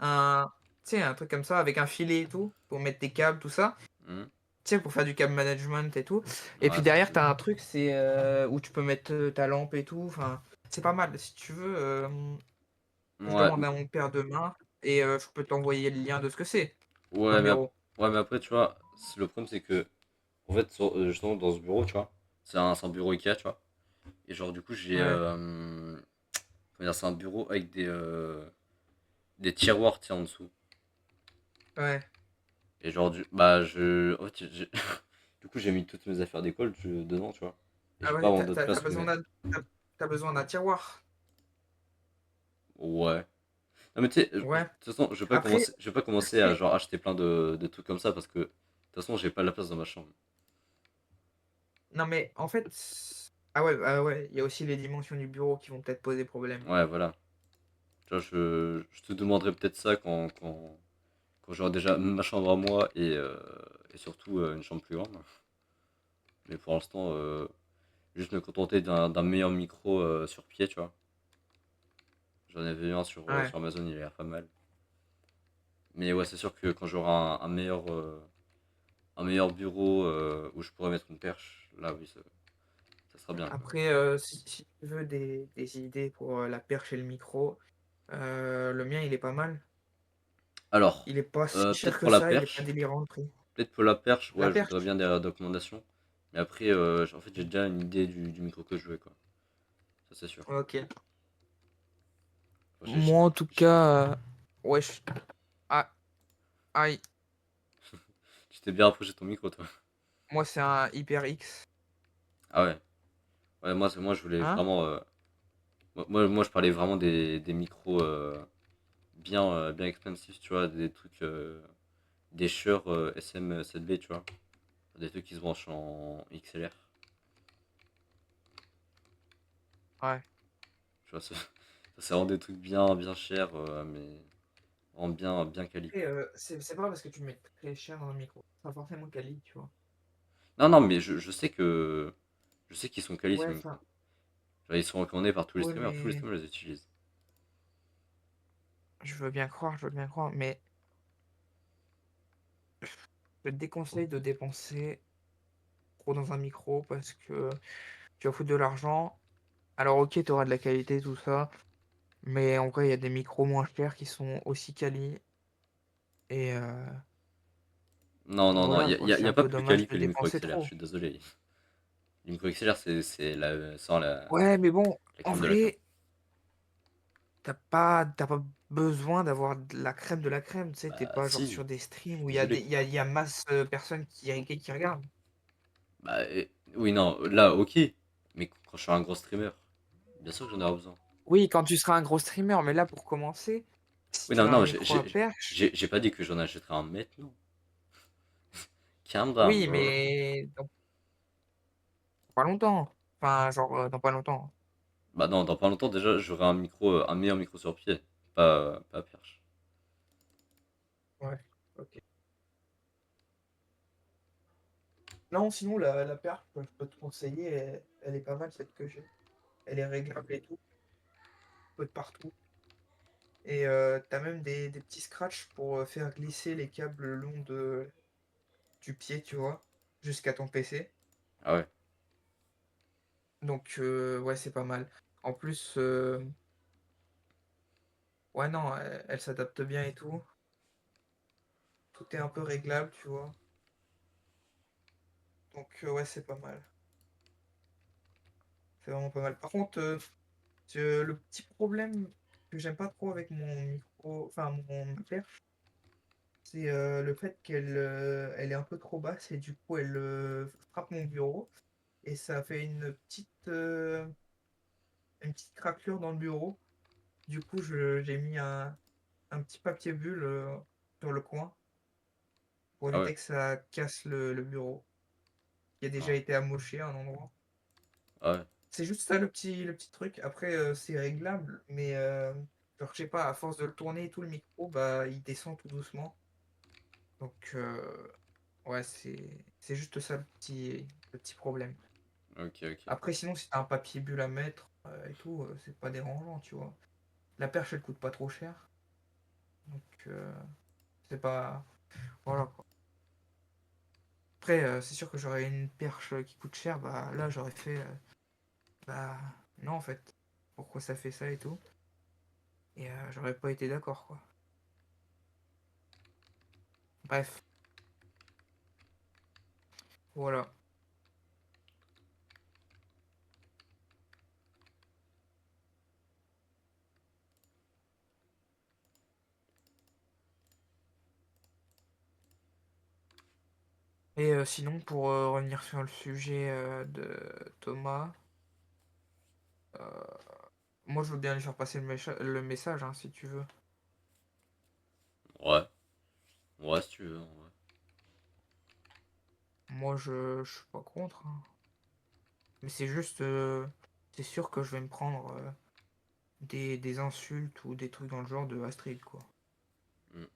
Speaker 3: Tu sais, un truc comme ça avec un filet et tout, pour mettre tes câbles, tout ça.
Speaker 1: hmm,
Speaker 3: Tu sais, pour faire du câble management et tout. Et
Speaker 1: ouais,
Speaker 3: puis
Speaker 1: c'est
Speaker 3: derrière,
Speaker 1: stylé.
Speaker 3: t'as un truc, c'est où tu peux mettre ta lampe et tout. Enfin, c'est pas mal. Si tu veux, je
Speaker 1: Ouais,
Speaker 3: demande à mon père demain et je peux t'envoyer le lien de ce que c'est, un
Speaker 1: ouais,
Speaker 3: bureau.
Speaker 1: ouais, mais après, tu vois, le problème, c'est que, en fait, justement, dans ce bureau, tu vois, c'est un bureau Ikea, tu vois. Et genre, du coup, j'ai.
Speaker 3: Ouais,
Speaker 1: Comment dire, c'est un bureau avec des tiroirs, tu sais, en dessous.
Speaker 3: ouais.
Speaker 1: Et genre, bah, en fait, du coup, j'ai mis toutes mes affaires d'école dedans, tu vois. Et
Speaker 3: Ah
Speaker 1: j'ai pas
Speaker 3: ouais,
Speaker 1: vraiment d'autre
Speaker 3: t'as
Speaker 1: place où
Speaker 3: besoin
Speaker 1: mettre.
Speaker 3: t'as besoin d'un tiroir.
Speaker 1: Ouais. Non, mais tu sais, de
Speaker 3: Ouais.
Speaker 1: toute façon,
Speaker 3: Après,
Speaker 1: je vais pas commencer à
Speaker 3: après,
Speaker 1: genre acheter plein de trucs comme ça parce que de toute façon, j'ai pas la place dans ma chambre.
Speaker 3: non mais en fait, ah ouais, il y a aussi les dimensions du bureau qui vont peut-être poser problème.
Speaker 1: Ouais, voilà. Tu vois, je te demanderai peut-être ça quand j'aurai déjà ma chambre à moi et surtout une chambre plus grande. Mais pour l'instant, juste me contenter d'un meilleur micro sur pied, tu vois. J'en avais eu un
Speaker 3: Ouais.
Speaker 1: sur Amazon, il a l'air pas mal. Mais ouais, c'est sûr que quand j'aurai un meilleur bureau où je pourrais mettre une perche, là oui, ça sera bien, quoi.
Speaker 3: Après, si tu veux des idées pour la perche et le micro, le mien, il est pas mal.
Speaker 1: Alors,
Speaker 3: Il est pas si cher
Speaker 1: peut-être
Speaker 3: que
Speaker 1: pour la
Speaker 3: ça, il est pas
Speaker 1: perche.
Speaker 3: délirant le prix.
Speaker 1: Peut-être pour la perche,
Speaker 3: La
Speaker 1: ouais, je voudrais
Speaker 3: perche?
Speaker 1: bien des recommandations. Mais après, en fait, j'ai déjà une idée du micro que je veux, quoi. Ça, c'est sûr.
Speaker 3: Ok.
Speaker 1: Enfin,
Speaker 3: Moi, en tout cas, wesh. Ah, aïe.
Speaker 1: tu t'es bien rapproché de ton micro, toi.
Speaker 3: Moi, c'est un HyperX.
Speaker 1: Ah ouais. Ouais, moi je voulais
Speaker 3: Hein?
Speaker 1: vraiment. Moi, je parlais vraiment des micros bien expensive, tu vois, des trucs. Des Shure SM7B, tu vois. Des trucs qui se branchent en XLR.
Speaker 3: Ouais.
Speaker 1: Tu vois, c'est vraiment des trucs bien chers, mais vraiment bien quali,
Speaker 3: Et
Speaker 1: quoi.
Speaker 3: c'est pas parce que tu mets très cher dans le micro. C'est pas forcément quali, tu vois.
Speaker 1: Non, non, mais je sais que. Je sais qu'ils sont quali ces
Speaker 3: Ouais,
Speaker 1: micros.
Speaker 3: enfin.
Speaker 1: Genre, ils sont recommandés par
Speaker 3: Ouais,
Speaker 1: tous les
Speaker 3: mais
Speaker 1: streamers les utilisent.
Speaker 3: je veux bien croire, je veux bien croire, mais je te déconseille de dépenser trop dans un micro parce que tu vas foutre de l'argent. Alors, ok, tu auras de la qualité, tout ça, mais en vrai, il y a des micros moins chers qui sont aussi quali. Et
Speaker 1: Non, non, non,
Speaker 3: voilà, quoi, c'est
Speaker 1: y a
Speaker 3: un
Speaker 1: pas
Speaker 3: peu
Speaker 1: plus
Speaker 3: dommage
Speaker 1: quali
Speaker 3: de
Speaker 1: que les micros
Speaker 3: dépenser
Speaker 1: XLR, je
Speaker 3: trop.
Speaker 1: suis désolé. Les micros XLR, sans
Speaker 3: Ouais, mais bon,
Speaker 1: la
Speaker 3: en
Speaker 1: crème de la crème.
Speaker 3: vrai, t'as pas besoin d'avoir de la crème de la crème, tu sais, t'es
Speaker 1: Bah,
Speaker 3: pas genre
Speaker 1: si,
Speaker 3: sur des streams
Speaker 1: je suis
Speaker 3: où
Speaker 1: désolé.
Speaker 3: il y a masse personnes qui regardent.
Speaker 1: Bah, oui, non, là, ok. Mais quand je suis un gros streamer, bien sûr que j'en aurai besoin.
Speaker 3: Oui, quand tu seras un gros streamer, mais là, pour commencer, si
Speaker 1: Oui,
Speaker 3: tu
Speaker 1: non,
Speaker 3: as un
Speaker 1: non,
Speaker 3: micro à perche,
Speaker 1: j'ai pas dit que j'en achèterais un maintenant. Calm down,
Speaker 3: oui,
Speaker 1: bro.
Speaker 3: mais dans pas longtemps. Enfin, genre, dans pas longtemps.
Speaker 1: Bah non, dans pas longtemps, déjà, j'aurai un meilleur micro sur pied. Pas à perche.
Speaker 3: Ouais, ok. Non, sinon, la perche, je peux te conseiller, elle est pas mal, celle que j'ai. Elle est réglable et tout, peut de partout. Et t'as même des petits scratchs pour faire glisser les câbles le long du pied, tu vois, jusqu'à ton PC.
Speaker 1: Ah ouais.
Speaker 3: Donc, ouais, c'est pas mal. En plus, ouais, non, elle s'adapte bien et tout. Tout est un peu réglable, tu vois. Donc, ouais, c'est pas mal. C'est vraiment pas mal. Par contre, le petit problème que j'aime pas trop avec mon micro, enfin, mon perche, c'est le fait elle est un peu trop basse et du coup, elle frappe mon bureau. Et ça fait une petite craquelure dans le bureau. Du coup, j'ai mis un petit papier bulle sur le coin pour
Speaker 1: Ah ouais.
Speaker 3: éviter que ça casse le bureau, qui a déjà
Speaker 1: Ah,
Speaker 3: été amoché à un endroit.
Speaker 1: ah ouais.
Speaker 3: C'est juste ça le petit truc. Après, c'est réglable, mais genre, je sais pas, à force de le tourner et tout, le micro, bah, il descend tout doucement. Donc, ouais, c'est juste ça le petit problème.
Speaker 1: Ok, ok.
Speaker 3: Après, sinon, si t'as un papier bulle à mettre et tout, c'est pas dérangeant, tu vois. La perche, elle coûte pas trop cher. Donc, c'est pas. Voilà quoi. Après, c'est sûr que j'aurais une perche qui coûte cher, bah là, j'aurais fait. Bah, non, en fait. Pourquoi ça fait ça et tout. Et j'aurais pas été d'accord, quoi. Bref, voilà. Et sinon, pour revenir sur le sujet de Thomas, euh, moi, je veux bien lui faire passer le message, hein, si tu veux.
Speaker 1: Ouais. Ouais, si tu veux, en vrai.
Speaker 3: Moi, je suis pas contre, hein. Mais c'est juste. C'est sûr que je vais me prendre des insultes ou des trucs dans le genre de Astrid, quoi.
Speaker 1: Mm.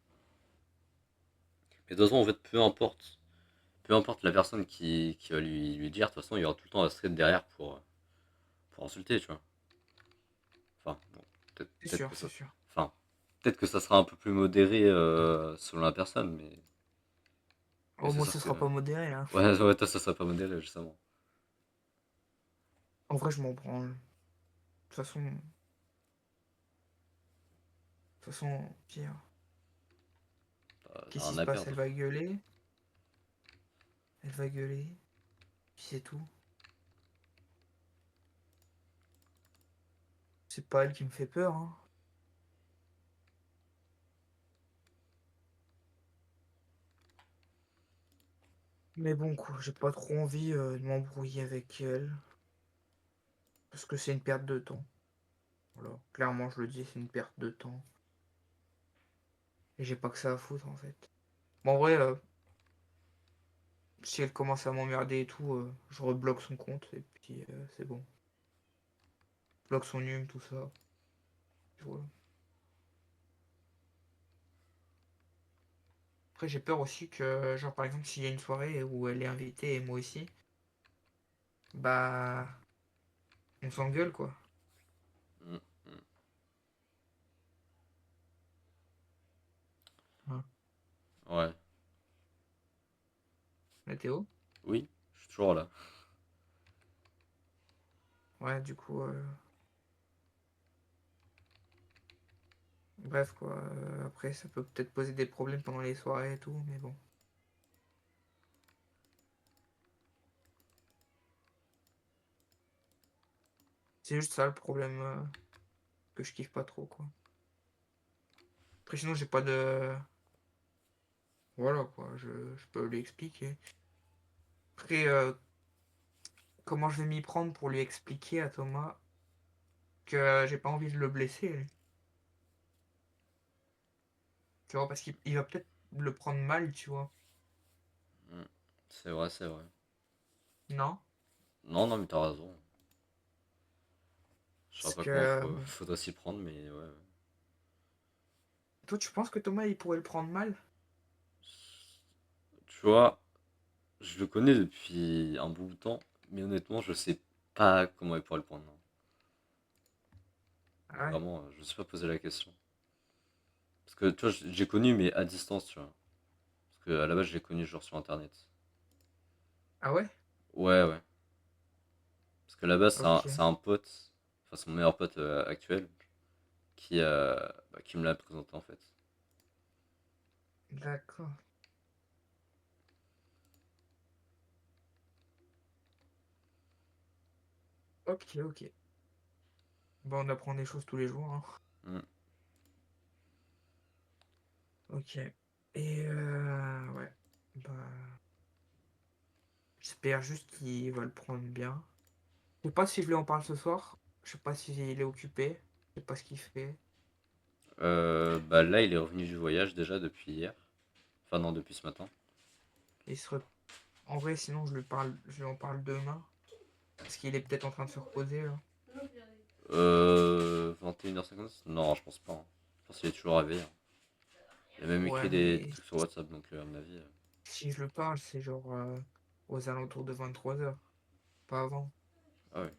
Speaker 1: Mais de toute façon, en fait, peu importe la personne qui va lui dire, de toute façon, il y aura tout le temps Astrid derrière pour insulter, tu vois. Enfin, bon,
Speaker 3: C'est
Speaker 1: peut-être
Speaker 3: sûr,
Speaker 1: que
Speaker 3: c'est
Speaker 1: ça.
Speaker 3: sûr.
Speaker 1: Enfin, peut-être que ça sera un peu plus modéré selon la personne, mais
Speaker 3: Au
Speaker 1: c'est
Speaker 3: moins,
Speaker 1: sûr
Speaker 3: ce
Speaker 1: que.
Speaker 3: sera pas modéré, hein.
Speaker 1: Ouais, ouais, toi, ça sera pas modéré, justement.
Speaker 3: En vrai, je m'en branle. De toute façon, pire.
Speaker 1: T'as
Speaker 3: Qu'est-ce qui
Speaker 1: rien
Speaker 3: se
Speaker 1: à
Speaker 3: passe?
Speaker 1: perdre.
Speaker 3: Elle va gueuler. Elle va gueuler. Puis c'est tout. C'est pas elle qui me fait peur, hein. Mais bon, quoi, j'ai pas trop envie de m'embrouiller avec elle. Parce que c'est une perte de temps. Voilà. Clairement, je le dis, c'est une perte de temps. Et j'ai pas que ça à foutre, en fait. Bon, en vrai, si elle commence à m'emmerder et tout, je rebloque son compte. Et puis, c'est bon. Je bloque son num, tout ça. Puis voilà. Après, j'ai peur aussi que, genre, par exemple, s'il y a une soirée où elle est invitée et moi aussi, bah, on s'engueule, quoi.
Speaker 1: Mm, mm.
Speaker 3: Hein.
Speaker 1: Ouais.
Speaker 3: Mathéo?
Speaker 1: Oui, je suis toujours là.
Speaker 3: Ouais, du coup, bref, quoi. Après, ça peut peut-être poser des problèmes pendant les soirées et tout, mais bon. C'est juste ça le problème que je kiffe pas trop, quoi. Après, sinon, j'ai pas de. Voilà, quoi. Je peux lui expliquer. Après, comment je vais m'y prendre pour lui expliquer à Thomas que j'ai pas envie de le blesser, lui. Tu vois, parce qu'il va peut-être le prendre mal, tu vois.
Speaker 1: Mm. C'est vrai, c'est vrai.
Speaker 3: Non?
Speaker 1: Non, non, mais t'as raison. Je sais
Speaker 3: Parce
Speaker 1: pas
Speaker 3: que.
Speaker 1: comment faudrait s'y prendre, mais ouais.
Speaker 3: Toi, tu penses que Thomas, il pourrait le prendre mal?
Speaker 1: Tu vois, je le connais depuis un bout de temps, mais honnêtement, je sais pas comment il pourrait le prendre. Non.
Speaker 3: Ah ouais?
Speaker 1: Vraiment, je me suis pas posé la question. Parce que, tu vois, j'ai connu, mais à distance, tu vois. Parce que à la base, je l'ai connu genre sur internet.
Speaker 3: Ah ouais?
Speaker 1: Ouais, ouais. Parce que à la base,
Speaker 3: Ok.
Speaker 1: c'est un pote, enfin, c'est mon meilleur pote actuel, qui me l'a présenté en fait.
Speaker 3: D'accord. Ok, ok. Bon, on apprend des choses tous les jours, hein.
Speaker 1: Mm.
Speaker 3: Ok. Et ouais. Bah, j'espère juste qu'il va le prendre bien. Je sais pas si je lui en parle ce soir. Je sais pas s'il est occupé. Je sais pas ce qu'il fait.
Speaker 1: Bah là, il est revenu du voyage déjà depuis hier. Enfin, non, depuis ce matin.
Speaker 3: Il se re- En vrai, sinon, je lui en parle demain. Parce qu'il est peut-être en train de se reposer, là.
Speaker 1: 21h50? Non, je pense pas. Hein. Je pense qu'il est toujours réveillé. Hein. Il a même écrit
Speaker 3: Ouais,
Speaker 1: des
Speaker 3: mais
Speaker 1: trucs sur WhatsApp, donc à mon avis.
Speaker 3: si je le parle, c'est genre aux alentours de 23 heures. Pas avant.
Speaker 1: Ah ouais.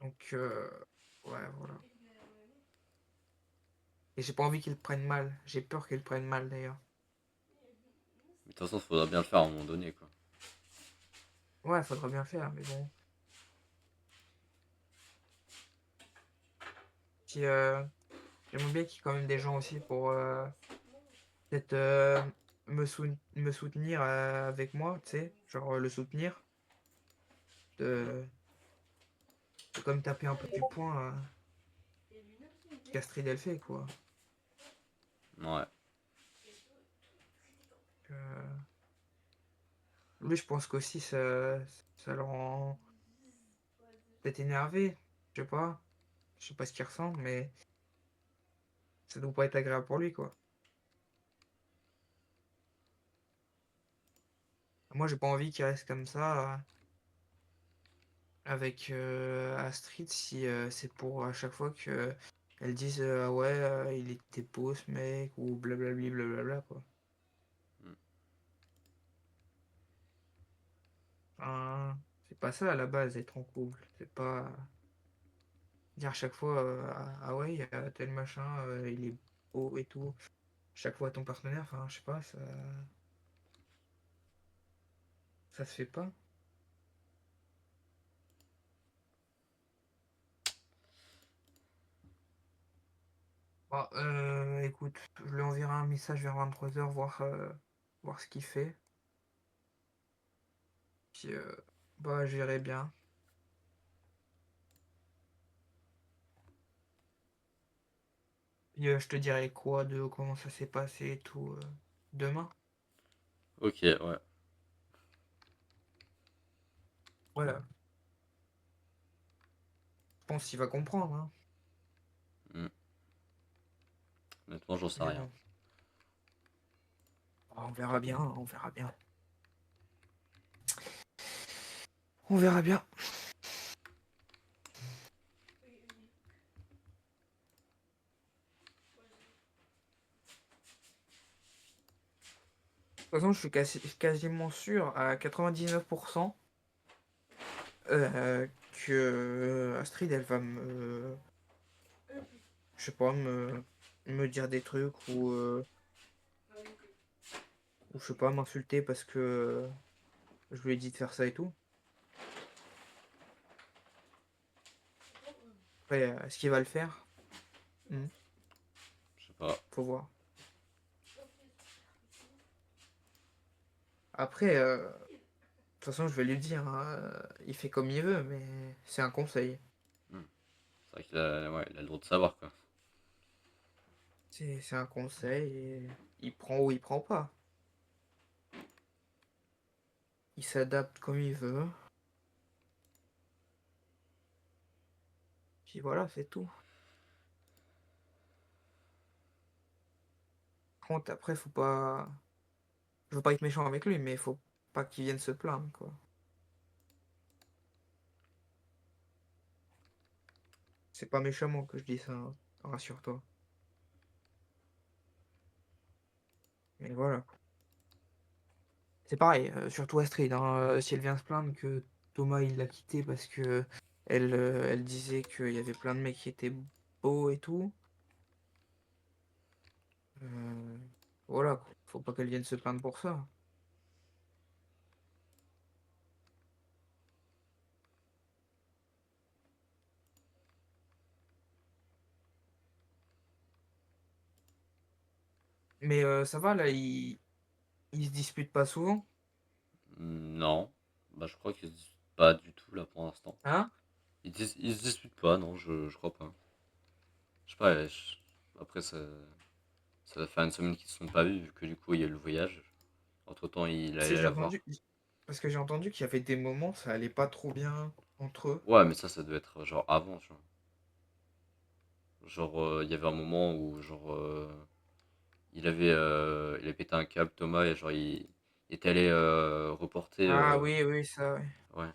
Speaker 3: Donc, ouais, voilà. Et j'ai pas envie qu'il le prenne mal. J'ai peur qu'il le prenne mal, d'ailleurs.
Speaker 1: Mais de toute façon, il faudra bien le faire à un moment donné, quoi.
Speaker 3: Ouais, faudrait bien faire, mais bon. Puis, j'aimerais bien qu'il y ait quand même des gens aussi pour peut-être me soutenir avec moi, tu sais. Genre le soutenir. De, de comme taper un peu du poing qu'Astrid elle fait, quoi.
Speaker 1: Ouais.
Speaker 3: Euh, Lui, je pense qu'aussi ça le rend peut-être énervé. Je sais pas. Je sais pas ce qu'il ressent, mais ça doit pas être agréable pour lui, quoi. Moi, j'ai pas envie qu'il reste comme ça avec Astrid si c'est pour à chaque fois que elles disent ah ouais, il était beau ce mec ou blablabli blablabla, quoi.
Speaker 1: Mm.
Speaker 3: Enfin, c'est pas ça à la base être en couple. C'est pas dire chaque fois ah ouais, il y a tel machin, il est beau et tout. Chaque fois ton partenaire, enfin, je sais pas, ça. Ça se fait pas. Bah, écoute, je lui enverrai un message vers 23 h voir ce qu'il fait. Puis, bah, je verrai bien. Puis, je te dirai quoi de comment ça s'est passé et tout demain.
Speaker 1: Ok, ouais.
Speaker 3: Voilà. Je pense qu'il va comprendre, hein.
Speaker 1: Hmm. Honnêtement, j'en sais
Speaker 3: Mais
Speaker 1: rien.
Speaker 3: bon, on verra bien, on verra bien. On verra bien. De toute façon, je suis quasiment sûr à 99% euh, que Astrid, elle va je sais pas, me dire des trucs ou je sais pas, m'insulter parce que je lui ai dit de faire ça et tout. Après, est-ce qu'il va le faire? Hmm,
Speaker 1: Je sais pas.
Speaker 3: faut voir. Après, de toute façon, je vais lui dire, hein, il fait comme il veut, mais c'est un conseil.
Speaker 1: Hmm. C'est vrai qu'il a, ouais, il a le droit de savoir, quoi.
Speaker 3: C'est un conseil et il prend ou il prend pas. Il s'adapte comme il veut. Puis voilà, c'est tout. Par contre, après, faut pas. Je veux pas être méchant avec lui, mais faut pas qu'il vienne se plaindre, quoi. C'est pas méchamment que je dis ça, hein, rassure-toi. Mais voilà. C'est pareil, surtout Astrid, hein, si elle vient se plaindre que Thomas il l'a quitté parce que elle disait qu'il y avait plein de mecs qui étaient beaux et tout. euh, voilà, quoi. Faut pas qu'elle vienne se plaindre pour ça. Mais ça va, là, ils se disputent pas souvent.
Speaker 1: Non. Bah, je crois qu'ils se disputent pas du tout, là, pour l'instant.
Speaker 3: Hein?
Speaker 1: Ils se disputent pas, non, je crois pas. Je sais pas, après, ça va faire une semaine qu'ils se sont pas vus, vu que du coup, il y a eu le voyage. Entre-temps, il
Speaker 3: C'est
Speaker 1: allait
Speaker 3: j'ai
Speaker 1: la voir.
Speaker 3: entendu. Parce que j'ai entendu qu'il y avait des moments, ça allait pas trop bien entre eux.
Speaker 1: Ouais, mais ça devait être genre avant, tu vois. Genre, il y avait un moment où, genre, il avait pété un câble, Thomas, et genre, il est allé reporter.
Speaker 3: Ah oui, oui, ça, ouais.
Speaker 1: Ouais.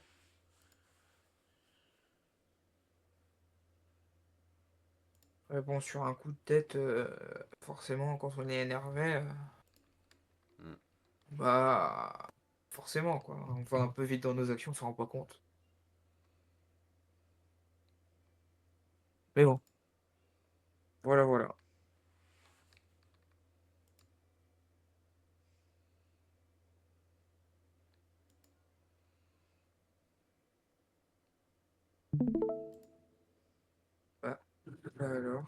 Speaker 3: Ouais, bon, sur un coup de tête, forcément, quand on est énervé,
Speaker 1: Mm.
Speaker 3: bah, forcément, quoi. On va un peu vite dans nos actions, on s'en rend pas compte. Mais bon, voilà, voilà. Ah, alors.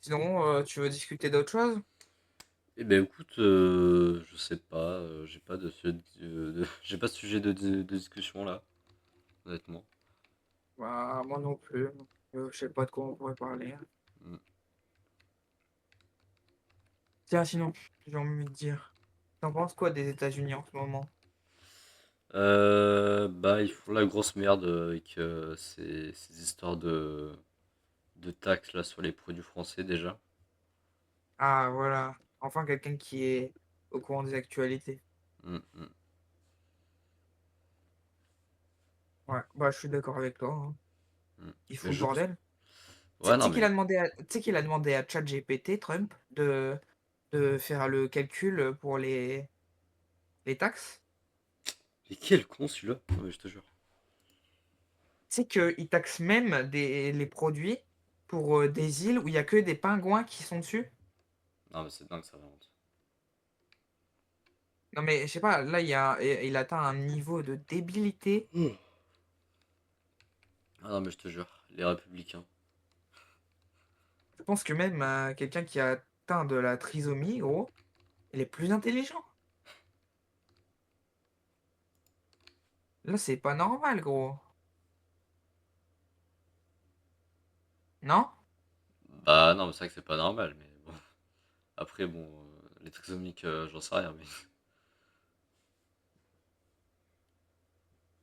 Speaker 3: Sinon, tu veux discuter d'autre chose?
Speaker 1: Eh ben écoute, je sais pas, j'ai pas j'ai pas de sujet de discussion là, honnêtement.
Speaker 3: Bah, moi non plus. Je sais pas de quoi on pourrait parler.
Speaker 1: Mm.
Speaker 3: Tiens, sinon, j'ai envie de dire, t'en penses quoi des États-Unis en ce moment?
Speaker 1: Bah ils font la grosse merde avec ces histoires de taxes là sur les produits français déjà.
Speaker 3: Ah, voilà. Enfin, quelqu'un qui est au courant des actualités.
Speaker 1: Mm, mm,
Speaker 3: Ouais, bah, je suis d'accord avec toi, hein.
Speaker 1: mm.
Speaker 3: Il
Speaker 1: Mais
Speaker 3: fout le bordel.
Speaker 1: ouais
Speaker 3: Tu
Speaker 1: non
Speaker 3: sais qu'il a
Speaker 1: mais
Speaker 3: demandé à, tu sais qu'il a demandé à ChatGPT, Trump, de faire le calcul pour les taxes.
Speaker 1: mais quel con celui-là, non, mais je te jure.
Speaker 3: Tu sais qu'il taxe même les produits pour des îles où il y a que des pingouins qui sont dessus.
Speaker 1: Non mais c'est dingue ça vraiment.
Speaker 3: Non mais je sais pas, là il atteint un niveau de débilité.
Speaker 1: Ah non mais je te jure, les républicains.
Speaker 3: Je pense que même quelqu'un qui a atteint de la trisomie, gros, il est plus intelligent. Là c'est pas normal, gros. Non?
Speaker 1: Bah non mais c'est vrai que c'est pas normal mais bon. Après bon, les trisomiques j'en sais rien mais...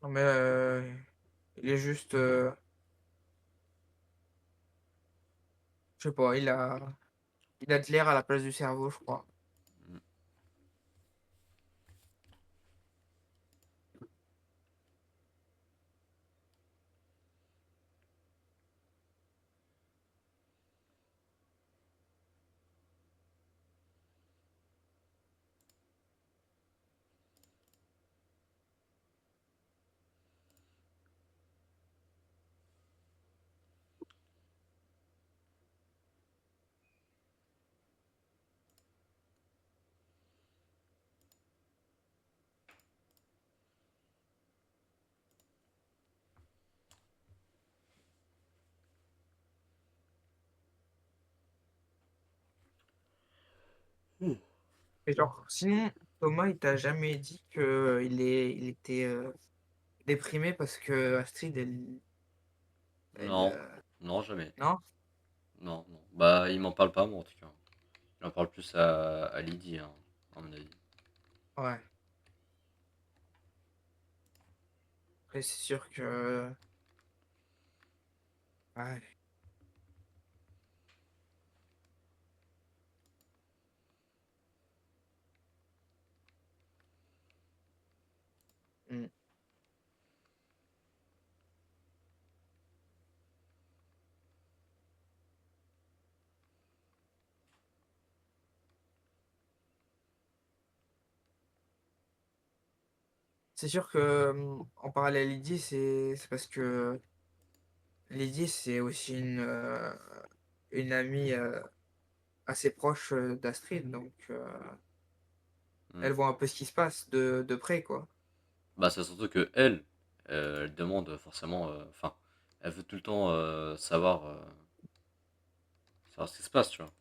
Speaker 3: Non mais il est juste, je sais pas, il a de l'air à la place du cerveau, je crois.
Speaker 1: Mm.
Speaker 3: Et genre, sinon, Thomas, il t'a jamais dit que il était déprimé parce que Astrid,
Speaker 1: Non, non jamais.
Speaker 3: non?
Speaker 1: Non, non. Bah il m'en parle pas moi en tout cas. Il en parle plus à Lydie, hein, à mon avis.
Speaker 3: Ouais. Après, c'est sûr que, ouais. Mm. C'est sûr que, en parallèle, Lydie, c'est parce que Lydie, c'est aussi une amie assez proche d'Astrid, donc
Speaker 1: Mm.
Speaker 3: elle voit un peu ce qui se passe de près, quoi.
Speaker 1: Bah c'est surtout que elle, elle demande forcément, enfin, elle veut tout le temps savoir ce qui se passe, tu vois.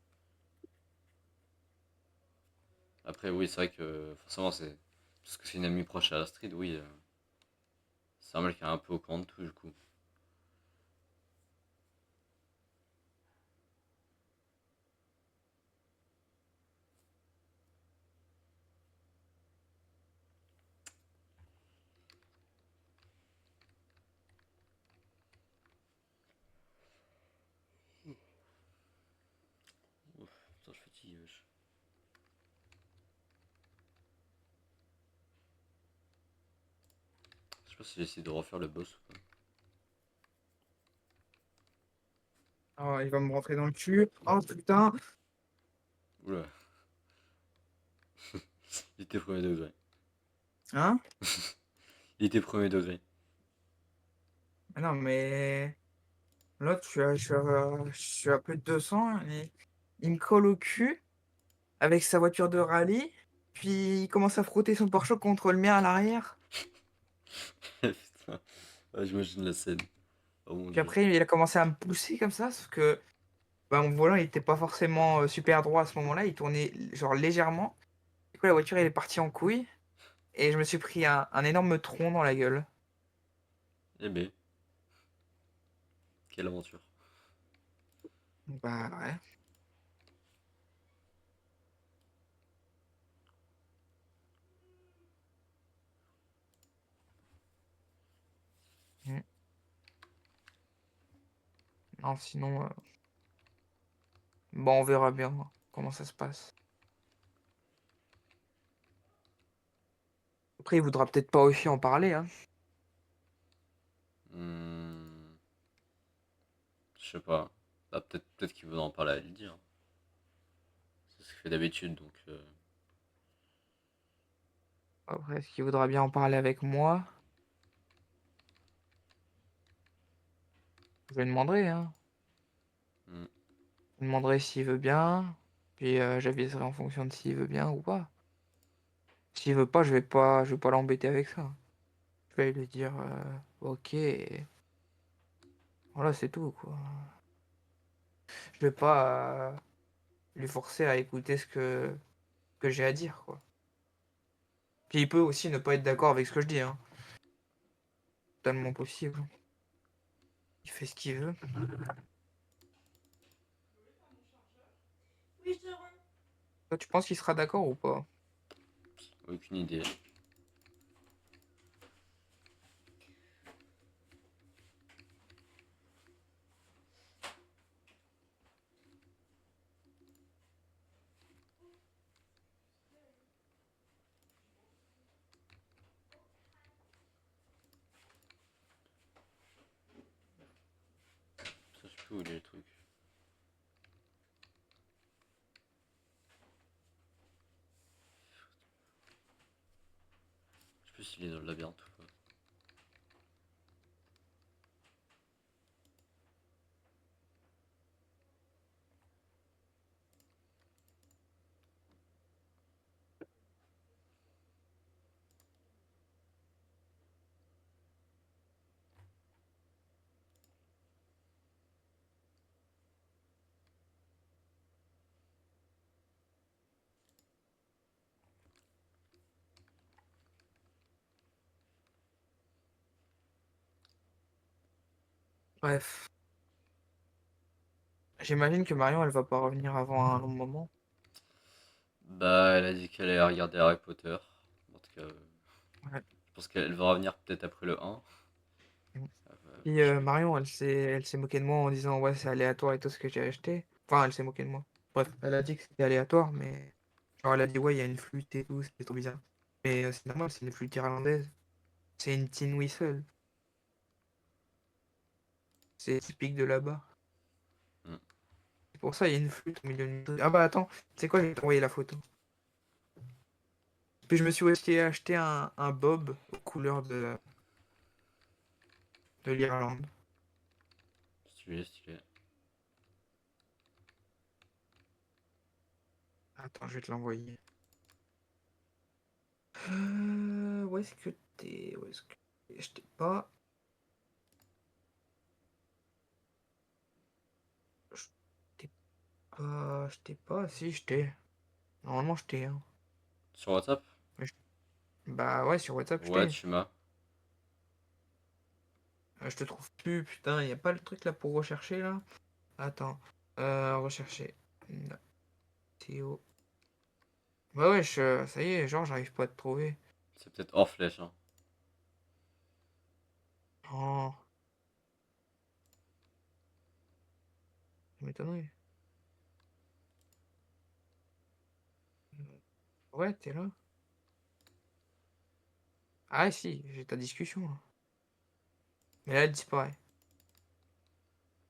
Speaker 1: Après oui, c'est vrai que forcément c'est parce que c'est une amie proche à Astrid, oui, c'est un mec qui est un peu au courant de tout du coup. Ouf, putain, je fatigue, wesh. Je sais pas si j'ai essayé de refaire le boss ou pas.
Speaker 3: Oh, il va me rentrer dans le cul. Oh putain!
Speaker 1: Oula, il était premier degré.
Speaker 3: Hein?
Speaker 1: Il était premier degré.
Speaker 3: Ah non, mais l'autre, je suis à plus de 200 et il me colle au cul avec sa voiture de rallye. Puis il commence à frotter son pare-choc contre le mien à l'arrière.
Speaker 1: Putain, ouais, j'imagine la scène. Oh mon
Speaker 3: Puis
Speaker 1: dieu.
Speaker 3: après, il a commencé à me pousser comme ça, sauf que Bah, mon volant, il était pas forcément super droit à ce moment-là, il tournait genre légèrement. Du coup, la voiture, elle est partie en couille et je me suis pris un énorme tronc dans la gueule.
Speaker 1: Eh ben, quelle aventure.
Speaker 3: Bah ouais. Mm. Non, sinon, bon, on verra bien comment ça se passe. Après, il voudra peut-être pas aussi en parler, hein.
Speaker 1: Hmm, je sais pas. Bah, peut-être qu'il voudra en parler à Lydie, hein. C'est ce qu'il fait d'habitude, donc...
Speaker 3: Après, est-ce qu'il voudra bien en parler avec moi? Je lui demanderai, hein.
Speaker 1: hmm.
Speaker 3: Je lui demanderai s'il veut bien, puis j'aviserai en fonction de s'il veut bien ou pas. S'il veut pas, je vais pas l'embêter avec ça. Je vais lui dire, ok, et voilà, c'est tout, quoi. Je vais pas lui forcer à écouter que j'ai à dire, quoi. Puis il peut aussi ne pas être d'accord avec ce que je dis, hein. Totalement possible. Il fait ce qu'il veut. Toi, tu penses qu'il sera d'accord ou pas?
Speaker 1: Aucune idée. Ça, je sais plus où il est le truc. Je sais plus s'il est dans le labyrinthe ou pas.
Speaker 3: Bref. J'imagine que Marion, elle va pas revenir avant un long moment.
Speaker 1: Bah, elle a dit qu'elle allait regarder Harry Potter. En tout cas,
Speaker 3: Ouais.
Speaker 1: je pense qu'elle va revenir peut-être après le 1.
Speaker 3: Puis
Speaker 1: Je sais pas.
Speaker 3: Marion, elle s'est moquée de moi en disant ouais, c'est aléatoire et tout ce que j'ai acheté. Enfin, elle s'est moquée de moi. Bref, elle a dit que c'était aléatoire, mais genre elle a dit ouais, il y a une flûte et tout, c'était trop bizarre. Mais c'est normal, c'est une flûte irlandaise. C'est une tin whistle. C'est typique de là-bas.
Speaker 1: Hmm.
Speaker 3: C'est pour ça il y a une flûte au milieu d'une truc. Ah bah attends, c'est quoi, je vais t'envoyer la photo. Puis je me suis aussi acheté un bob aux couleurs de l'Irlande.
Speaker 1: Stylé, stylé.
Speaker 3: Attends, je vais te l'envoyer. Où est-ce que t'es? Où est-ce que t'es? Je t'ai pas. Je t'ai pas. Je t'ai pas. Si, je t'ai. Normalement, je t'ai, hein.
Speaker 1: Sur WhatsApp?
Speaker 3: Mais bah ouais, sur WhatsApp, je
Speaker 1: Ouais,
Speaker 3: t'ai.
Speaker 1: tu m'as.
Speaker 3: Je te trouve plus, putain. Y a pas le truc là pour rechercher là? Attends. Rechercher. Théo. Bah ouais, ça y est, genre, j'arrive pas à te trouver.
Speaker 1: C'est peut-être hors flèche, hein.
Speaker 3: Oh, ça m'étonnerait. Ouais, t'es là. Ah si, j'ai ta discussion là. Mais là, elle disparaît.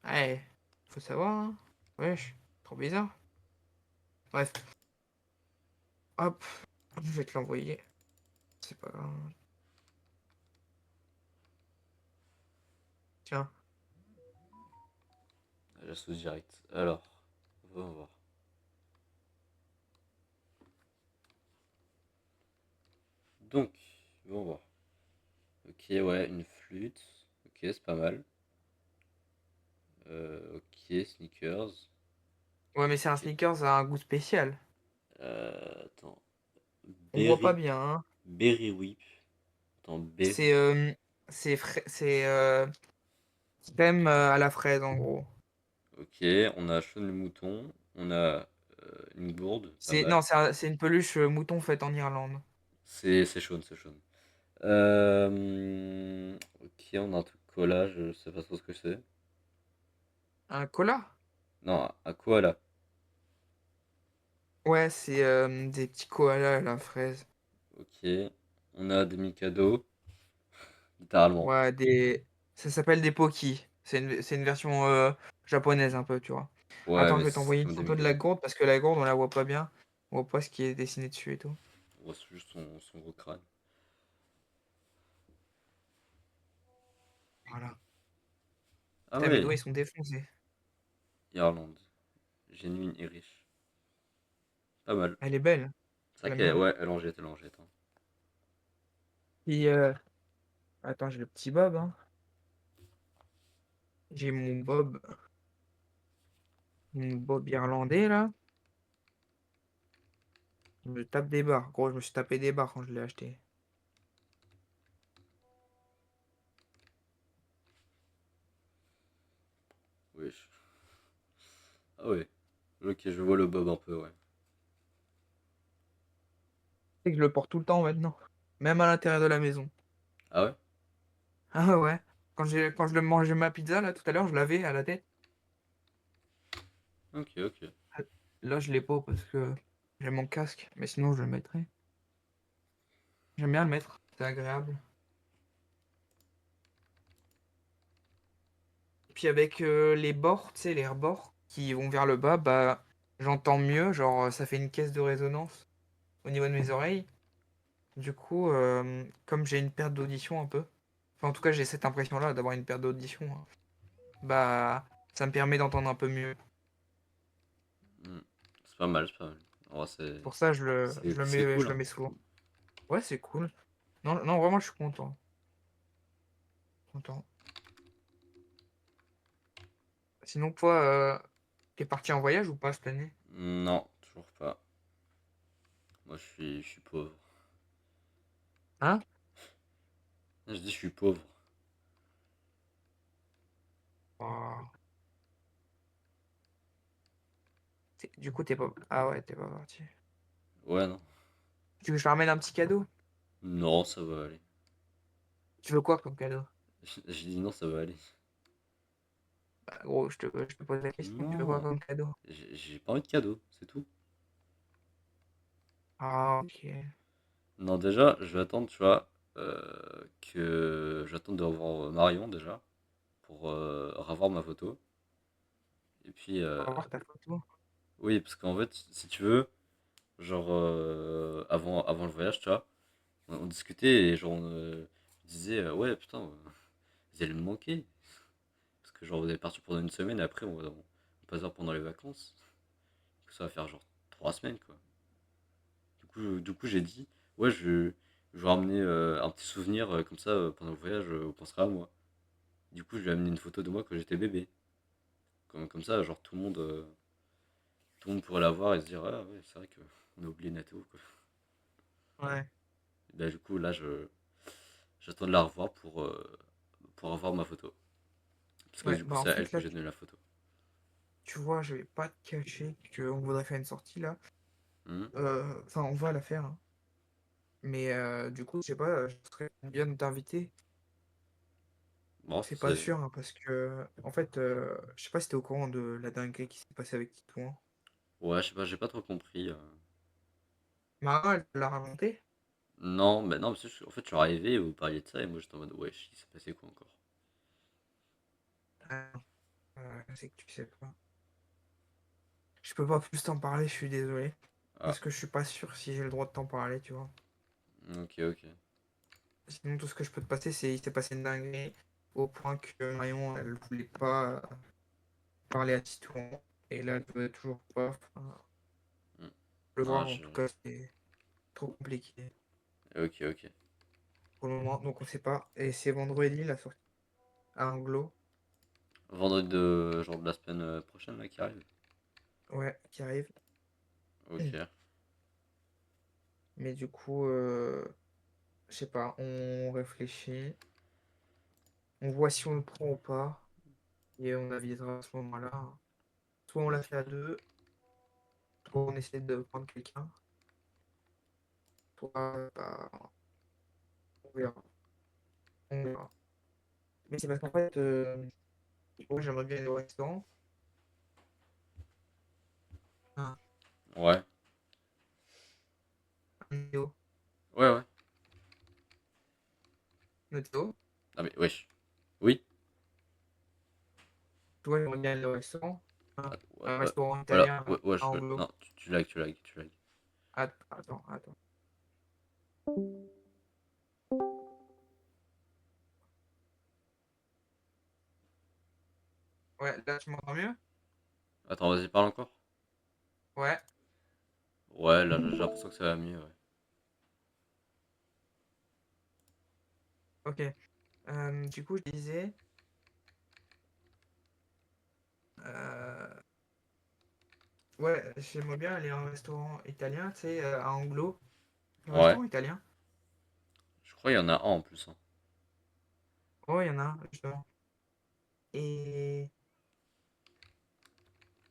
Speaker 3: Ouais, faut savoir, hein. Wesh, trop bizarre. Bref, hop, je vais te l'envoyer. C'est pas grave. Tiens.
Speaker 1: La sauce directe. Alors, on va voir. Donc, on va voir. Ok, ouais, une flûte. Ok, c'est pas mal. Ok, sneakers.
Speaker 3: Ouais, mais c'est un sneakers, ça a un goût spécial.
Speaker 1: Attends.
Speaker 3: On voit pas
Speaker 1: Berry.
Speaker 3: bien, hein.
Speaker 1: Berry Whip. Attends,
Speaker 3: C'est
Speaker 1: Berry.
Speaker 3: crème à la fraise en gros.
Speaker 1: Ok, on a Sean le mouton. On a une gourde, pas
Speaker 3: C'est
Speaker 1: mal.
Speaker 3: non, c'est une peluche mouton faite en Irlande.
Speaker 1: C'est Sean, c'est Sean. Ok, on a un truc collage, je sais pas trop ce que c'est.
Speaker 3: Un cola?
Speaker 1: Non, un koala.
Speaker 3: Ouais, c'est des petits koalas à la fraise.
Speaker 1: Ok, on a des Mikado, littéralement.
Speaker 3: Ouais, ça s'appelle des Poki. C'est une version japonaise un peu, tu vois.
Speaker 1: Ouais,
Speaker 3: Attends,
Speaker 1: mais
Speaker 3: je vais
Speaker 1: c'est
Speaker 3: t'envoyer une
Speaker 1: comme des
Speaker 3: photo de la
Speaker 1: Mikado.
Speaker 3: gourde parce que la gourde, on la voit pas bien. On voit pas ce qui est dessiné dessus et tout.
Speaker 1: On voit juste son gros crâne.
Speaker 3: Voilà.
Speaker 1: Ah
Speaker 3: Putain, mes
Speaker 1: ouais,
Speaker 3: doigts, ils sont défoncés.
Speaker 1: Irlande. Genuine Irish. Pas mal.
Speaker 3: Elle est belle.
Speaker 1: C'est
Speaker 3: Je
Speaker 1: vrai
Speaker 3: l'aime
Speaker 1: qu'elle,
Speaker 3: bien.
Speaker 1: ouais, elle en jette, elle en jette, hein.
Speaker 3: Puis, attends, j'ai le petit bob, hein. J'ai mon bob irlandais, là. Je me tape des barres. Gros, je me suis tapé des barres quand je l'ai acheté.
Speaker 1: Oui. Ah ouais. Ok, je vois le bob un peu, ouais.
Speaker 3: Tu sais que je le porte tout le temps maintenant. Même à l'intérieur de la maison.
Speaker 1: Ah ouais?
Speaker 3: Ah ouais. Quand je mangeais ma pizza, là, tout à l'heure, je l'avais à la tête.
Speaker 1: Ok, ok.
Speaker 3: Là, je l'ai pas parce que j'ai mon casque. Mais sinon, je le mettrais. J'aime bien le mettre. C'est agréable. Puis avec les bords, tu sais, les rebords qui vont vers le bas, bah, j'entends mieux. Genre, ça fait une caisse de résonance au niveau de mes oreilles. Du coup, comme j'ai une perte d'audition un peu, enfin en tout cas j'ai cette impression-là d'avoir une perte d'audition, hein, bah ça me permet d'entendre un peu mieux.
Speaker 1: Hmm. C'est pas mal, c'est pas mal. Oh, c'est,
Speaker 3: Pour ça, je le,
Speaker 1: c'est, c'est
Speaker 3: je
Speaker 1: cool,
Speaker 3: le
Speaker 1: hein.
Speaker 3: mets souvent. Ouais, c'est cool. Non, non, vraiment, je suis content. Content. Sinon, toi, t'es parti en voyage ou pas cette année?
Speaker 1: Non, toujours pas. Moi, je suis pauvre.
Speaker 3: Hein?
Speaker 1: Je dis, je suis pauvre.
Speaker 3: Oh. Du coup, t'es pas. Ah ouais, t'es pas parti.
Speaker 1: Ouais, non.
Speaker 3: Tu veux que je te ramène un petit cadeau?
Speaker 1: Non, ça va aller.
Speaker 3: Tu veux quoi comme cadeau?
Speaker 1: J'ai dit non, ça va aller.
Speaker 3: Bah, gros, je te pose la question. Tu veux quoi
Speaker 1: Non,
Speaker 3: comme cadeau?
Speaker 1: j'ai pas envie de cadeau, c'est tout.
Speaker 3: Ah, ok.
Speaker 1: Non, déjà, je vais attendre, tu vois, je vais attendre de revoir Marion, déjà, pour revoir ma photo. Et puis,
Speaker 3: On va voir ta photo.
Speaker 1: oui, parce qu'en fait, si tu veux, genre, avant le voyage, tu vois, on discutait et genre, on disait, ouais, putain, vous allez me manquer. Parce que genre, vous allez partir pendant une semaine et après, on passe voir pendant les vacances. Ça va faire genre 3 semaines, quoi. Du coup j'ai dit, ouais, je vais ramener un petit souvenir comme ça pendant le voyage, on pensera à moi. Du coup, je lui ai amené une photo de moi quand j'étais bébé. Comme ça, genre tout le monde pourrait la voir et se dire, ah ouais, c'est vrai qu'on a oublié Nathéo, quoi.
Speaker 3: Ouais.
Speaker 1: Et bah, du coup, là, j'attends de la revoir pour avoir ma photo. Parce que
Speaker 3: Ouais,
Speaker 1: du coup,
Speaker 3: bah en
Speaker 1: c'est à elle
Speaker 3: fait,
Speaker 1: que
Speaker 3: là,
Speaker 1: j'ai donné la photo.
Speaker 3: tu vois, je vais pas te cacher qu'on voudrait faire une sortie là.
Speaker 1: Mhm.
Speaker 3: Enfin, on va la faire, hein. Mais du coup, je sais pas, je serais bien de t'inviter.
Speaker 1: Bon,
Speaker 3: C'est pas
Speaker 1: c'est.
Speaker 3: sûr, hein, parce que, en fait, je sais pas si t'es au courant de la dinguerie qui s'est passée avec Titouan.
Speaker 1: Ouais, je sais pas, j'ai pas trop compris.
Speaker 3: Mara, elle te l'a raconté?
Speaker 1: Non, mais non, parce que en fait, je suis arrivé et vous parliez de ça et moi j'étais en mode, ouais, il s'est passé quoi encore?
Speaker 3: Ah, c'est que tu sais pas. Je peux pas plus t'en parler, je suis désolé.
Speaker 1: Ah,
Speaker 3: Parce que je suis pas sûr si j'ai le droit de t'en parler, tu vois.
Speaker 1: ok, ok.
Speaker 3: Sinon, tout ce que je peux te passer, c'est il s'est passé une dinguerie au point que Marion, elle voulait pas parler à Titouan. Et là, elle veut toujours pas. Enfin,
Speaker 1: Hmm.
Speaker 3: le
Speaker 1: Non,
Speaker 3: voir, en tout cas, c'est trop compliqué
Speaker 1: ok, ok.
Speaker 3: pour le moment. Donc, on sait pas. Et c'est vendredi, la sortie à Anglo.
Speaker 1: Vendredi de genre de la semaine prochaine là qui arrive.
Speaker 3: Ouais, qui arrive.
Speaker 1: Ok.
Speaker 3: Mais du coup, je sais pas, on réfléchit, on voit si on le prend ou pas, et on avisera à ce moment-là, hein. Soit on l'a fait à deux, soit on essaie de prendre quelqu'un, soit bah, on verra. On verra. Mais c'est parce qu'en fait, moi j'aimerais bien aller au restaurant. Ah,
Speaker 1: Ouais.
Speaker 3: Théo,
Speaker 1: Ouais, ouais.
Speaker 3: Théo,
Speaker 1: Ah mais wesh. Oui.
Speaker 3: tu vois, j'aimerais bien aller au restaurant.
Speaker 1: Ah, ouais,
Speaker 3: Un
Speaker 1: ouais.
Speaker 3: restaurant
Speaker 1: Voilà.
Speaker 3: italien
Speaker 1: Ouais,
Speaker 3: là,
Speaker 1: ouais,
Speaker 3: à Anglo.
Speaker 1: non, tu lag, tu lag, tu lag.
Speaker 3: Attends. Ouais, là tu m'entends mieux?
Speaker 1: Attends, vas-y, parle encore.
Speaker 3: Ouais,
Speaker 1: Ouais, là, j'ai l'impression que ça va mieux, ouais.
Speaker 3: ok. Du coup, je disais, euh, ouais, j'aimerais bien aller à un restaurant italien, tu sais, à Anglo. Un
Speaker 1: Ouais.
Speaker 3: restaurant italien?
Speaker 1: Je crois qu'il y en a un en plus, hein.
Speaker 3: Oh, il y en a un, justement. Et,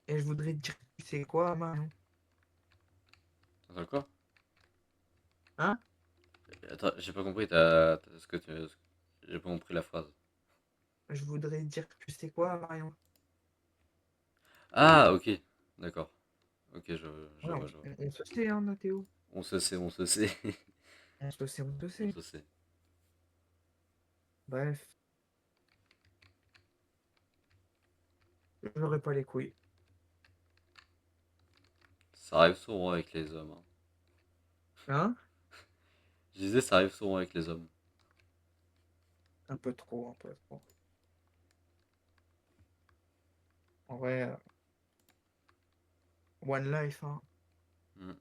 Speaker 3: et je voudrais te dire, tu sais quoi, Marion?
Speaker 1: Attends, quoi?
Speaker 3: Hein?
Speaker 1: Attends, j'ai pas compris ce que tu... J'ai pas compris la phrase.
Speaker 3: Je voudrais te dire, tu sais quoi, Marion?
Speaker 1: Ah, ok. D'accord. Ok, je
Speaker 3: Ouais,
Speaker 1: vois, je vois.
Speaker 3: on se sait, hein, Nathéo.
Speaker 1: On se sait, on se sait.
Speaker 3: On se
Speaker 1: On
Speaker 3: sait.
Speaker 1: se sait.
Speaker 3: Bref, je n'aurai pas les couilles.
Speaker 1: Ça arrive souvent avec les hommes, hein.
Speaker 3: Hein?
Speaker 1: Je disais, ça arrive souvent avec les hommes.
Speaker 3: Un peu trop, un peu trop. En vrai, one life, hein.
Speaker 1: Hmm.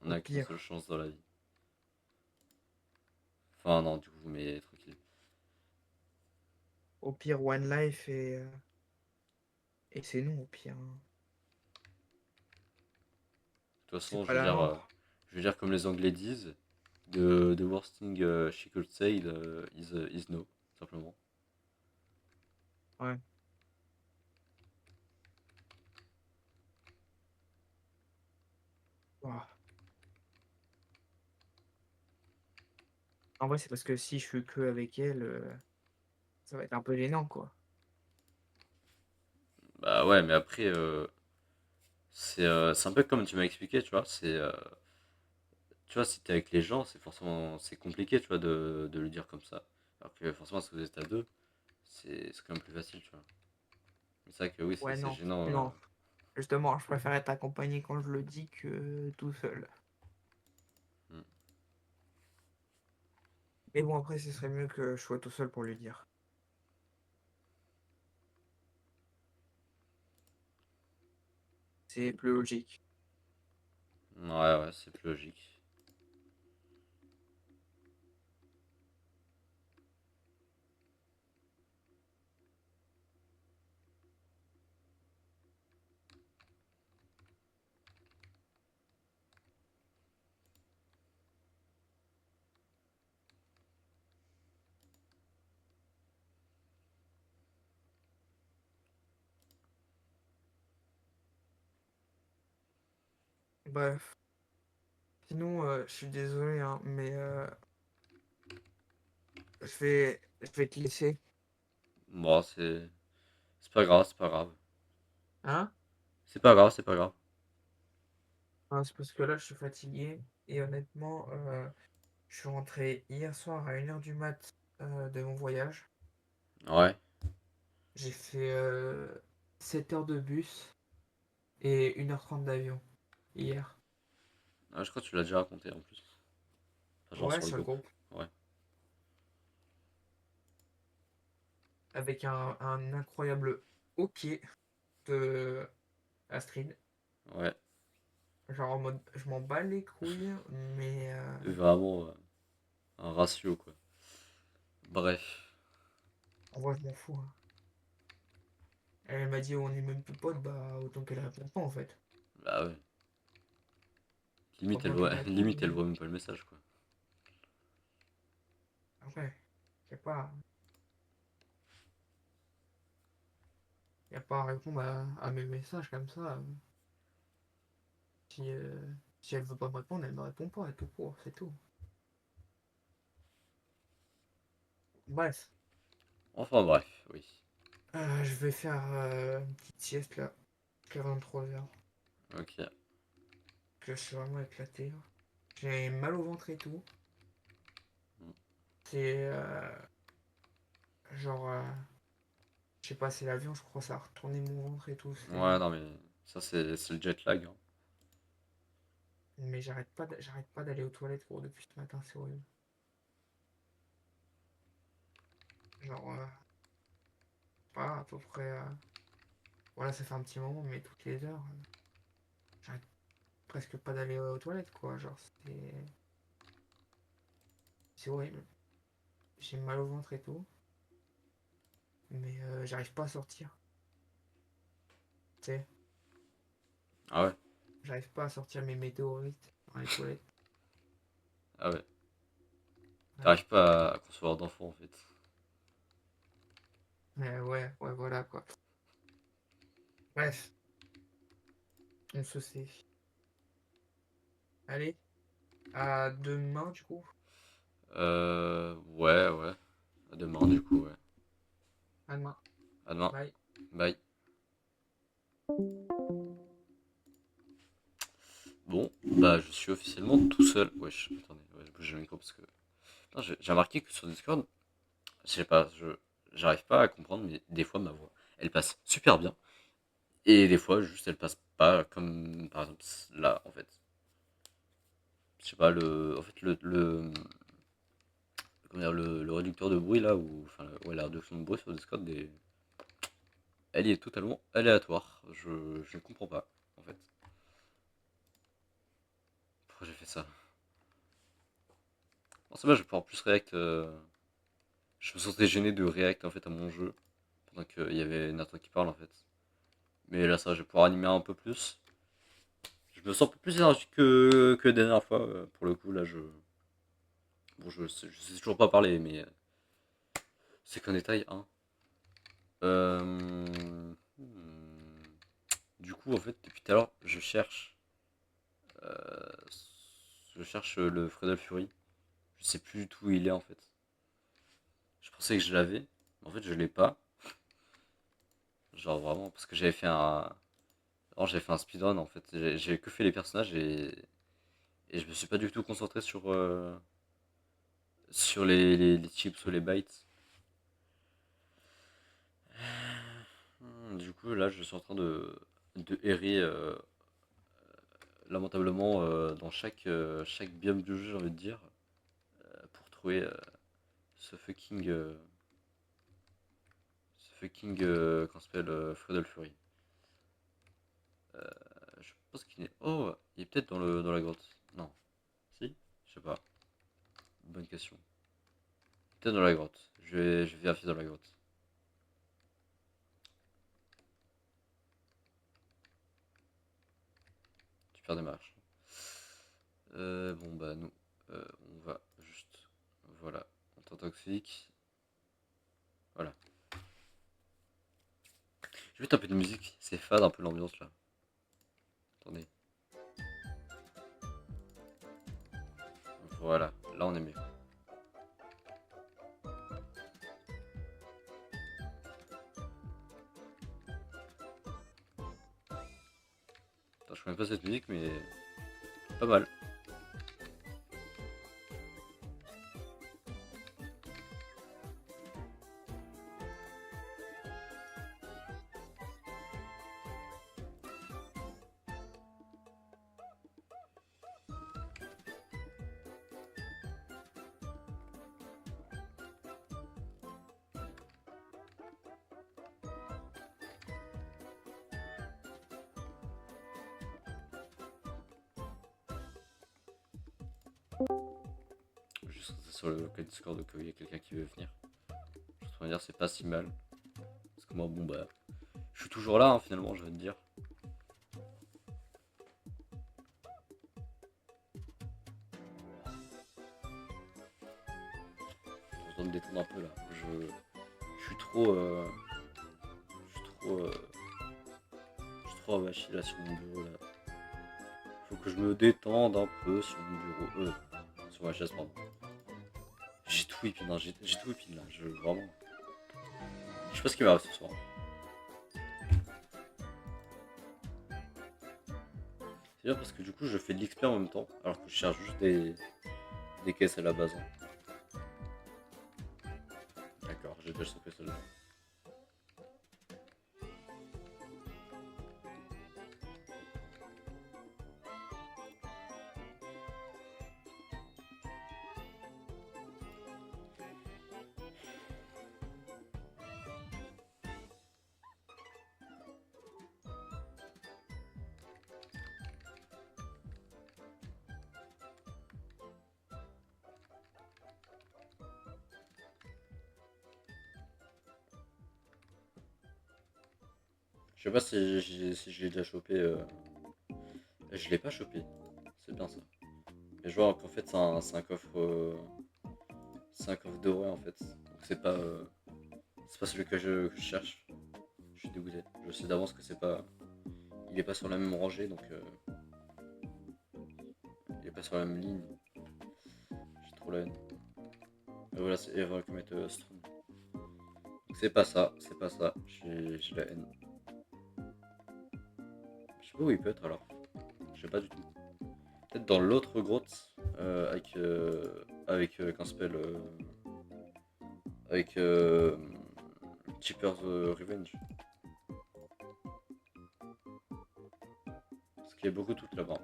Speaker 1: On
Speaker 3: Au
Speaker 1: a qu'une
Speaker 3: pire.
Speaker 1: seule chance dans la vie. Enfin, non, du coup, mais tranquille.
Speaker 3: Au pire, one life et c'est nous, au pire, hein.
Speaker 1: De toute
Speaker 3: C'est
Speaker 1: façon,
Speaker 3: pas la mort.
Speaker 1: je veux dire comme les Anglais disent, the worst thing she could say is no, simplement.
Speaker 3: Ouais. Ouah. En vrai, c'est parce que si je suis que avec elle, ça va être un peu gênant, quoi.
Speaker 1: Bah ouais, mais après, c'est un peu comme tu m'as expliqué, tu vois. Tu vois, si t'es avec les gens, c'est forcément, c'est compliqué, tu vois, de le dire comme ça. Alors que forcément, si vous êtes à deux, c'est quand même plus facile, tu vois. Mais c'est vrai que oui,
Speaker 3: Ouais,
Speaker 1: c'est
Speaker 3: non.
Speaker 1: gênant.
Speaker 3: Non. Justement, je préfère être accompagné quand je le dis que tout seul.
Speaker 1: Hmm.
Speaker 3: Mais bon, après, ce serait mieux que je sois tout seul pour lui dire. C'est plus logique.
Speaker 1: Ouais, ouais, c'est plus logique.
Speaker 3: Bref. Sinon, je suis désolé, hein, mais je vais te laisser.
Speaker 1: Bon, c'est pas grave, c'est pas grave.
Speaker 3: Hein?
Speaker 1: C'est pas grave, c'est pas grave.
Speaker 3: Hein, c'est parce que là, je suis fatigué. Et honnêtement, je suis rentré hier soir à 1 h du mat de mon voyage.
Speaker 1: Ouais.
Speaker 3: J'ai fait 7 heures de bus et 1 h 30 d'avion hier.
Speaker 1: Ah, je crois que tu l'as déjà raconté en plus. Enfin, genre
Speaker 3: Ouais,
Speaker 1: sur le
Speaker 3: sur le
Speaker 1: groupe.
Speaker 3: groupe.
Speaker 1: Ouais.
Speaker 3: Avec un incroyable hockey de Astrid.
Speaker 1: Ouais.
Speaker 3: Genre en mode, je m'en bats les couilles, mais
Speaker 1: Vraiment un ratio, quoi. Bref.
Speaker 3: en vrai, je m'en fous, hein. Elle m'a dit, on est même plus potes, bah autant qu'elle réponde pas en fait.
Speaker 1: Bah ouais. Limite, elle
Speaker 3: Pendant
Speaker 1: voit,
Speaker 3: qu'elle attend,
Speaker 1: limite, elle voit même pas le message, quoi.
Speaker 3: après, y a pas, y a pas à répondre à mes messages comme ça. Si, si elle veut pas me répondre, elle me répond pas, et tout court, c'est tout. Bref,
Speaker 1: Enfin bref, oui.
Speaker 3: je vais faire une petite sieste là, jusqu'à 23h.
Speaker 1: Ok.
Speaker 3: Je suis vraiment éclaté, là. J'ai mal au ventre et tout. C'est genre, je sais pas, c'est l'avion, je crois, ça a retourné mon ventre et tout.
Speaker 1: Ouais, non, mais ça, c'est le jet lag, hein.
Speaker 3: Mais j'arrête pas d'aller aux toilettes, gros, depuis ce matin, c'est horrible. Genre, pas à peu près. Voilà, ça fait un petit moment, mais toutes les heures, j'arrête presque pas d'aller aux toilettes, quoi. Genre, c'est horrible. J'ai mal au ventre et tout, mais j'arrive pas à sortir. Tu sais,
Speaker 1: Ah ouais,
Speaker 3: j'arrive pas à sortir mes météorites dans les toilettes.
Speaker 1: ah ouais.
Speaker 3: Ouais.
Speaker 1: T'arrives pas à concevoir d'enfant, en fait.
Speaker 3: Mais ouais, ouais, voilà, quoi. Bref, on se sait. Allez, à demain, du coup.
Speaker 1: Ouais, ouais. À demain, du coup, ouais.
Speaker 3: À demain.
Speaker 1: À demain.
Speaker 3: Bye.
Speaker 1: Bye. Bon, bah, je suis officiellement tout seul. Wesh, attendez, ouais, je bouge le micro parce que. Putain, j'ai remarqué que sur Discord, je sais pas, j'arrive pas à comprendre, mais des fois, ma voix, elle passe super bien. Et des fois, juste, elle passe pas, comme par exemple là, en fait. Je sais pas, en fait, comment dire, le réducteur de bruit là, ou enfin, ouais, la réduction de bruit sur Discord, elle y est totalement aléatoire. Je ne comprends pas, en fait. Pourquoi j'ai fait ça? Bon, c'est vrai, je vais pouvoir plus react. Je me sentais gêné de react en fait à mon jeu pendant qu'il y avait Nathan qui parle en fait. Mais là, ça, je vais pouvoir animer un peu plus. Je me sens un peu plus énergique que la dernière fois. Pour le coup, là, bon, je sais toujours pas parler, mais c'est qu'un détail, hein. Hmm. Du coup, en fait, depuis tout à l'heure, euh, je cherche le Fredel Fury. Je sais plus du tout où il est en fait. Je pensais que je l'avais, mais en fait, je l'ai pas. Genre vraiment, parce que j'avais fait un. Non, j'avais fait un speedrun en fait. J'ai que fait les personnages et je me suis pas du tout concentré sur les chips ou les bytes. Du coup, là, je suis en train de errer lamentablement dans chaque biome du jeu, j'ai envie de dire, pour trouver ce fucking comment ça s'appelle, Freddle Fury. Je pense qu'il est. Oh, il est peut-être dans la grotte. Non. Si? Je sais pas. Bonne question. Peut-être dans la grotte. Je vais vérifier dans la grotte. Super démarche. Bon bah nous, on va juste, voilà, en temps toxique, voilà. Je vais taper de musique, c'est fade un peu l'ambiance là. Attendez, voilà, là on est mieux. Attends, je connais pas cette musique mais pas mal. Juste rester sur le local Discord au cas où il y a quelqu'un qui veut venir. Je suis en train de dire c'est pas si mal. Parce que moi bon bah, je suis toujours là hein, finalement je vais te dire. détendre un peu là. Je suis trop. Je suis trop. Je suis trop avachi là sur mon bureau là. Faut que je me détende un peu sur mon bureau. Sur ma chaise, pardon. J'ai tout épine, hein, j'ai tout épine là. Vraiment. Je sais pas ce qui m'arrive ce soir. C'est bien parce que du coup je fais de l'XP en même temps, alors que je cherche juste des caisses à la base. Hein. D'accord, j'ai déjà chopé celle-là. Je sais pas si je l'ai déjà chopé. Je l'ai pas chopé, c'est bien ça. Mais je vois qu'en fait c'est un coffre. C'est un coffre doré en fait. Donc c'est pas celui que je cherche. Je suis dégoûté. Je sais d'avance que c'est pas. Il est pas sur la même rangée donc il est pas sur la même ligne. J'ai trop la haine. Et voilà, c'est Error Comet Strong. Donc c'est pas ça, j'ai la haine. Je sais pas où il peut être alors. Je sais pas du tout. Peut-être dans l'autre grotte avec qu'un spell avec Cheaper's Revenge. Parce qu'il y a beaucoup de trucs là-bas.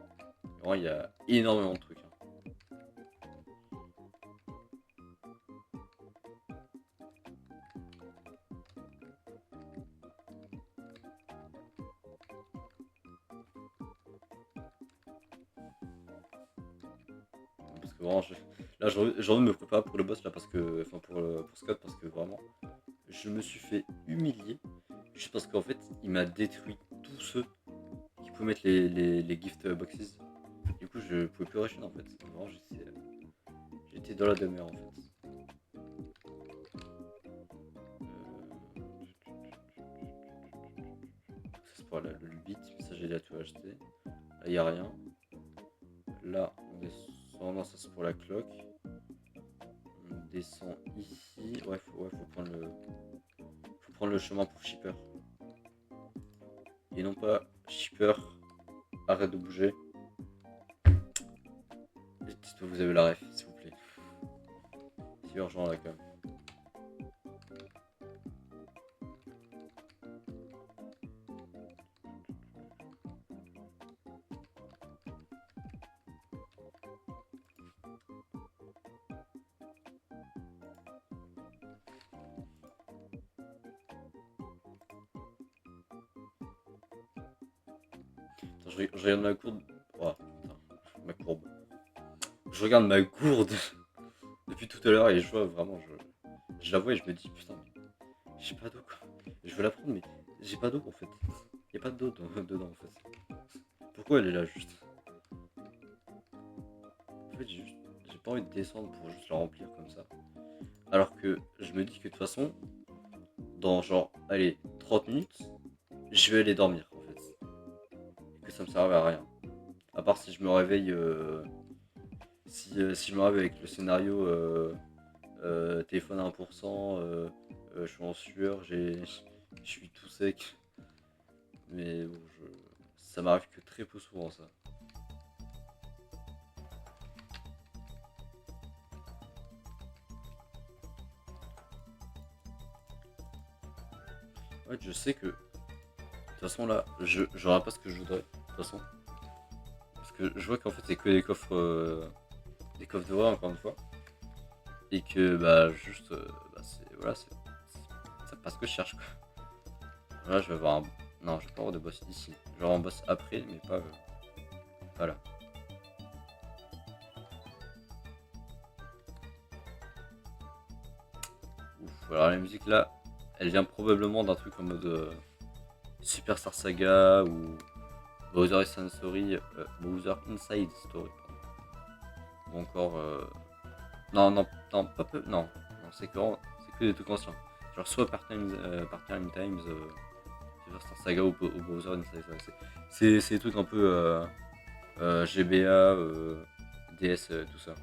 Speaker 1: Vraiment, il y a énormément de trucs. Hein. Parce que vraiment, là j'ai envie de me préparer pour le boss là parce que. Enfin pour Scott parce que vraiment je me suis fait humilier juste parce qu'en fait il m'a détruit tous ceux qui pouvaient mettre les gift boxes. Du coup je pouvais plus rusher en fait. Vraiment j'étais dans la demeure en fait. Ça c'est pour le beat, ça j'ai déjà tout acheté. Là il n'y a rien. Là on descend, non ça c'est pour la cloque. On descend ici. Ouais faut prendre le chemin pour Shipper. Et non pas Shipper. Arrête de bouger. J'espère que vous avez la ref, s'il vous plaît. C'est urgent là quand même. Attends, je regarde ma courbe. Oh, putain, ma courbe. Je regarde ma gourde depuis tout à l'heure et je vois vraiment, je la vois et je me dis putain, j'ai pas d'eau quoi. Je veux la prendre mais j'ai pas d'eau en fait. Y a pas d'eau dedans en fait. Pourquoi elle est là juste? En fait j'ai pas envie de descendre pour juste la remplir comme ça. Alors que je me dis que de toute façon, dans genre, allez, 30 minutes, je vais aller dormir en fait. Et que ça me servait à rien. À part si je me réveille, si je me réveille avec le scénario téléphone à 1%, je suis en sueur, je suis tout sec. Mais bon, ça m'arrive que très peu souvent ça. Ouais, je sais que de toute façon là, j'aurai pas ce que je voudrais, de toute façon. Parce que je vois qu'en fait c'est que des coffres de voix encore une fois. Et que bah juste bah, c'est pas ce que je cherche quoi. Là je vais avoir un. Non, je vais pas avoir de boss ici. Je vais avoir un boss après, mais pas là. Ouf, alors la musique là, elle vient probablement d'un truc en mode Super Star Saga ou Bowser Inside Story, Bowser Inside Story. Pardon. Ou encore non, pas peu, non, Genre, c'est que des trucs anciens. Genre, soit Part-Time Times, Fever Star Saga ou Browser Inside Saga. C'est des trucs un peu GBA, DS, tout ça.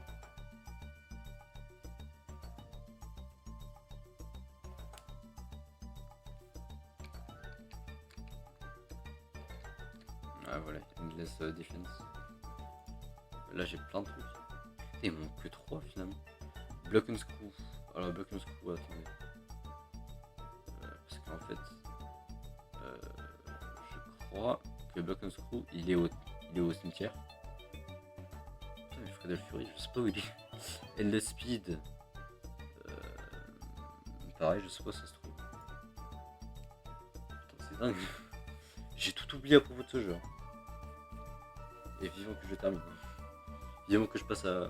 Speaker 1: Ah voilà, Endless Defense. Là j'ai plein de trucs. Et il manque que 3 finalement. Block and Screw. Alors Block and Screw, attendez. Parce qu'en fait, je crois que Block and Screw il est au cimetière. Putain mais Fredel Fury, je sais pas où il est. Endless Speed. Pareil, je sais pas où ça se trouve. Putain c'est dingue. J'ai tout oublié à propos de ce jeu. Et vivant que je termine. Vivant que je passe à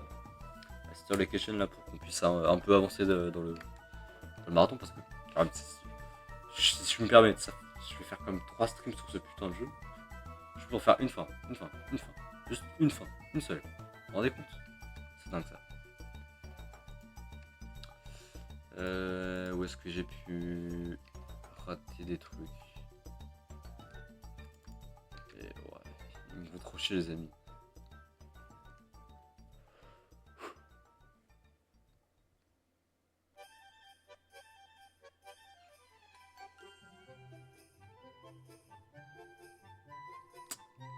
Speaker 1: Sister Location là pour qu'on puisse un peu avancer dans le marathon parce que quand même, si je me permets de ça, je vais faire comme 3 streams sur ce putain de jeu. Je peux en faire une fin. Juste une fin, une seule. Vous vous rendez compte? C'est dingue ça. Où est-ce que j'ai pu rater des trucs? Et ouais, ils me font trop chier les amis.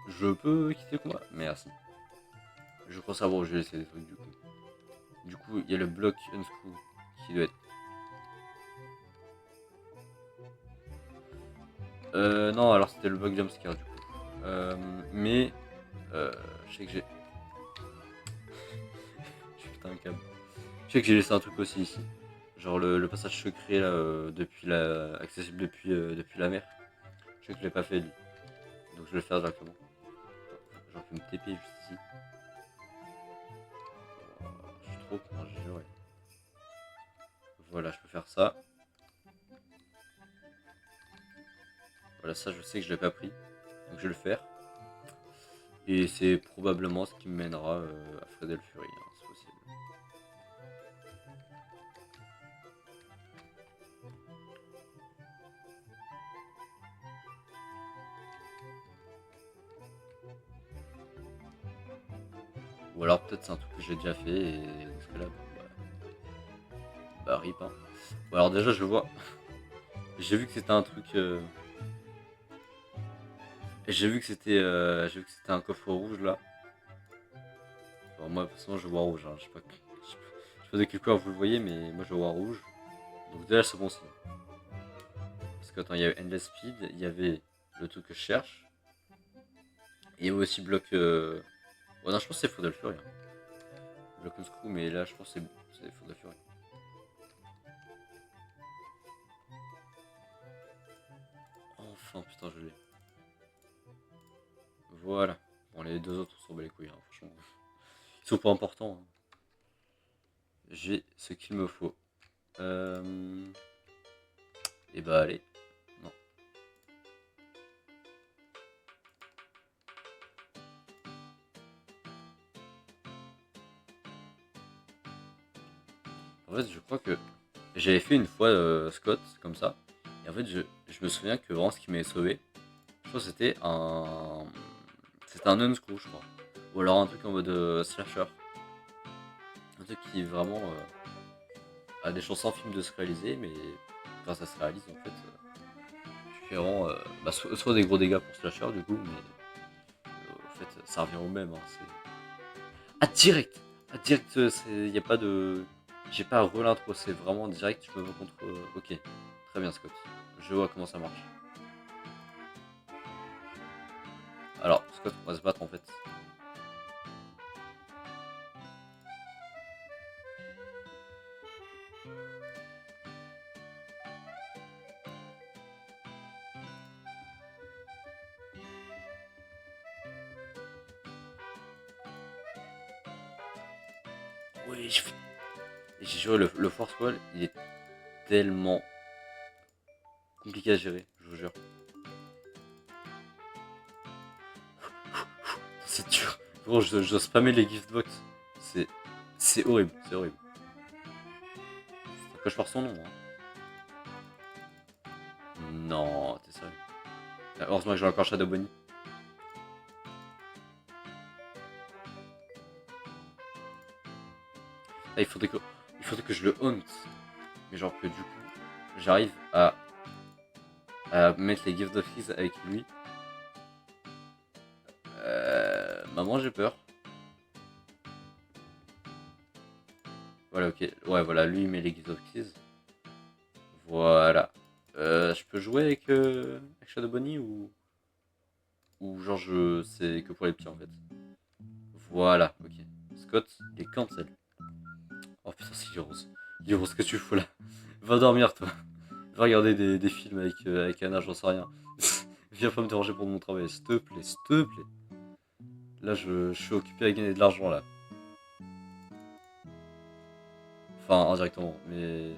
Speaker 1: Je peux quitter le combat? Merci. Je crois savoir où je vais laisser des trucs du coup. Du coup, il y a le bloc unscrew qui doit être. Non, alors c'était le bloc jumpscare du coup. Mais je sais que j'ai. Je suis putain un câble. Je sais que j'ai laissé un truc aussi ici. Genre le passage secret là, accessible depuis la mer. Je sais que je l'ai pas fait lui. Donc je vais le faire directement. J'aurais pu me TP juste ici. Je suis trop con, j'ai juré. Voilà, je peux faire ça. Voilà, ça je sais que je l'ai pas pris. Donc je vais le faire. Et c'est probablement ce qui me mènera à Fredel Fury, hein, c'est possible. Ou alors peut-être c'est un truc que j'ai déjà fait et dans ce cas-là, bah rip hein. Bon, alors déjà je vois. J'ai vu que c'était un truc. J'ai vu que c'était un coffre rouge là. Bon, moi personnellement je vois rouge, hein. Je sais pas de quelle couleur vous le voyez mais moi je vois rouge. Donc déjà c'est bon signe. Parce que attends, il y avait Endless Speed, il y avait le truc que je cherche. Et il y avait aussi bloc. Ouais, non, je pense que c'est Faudal Fury. Hein. Block and Screw, mais là je pense que c'est Faudal Fury. Enfin, putain, je l'ai. Voilà. Bon, les deux autres, on s'en bat les couilles, hein, franchement. Ils sont pas importants. Hein. J'ai ce qu'il me faut. Et bah, allez. Non. En fait, je crois que j'avais fait une fois Scott, comme ça. Et en fait, je me souviens que vraiment ce qui m'avait sauvé, je crois que c'était un. C'était un unscrew, je crois. Ou alors un truc en mode slasher. Un truc qui vraiment a des chances infimes de se réaliser, mais quand ça se réalise, en fait, tu fais vraiment soit des gros dégâts pour slasher du coup, mais en fait, ça revient au même. Hein, ah, direct! Ah, direct, il n'y a pas de. J'ai pas à rel'intro, c'est vraiment direct, je me vois contre. Ok, très bien, Scott. Je vois comment ça marche. Alors, Scott, on va se battre en fait. Oui, j'ai juré, le Force Wall, il est tellement compliqué à gérer, je vous jure. C'est dur. Gros, je dois spammer les giftbox. C'est horrible, c'est horrible. Coche par son nom. Hein. Non, t'es sérieux. Heureusement que j'ai encore Shadow Bunny. Ah, il faudrait que je le hunt. Mais genre que du coup, j'arrive à mettre les Gift of Keys avec lui. Maman, j'ai peur. Voilà, ok. Ouais, voilà, lui il met les Gift of Keys. Voilà. Je peux jouer avec Shadow Bunny ou genre c'est que pour les petits en fait. Voilà, ok. Scott, il est cancel. Oh putain, c'est Heroes. Heroes, qu'est-ce que tu fous là? Va dormir toi. Va regarder des films avec Anna, j'en sais rien. Viens pas me déranger pour mon travail, s'il te plaît, s'il te plaît. Là, je suis occupé à gagner de l'argent là. Enfin, indirectement, mais.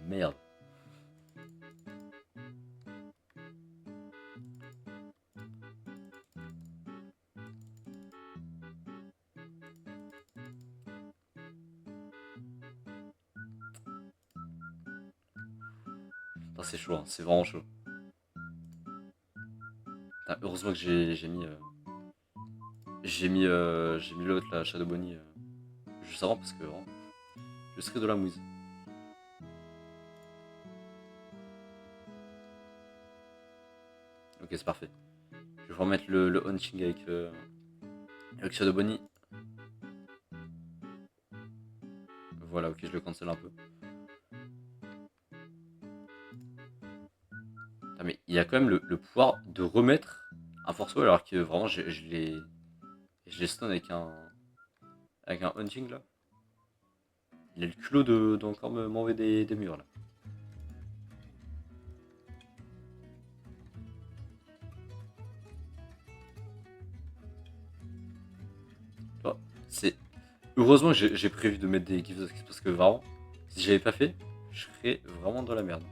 Speaker 1: Merde. Putain, c'est chaud, hein, c'est vraiment chaud. Putain, heureusement que j'ai mis l'autre là, Shadow Bunny, juste avant parce que vraiment, je serais de la mouise. Ok, c'est parfait. Je vais remettre le hunting avec Shadow Bunny. Voilà, ok, je le cancel un peu. Ah, mais il a quand même le pouvoir de remettre un forceau alors que vraiment je l'ai stun avec un hunting là. Il a le culot d'encore m'enlever des murs là. Oh, c'est heureusement que j'ai prévu de mettre des gifs parce que vraiment, si j'avais pas fait, je serais vraiment dans la merde.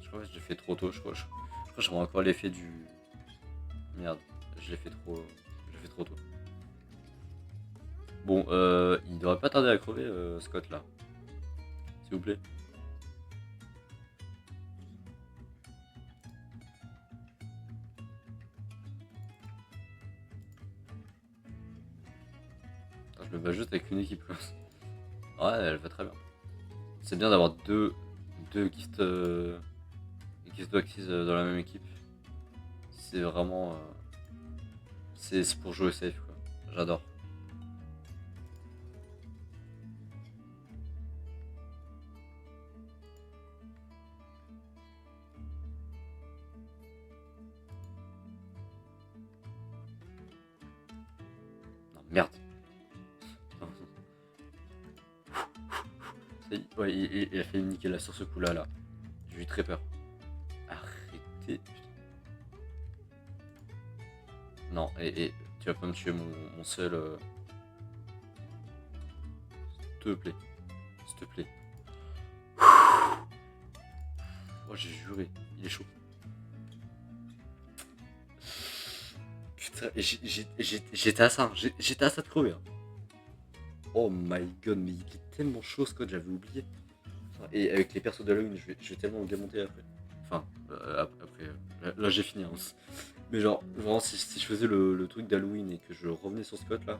Speaker 1: Je crois que je l'ai fait trop tôt, je crois que j'aurais encore l'effet du. Merde, je l'ai fait trop tôt. Bon, il devrait pas tarder à crever, Scott là. S'il vous plaît. Attends, je me bats juste avec une équipe. Ouais, elle va très bien. C'est bien d'avoir deux gift boxes dans la même équipe. C'est vraiment. C'est pour jouer safe quoi. J'adore. Non, merde. Ouais, il a fait une nickel là sur ce coup là. J'ai eu très peur. Arrêtez. Putain. Non, et tu vas pas me tuer mon seul. S'il te plaît. S'il te plaît. Oh, j'ai juré. Il est chaud. Putain, j'étais à ça. J'étais à ça de crever. Hein. Oh my god, mais il est tellement chaud, Scott, j'avais oublié. Enfin, et avec les persos d'Halloween, je vais tellement le gamonter après. Enfin, après. Là, j'ai fini. Hein. Mais genre, vraiment, si je faisais le truc d'Halloween et que je revenais sur Scott là,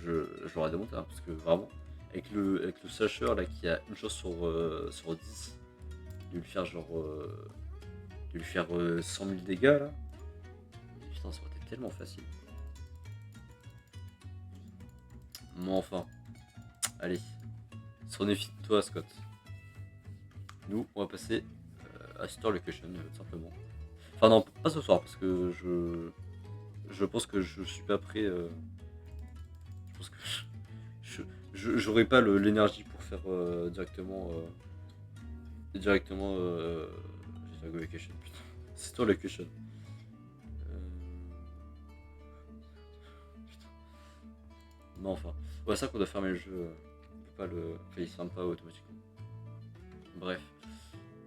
Speaker 1: je l'aurais démonté. Hein, parce que vraiment, avec le slasher là qui a une chose sur 10, de lui faire genre. De lui faire 100 000 dégâts là. Putain, ça aurait été tellement facile. Bon, enfin. Allez. Sois méfie de toi, Scott. Nous, on va passer à Store Location, tout simplement. Enfin, non, pas ce soir, parce que je pense que je suis pas prêt. Je pense que j'aurais pas l'énergie pour faire directement. Directement. J'ai dit Go Location, putain. Store Location. Putain. Non, enfin. Ouais, ça qu'on doit fermer le jeu. On peut pas le. Enfin, il se ferme pas automatiquement. Bref.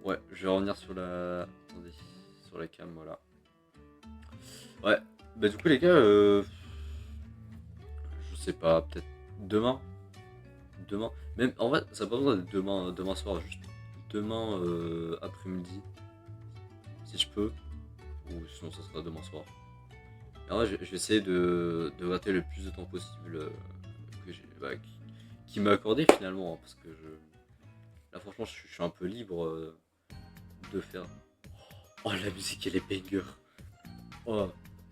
Speaker 1: Ouais, je vais revenir sur la... Attendez, sur la cam, voilà. Ouais, bah du coup les gars, je sais pas, peut-être demain. Demain. Même, en vrai, ça n'a pas besoin d'être demain soir, juste demain après-midi, si je peux. Ou sinon ça sera demain soir. Et en vrai, je vais essayer de gratter le plus de temps possible que j'ai, qui m'a accordé finalement, hein, parce que là franchement je suis un peu libre de faire. Oh la musique elle est banger. Oh,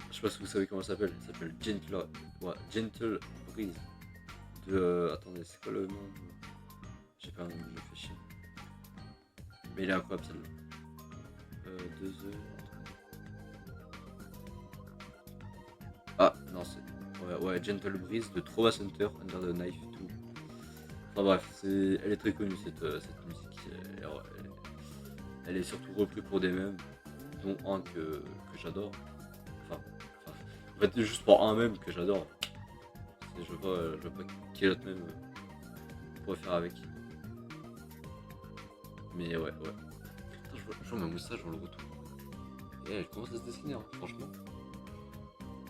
Speaker 1: je sais pas si vous savez comment elle s'appelle Gentle Breeze. Attendez, c'est quoi le nom J'ai pas un nom, je fais chier. Mais il est incroyable celle-là. 2 heures. Ah non, c'est. Ouais, Gentle Breeze de Trova Center Under the Knife 2. Enfin bref, elle est très connue cette musique. Elle est surtout reprise pour des mèmes, dont un que j'adore. Enfin, en fait, juste pour un mème que j'adore. Je vois pas quel autre mème on pourrait faire avec. Mais ouais. Attends, je vois ma moustache dans le retour. Et elle commence à se dessiner, hein, franchement.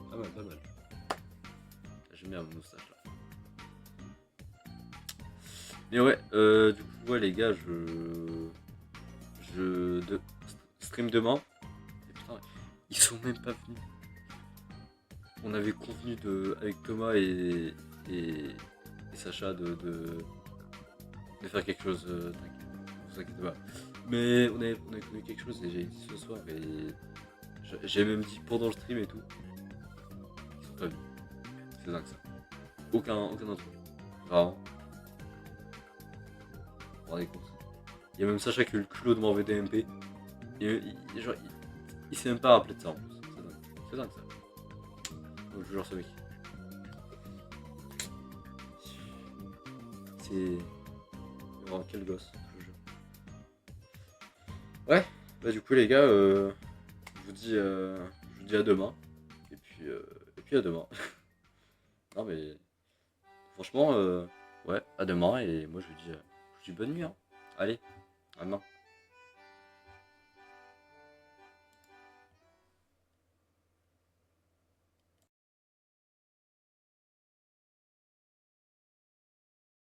Speaker 1: Pas mal. J'aime bien ma moustache là. Mais ouais, du coup, ouais, les gars, stream demain. Et putain, ils sont même pas venus. On avait convenu avec Thomas et Sacha de faire quelque chose. Vous inquiétez pas. Mais on avait convenu quelque chose et j'ai dit ce soir et j'ai même dit pendant le stream et tout. Ils sont pas venus. C'est dingue ça. Aucun d'entre eux. Vraiment. Vous vous rendez compte. Il y a même Sacha qui a eu le culot de m'envoyer des MP. Genre, il s'est même pas rappelé de ça en plus. C'est dingue ça. Donc, je jure ce mec. C'est. Vraiment quel gosse, je vous jure. Ouais, bah du coup les gars, je vous dis à demain. Et puis à demain. Non mais franchement, ouais, à demain et moi je vous dis bonne nuit. Hein. Allez, à demain.